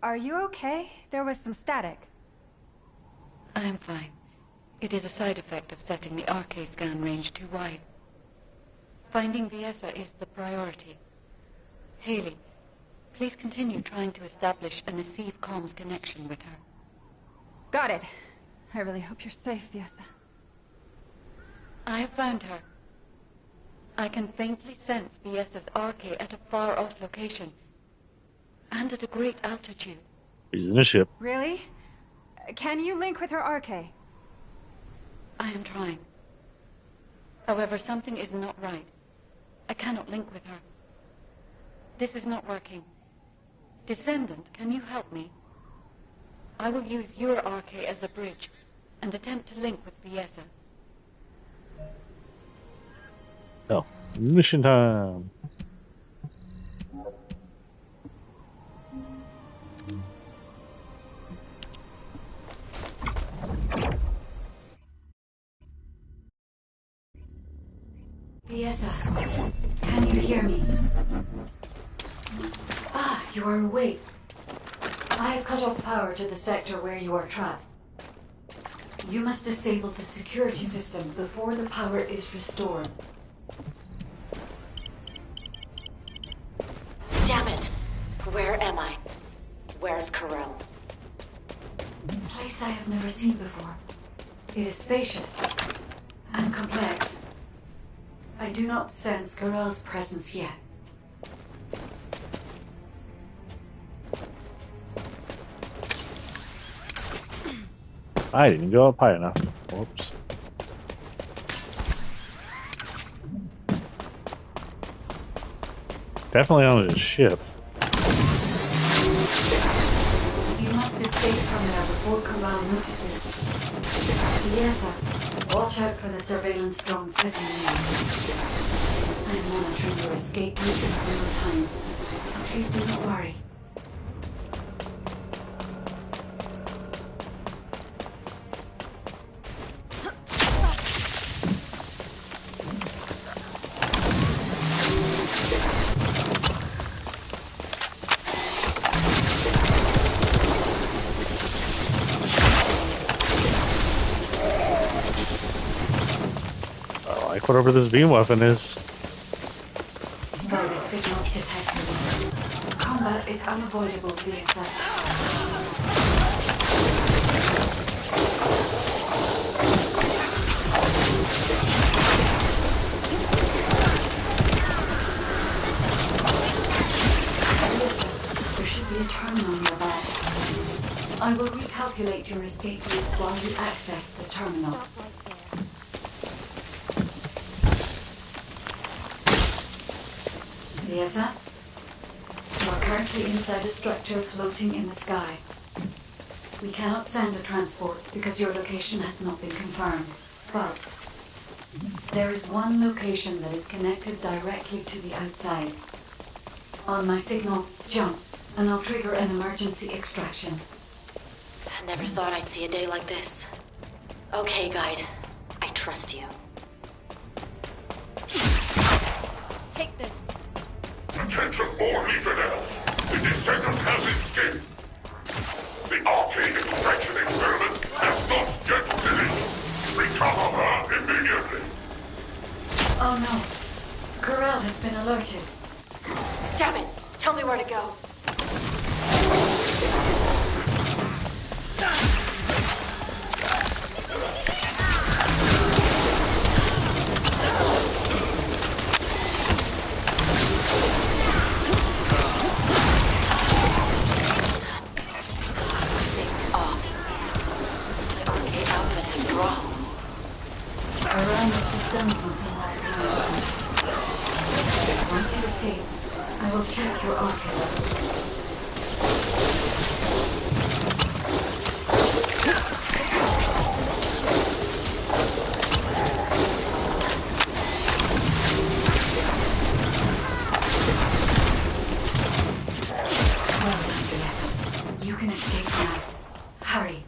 Are you okay? There was some static. I am fine. It is a side effect of setting the Arche scan range too wide. Finding Viessa is the priority. Haley, please continue trying to establish a Nasiv comms connection with her. Got it. I really hope you're safe, Viessa. I have found her. I can faintly sense Viessa's Arche at a far-off location. And at a great altitude. He's in a ship. Really? Can you link with her Arche? I am trying. However, something is not right. I cannot link with her. This is not working. Descendant, can you help me? I will use your Arche as a bridge and attempt to link with Viessa. Oh, mission time. Viessa, can you hear me? Ah, you are awake. I have cut off power to the sector where you are trapped. You must disable the security system before the power is restored. Damn it! Where am I? Where's Corel? A place I have never seen before. It is spacious and complex. I do not sense Corel's presence yet. I didn't go up high enough. Whoops. Definitely on his ship. You must escape from there before Corel notices. Viessa, watch out for the surveillance drones as you leave. I am monitoring your escape route in real time, so please do not worry. Whatever this beam weapon is. Signals detected. Combat is unavoidable, Lisa. There should be a terminal nearby. I will recalculate your escape route while you access the terminal. Liesa, you are currently inside a structure floating in the sky. We cannot send a transport because your location has not been confirmed, but there is one location that is connected directly to the outside. On my signal, jump, and I'll trigger an emergency extraction. I never thought I'd see a day like this. Okay, guide. I trust you. Take this. Attention all Legionnaires! The Descendant has escaped! The arcade extraction experiment has not yet finished! Recover her immediately! Oh no. Corel has been alerted. Damn it! Tell me where to go. Done something like that. Once you escape, I will check your archive levels. Well done, Vanessa. You can escape now. Hurry.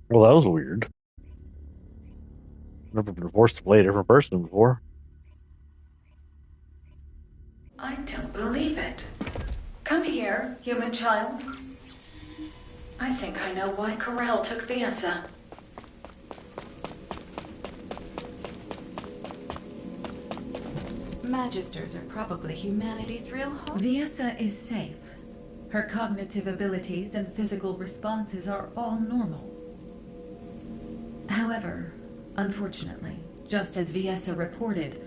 Well, that was weird. Never been forced to play a different person before. I don't believe it. Come here, human child. I think I know why Corel took Viesa. Magisters are probably humanity's real hope. Viesa is safe. Her cognitive abilities and physical responses are all normal. However, unfortunately, just as Viesa reported,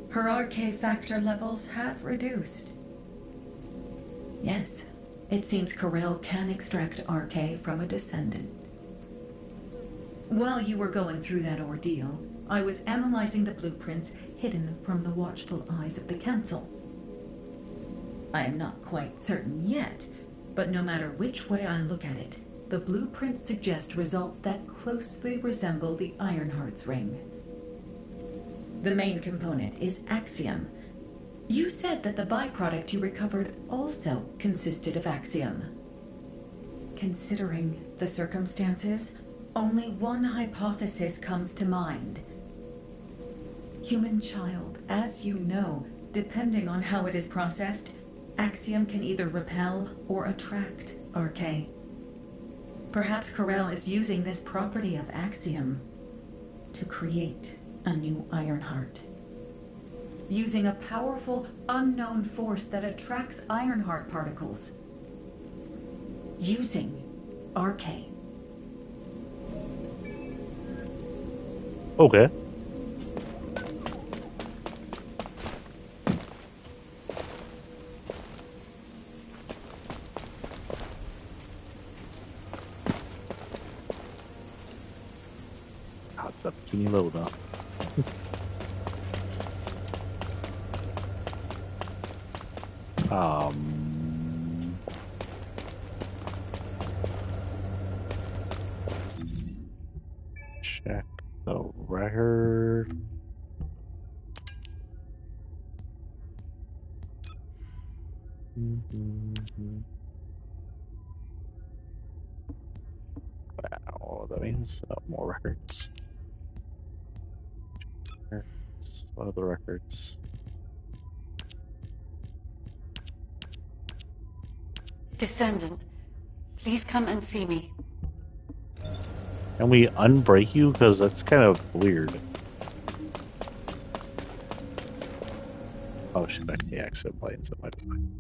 her RK factor levels have reduced. Yes, it seems Corel can extract RK from a descendant. While you were going through that ordeal, I was analyzing the blueprints hidden from the watchful eyes of the Council. I am not quite certain yet, but no matter which way I look at it, the blueprints suggest results that closely resemble the Ironheart's ring. The main component is Axiom. You said that the byproduct you recovered also consisted of Axiom. Considering the circumstances, only one hypothesis comes to mind. Human child, as you know, depending on how it is processed, Axiom can either repel or attract RK. Perhaps Corel is using this property of Axiom to create a new Ironheart. Using a powerful, unknown force that attracts Ironheart particles. Using RK. Okay. What's up, King Loda? Check the record. Wow, that means more records. What are the records? Descendant, please come and see me. Can we unbreak you? Because that's kind of weird. Oh shit, I can exit planes. That might be fine.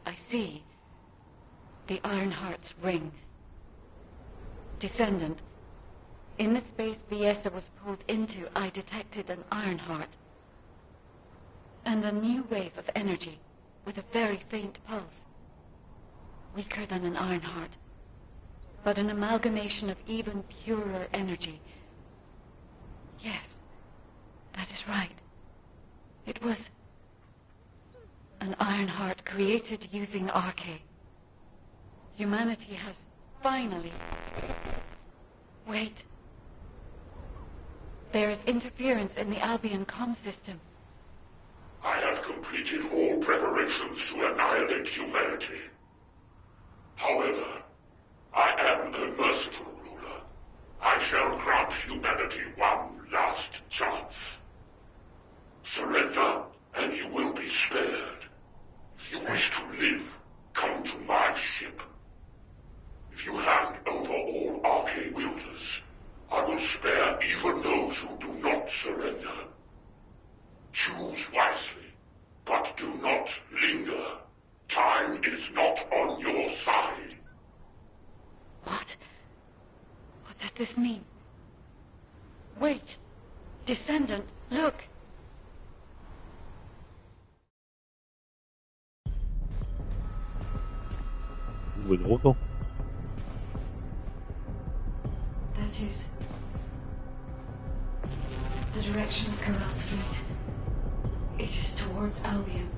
I see. The Ironheart's ring. Descendant. In the space Viesa was pulled into, I detected an Ironheart. And a new wave of energy, with a very faint pulse. Weaker than an Ironheart, but an amalgamation of even purer energy. Yes, that is right. It was an Ironheart created using Arche. Humanity has finally... Wait. There is interference in the Albion comm system. I have completed all preparations to annihilate humanity. However, I am a merciful ruler. I shall grant humanity one last chance. Surrender, and you will be spared. If you wish to live, come to my ship. If you hand over all Arche wielders, I will spare even those who do not surrender. Choose wisely, but do not linger. Time is not on your side. What? What does this mean? Wait! Descendant, look! Wiggle, wiggle. That is the direction of Corell's fleet. It is towards Albion.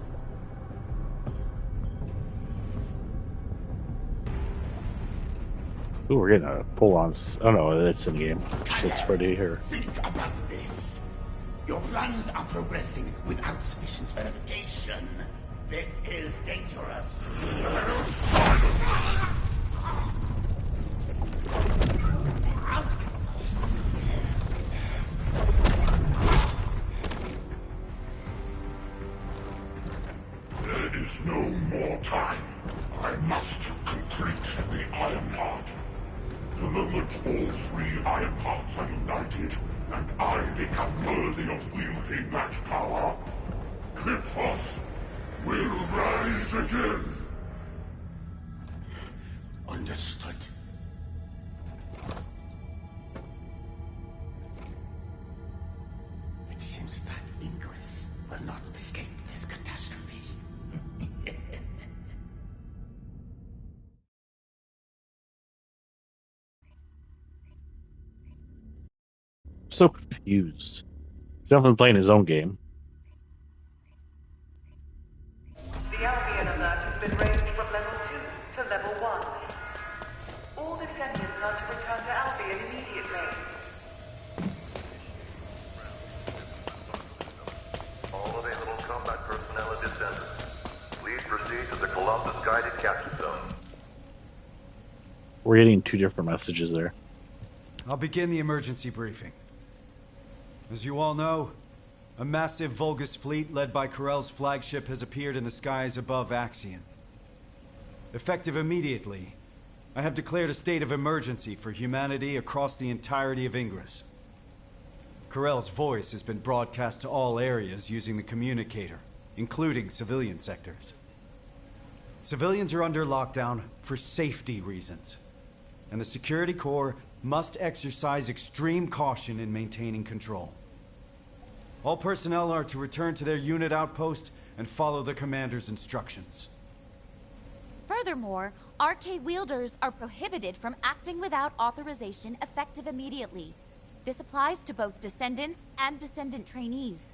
Ooh, we're getting a pull-on. Oh no, it's in game. Shit's ready here. Think about this. Your plans are progressing without sufficient verification. This is dangerous. There is no more time. I must complete the Ironheart. The moment all three Ironhearts are united, and I become worthy of wielding that power, Cliphoth will rise again. Understood. It seems that Ingress will not escape this catastrophe. So confused. He's definitely playing his own game. The Albion alert has been raised from level 2 to level 1. All descendants are to return to Albion immediately. All available combat personnel and descendants, please proceed to the Colossus guided capture zone. We're getting two different messages there. I'll begin the emergency briefing. As you all know, a massive Vulgus fleet led by Corell's flagship has appeared in the skies above Axion. Effective immediately, I have declared a state of emergency for humanity across the entirety of Ingress. Corell's voice has been broadcast to all areas using the communicator, including civilian sectors. Civilians are under lockdown for safety reasons, and the Security Corps must exercise extreme caution in maintaining control. All personnel are to return to their unit outpost and follow the commander's instructions. Furthermore, Arche wielders are prohibited from acting without authorization effective immediately. This applies to both Descendants and Descendant trainees.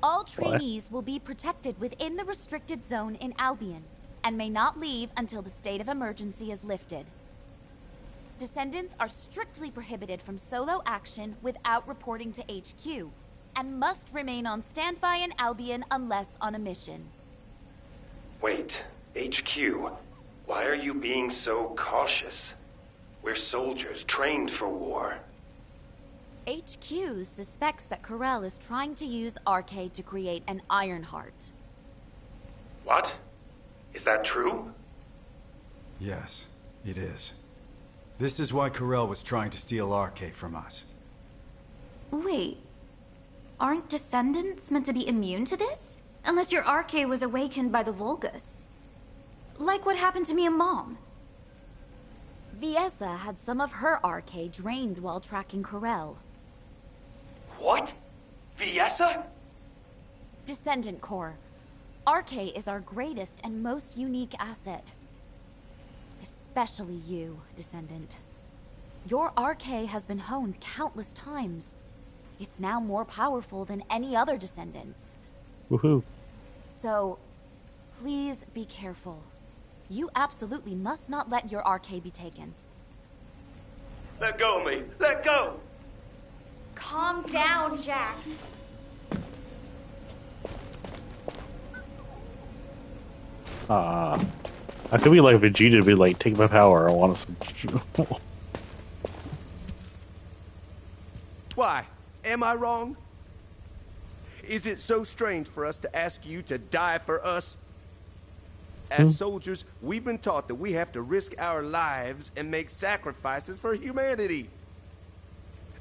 All trainees will be protected within the restricted zone in Albion, and may not leave until the state of emergency is lifted. Descendants are strictly prohibited from solo action without reporting to HQ, and must remain on standby in Albion unless on a mission. Wait, HQ? Why are you being so cautious? We're soldiers trained for war. HQ suspects that Corel is trying to use RK to create an Ironheart. What? Is that true? Yes, it is. This is why Corel was trying to steal RK from us. Wait. Aren't Descendants meant to be immune to this? Unless your RK was awakened by the Vulgus. Like what happened to me and Mom. Viessa had some of her RK drained while tracking Corel. What? Viessa? Descendant Core. RK is our greatest and most unique asset. Especially you, Descendant. Your RK has been honed countless times. It's now more powerful than any other Descendants. Woohoo. So, please be careful. You absolutely must not let your RK be taken. Let go of me! Let go! Calm down, Jack. I could be like Vegeta to be like, take my power, I want some. Why? Am I wrong? Is it so strange for us to ask you to die for us? As soldiers, we've been taught that we have to risk our lives and make sacrifices for humanity.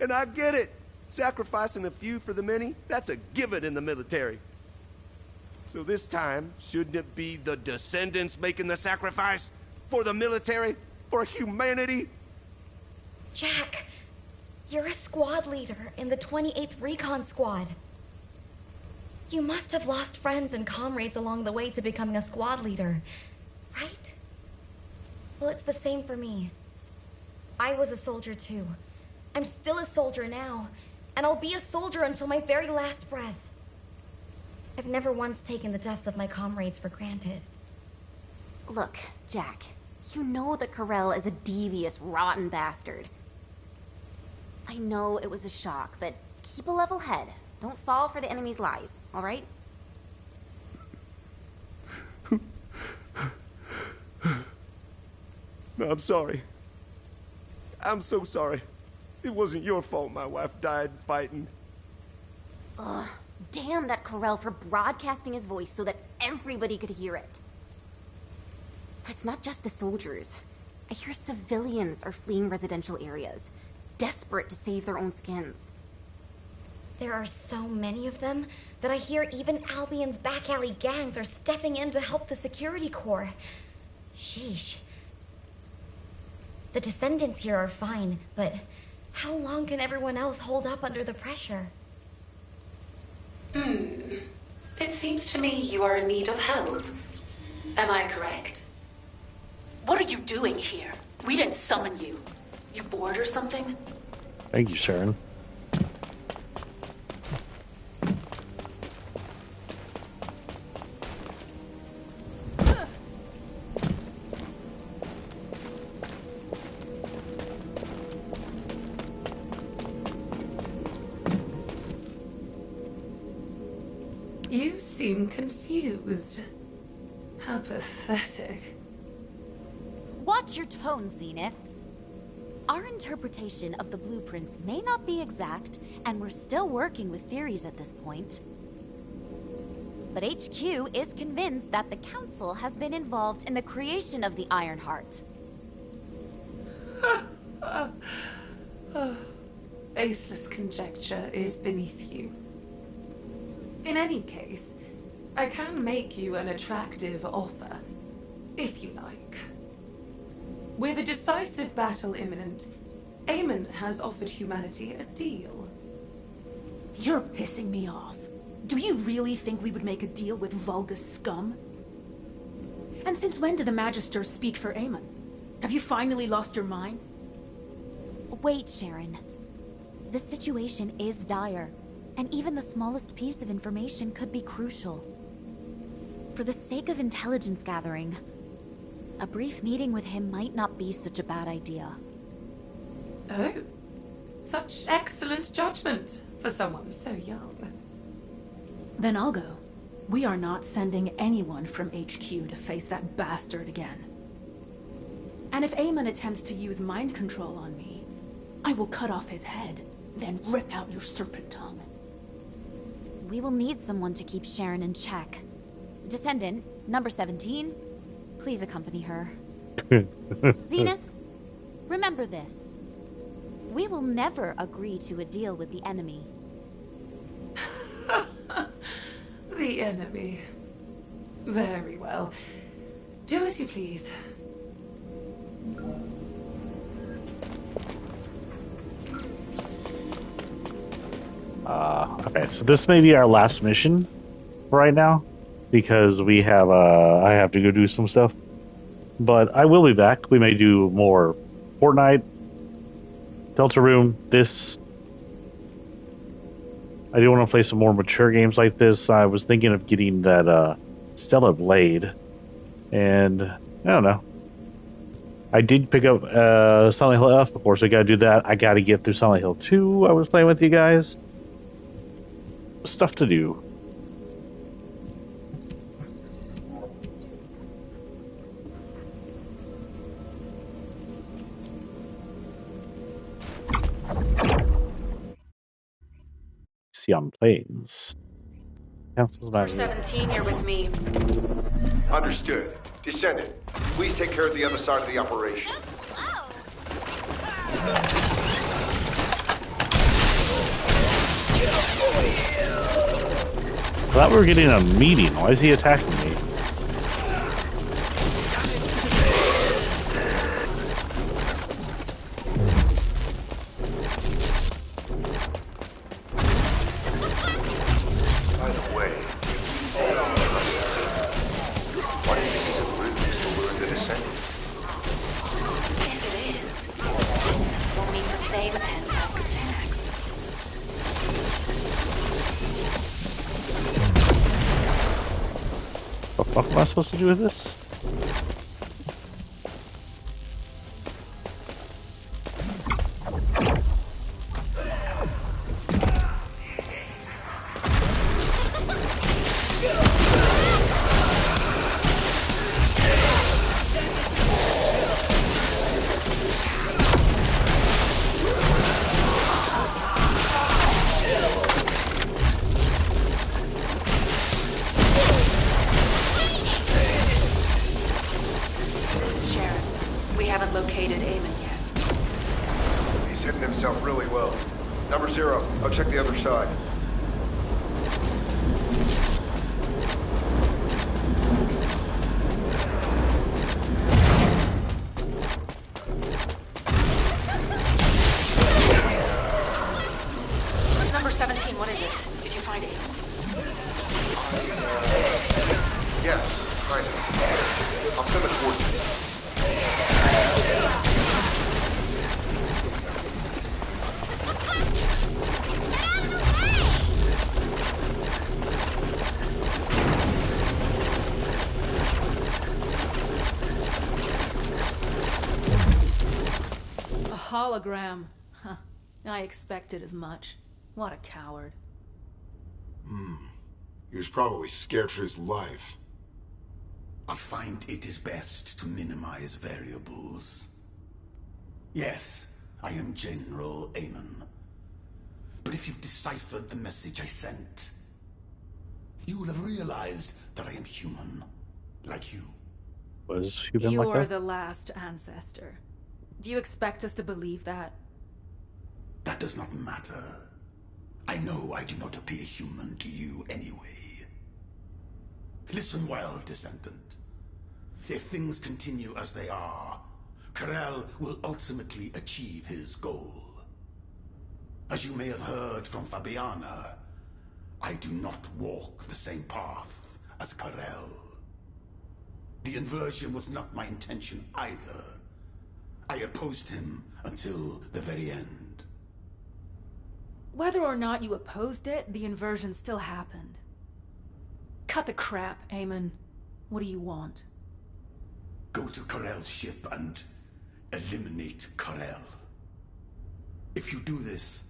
And I get it. Sacrificing a few for the many, that's a given in the military. So this time, shouldn't it be the Descendants making the sacrifice? For the military? For humanity? Jack, you're a squad leader in the 28th Recon Squad. You must have lost friends and comrades along the way to becoming a squad leader, right? Well, it's the same for me. I was a soldier too. I'm still a soldier now, and I'll be a soldier until my very last breath. I've never once taken the deaths of my comrades for granted. Look, Jack, you know that Corel is a devious, rotten bastard. I know it was a shock, but keep a level head. Don't fall for the enemy's lies, all right? No, I'm sorry. I'm so sorry. It wasn't your fault my wife died fighting. Ugh, damn that Corel for broadcasting his voice so that everybody could hear it. It's not just the soldiers. I hear civilians are fleeing residential areas, desperate to save their own skins. There are so many of them that I hear even Albion's back alley gangs are stepping in to help the security corps. Sheesh. The Descendants here are fine, but how long can everyone else hold up under the pressure? It seems to me you are in need of help. Am I correct? What are you doing here? We didn't summon you. You bored or something? Thank you, Sharon. You seem confused. How pathetic. Watch your tone, Zenith. Our interpretation of the blueprints may not be exact, and we're still working with theories at this point. But HQ is convinced that the Council has been involved in the creation of the Ironheart. Baseless conjecture is beneath you. In any case, I can make you an attractive offer, if you like. With a decisive battle imminent, Amon has offered humanity a deal. You're pissing me off. Do you really think we would make a deal with Vulgus scum? And since when did the Magister speak for Amon? Have you finally lost your mind? Wait, Sharon. The situation is dire, and even the smallest piece of information could be crucial. For the sake of intelligence gathering, a brief meeting with him might not be such a bad idea. Oh, such excellent judgment for someone so young. Then I'll go. We are not sending anyone from HQ to face that bastard again. And if Eamon attempts to use mind control on me, I will cut off his head, then rip out your serpent tongue. We will need someone to keep Sharon in check. Descendant, number 17, please accompany her. Zenith, remember this. We will never agree to a deal with the enemy. The enemy. Very well. Do as you please. Okay, so this may be our last mission right now, because we have, I have to go do some stuff. But I will be back. We may do more Fortnite, Deltarune, this. I do want to play some more mature games like this. I was thinking of getting that Stellar Blade. And, I don't know. I did pick up Silent Hill F, of course. I gotta do that. I gotta get through Silent Hill 2. I was playing with you guys. Stuff to do. See on planes. Council's Number not 17, you're with me. Understood. Descendant, please take care of the other side of the operation. I thought we were getting a meeting. Why is he attacking me? By the way, what if this is a ruse to lure the Descendant? If it is, we'll meet the same end as Cassanax. What the fuck am I supposed to do with this? This is Sharon. We haven't located Eamon yet. He's hidden himself really well. Number 0, I'll check the other side. Number 17, what is it? Did you find Eamon? Yes, kind of. I'll send the coordinates. A hologram. Huh. I expected as much. What a coward. He was probably scared for his life. I find it is best to minimize variables. Yes, I am General Eamon. But if you've deciphered the message I sent, you will have realized that I am human, like you. Was human like You're that? the last ancestor. Do you expect us to believe that? That does not matter. I know I do not appear human to you anyway. Listen well, Descendant. If things continue as they are, Karel will ultimately achieve his goal. As you may have heard from Fabiana, I do not walk the same path as Karel. The inversion was not my intention either. I opposed him until the very end. Whether or not you opposed it, the inversion still happened. Cut the crap, Eamon. What do you want? Go to Karel's ship and eliminate Karel. If you do this,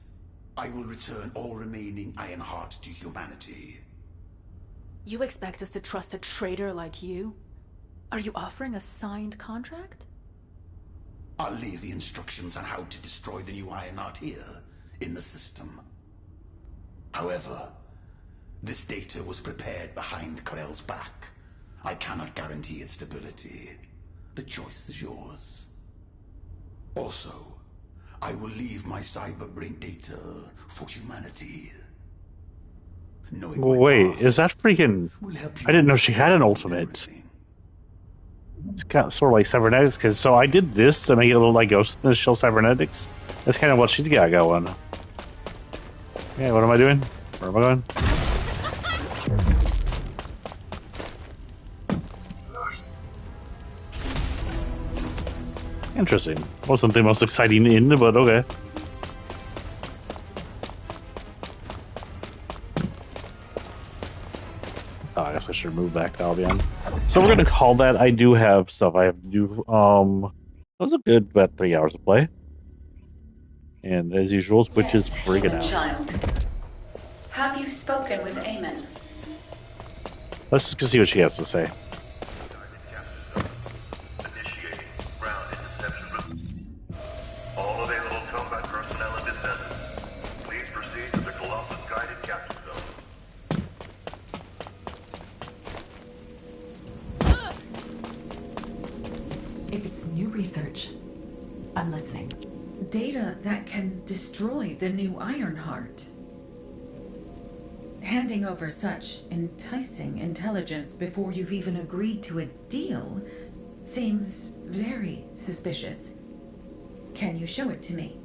I will return all remaining Ironheart to humanity. You expect us to trust a traitor like you? Are you offering a signed contract? I'll leave the instructions on how to destroy the new Ironheart here, in the system. However, this data was prepared behind Karel's back. I cannot guarantee its stability. The choice is yours. Also, I will leave my cyberbrain data for humanity. Wait, is that freaking... I didn't know she had an ultimate. It's kind of sort of like cybernetics, because so I did this to make it look like Ghost in the Shell cybernetics. That's kind of what she's got going. Yeah, what am I doing? Where am I going? Interesting. Wasn't the most exciting end, but okay. Oh, I guess I should move back to Albion. So we're gonna call that. I do have stuff I have to do. That was a good about 3 hours of play. And as usual, Twitch is freaking out. Child. Have you spoken with Eamon? Let's just see what she has to say. All available combat personnel and Descendants, please proceed to the Colossus guided capture zone. If it's new research, I'm listening. Data that can destroy the new Ironheart. Handing over such enticing intelligence before you've even agreed to a deal seems very suspicious. Can you show it to me?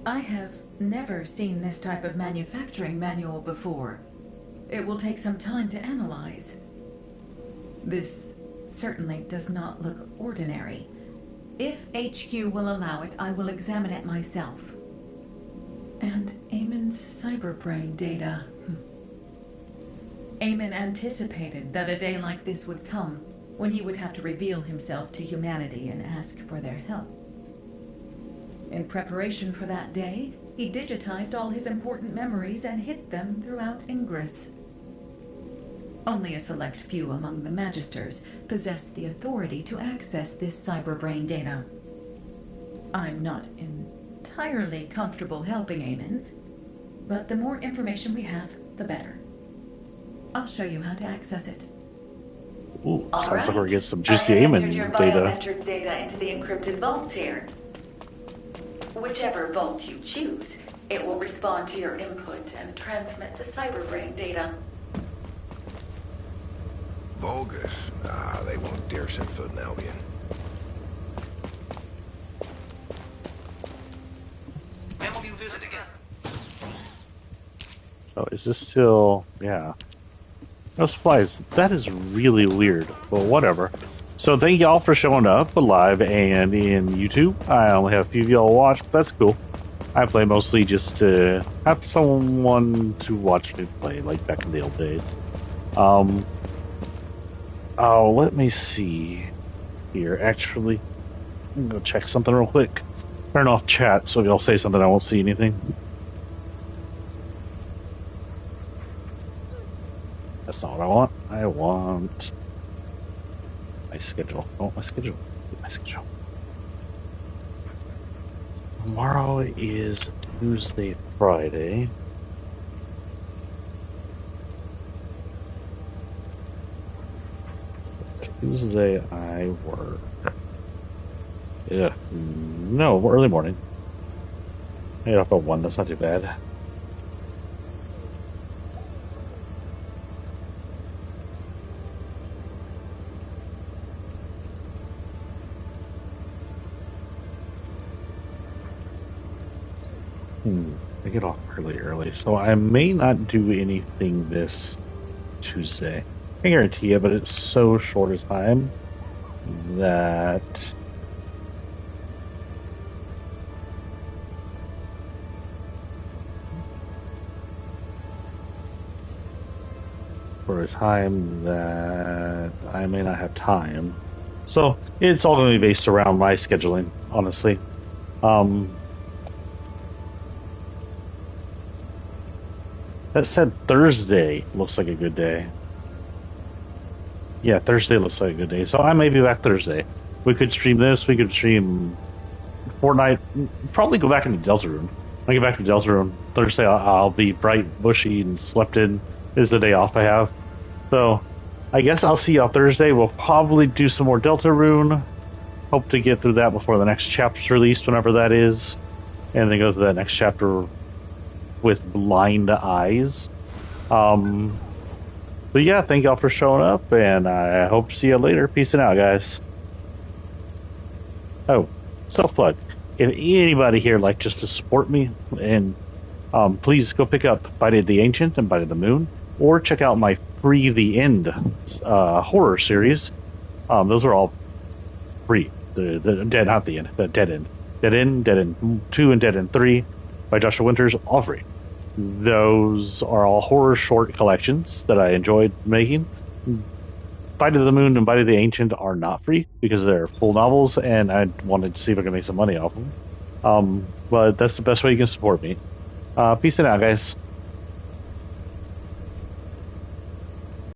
I have never seen this type of manufacturing manual before. It will take some time to analyze. This certainly does not look ordinary. If HQ will allow it, I will examine it myself. And Eamon's cyberbrain data. Eamon anticipated that a day like this would come, when he would have to reveal himself to humanity and ask for their help. In preparation for that day, he digitized all his important memories and hid them throughout Ingress. Only a select few among the Magisters possessed the authority to access this cyberbrain data. I'm not entirely comfortable helping Eamon, but the more information we have, the better. I'll show you how to access it. Ooh, All sounds like we're right. getting some I juicy have Eamon entered your data. biometric data into the encrypted vaults here. Whichever vault you choose, it will respond to your input and transmit the cyberbrain data. Vulgus? Ah, they won't dare set foot in Albion. When will you visit again? So is this still... yeah. No supplies. That is really weird, but whatever. So thank y'all for showing up live and in YouTube. I only have a few of y'all watch, but that's cool. I play mostly just to have someone to watch me play, like back in the old days. Oh, let me see here. Actually, I'm gonna check something real quick. Turn off chat, so if y'all say something, I won't see anything. That's not what I want. I want my schedule. I want my schedule. Get my schedule. Tomorrow is Tuesday, Friday. Tuesday I work. Yeah. No, early morning. I get off at 1, that's not too bad. I get off early, so I may not do anything this Tuesday. I guarantee you, but it's so short a time that for a time that I may not have time. So it's all going to be based around my scheduling, honestly. That said, Thursday looks like a good day. Yeah, Thursday looks like a good day. So I may be back Thursday. We could stream this. We could stream Fortnite. Probably go back into Deltarune. When I get back to Deltarune Thursday, I'll be bright, bushy, and slept in. Is the day off I have. So I guess I'll see y'all Thursday. We'll probably do some more Deltarune. Hope to get through that before the next chapter's released, whenever that is. And then go through that next chapter with blind eyes. But yeah, thank y'all for showing up, and I hope to see you later. Peace out, guys. Oh, self-plug. If anybody here like just to support me, and please go pick up Bite of the Ancient and Bite of the Moon, or check out my Free the End horror series. Those are all free. The Dead, not the End, the Dead End. Dead End 2 and Dead End 3 by Joshua Winters, all free. Those are all horror short collections that I enjoyed making. Bite of the Moon and Bite of the Ancient are not free because they're full novels, and I wanted to see if I could make some money off them. But that's the best way you can support me. Peace out, guys.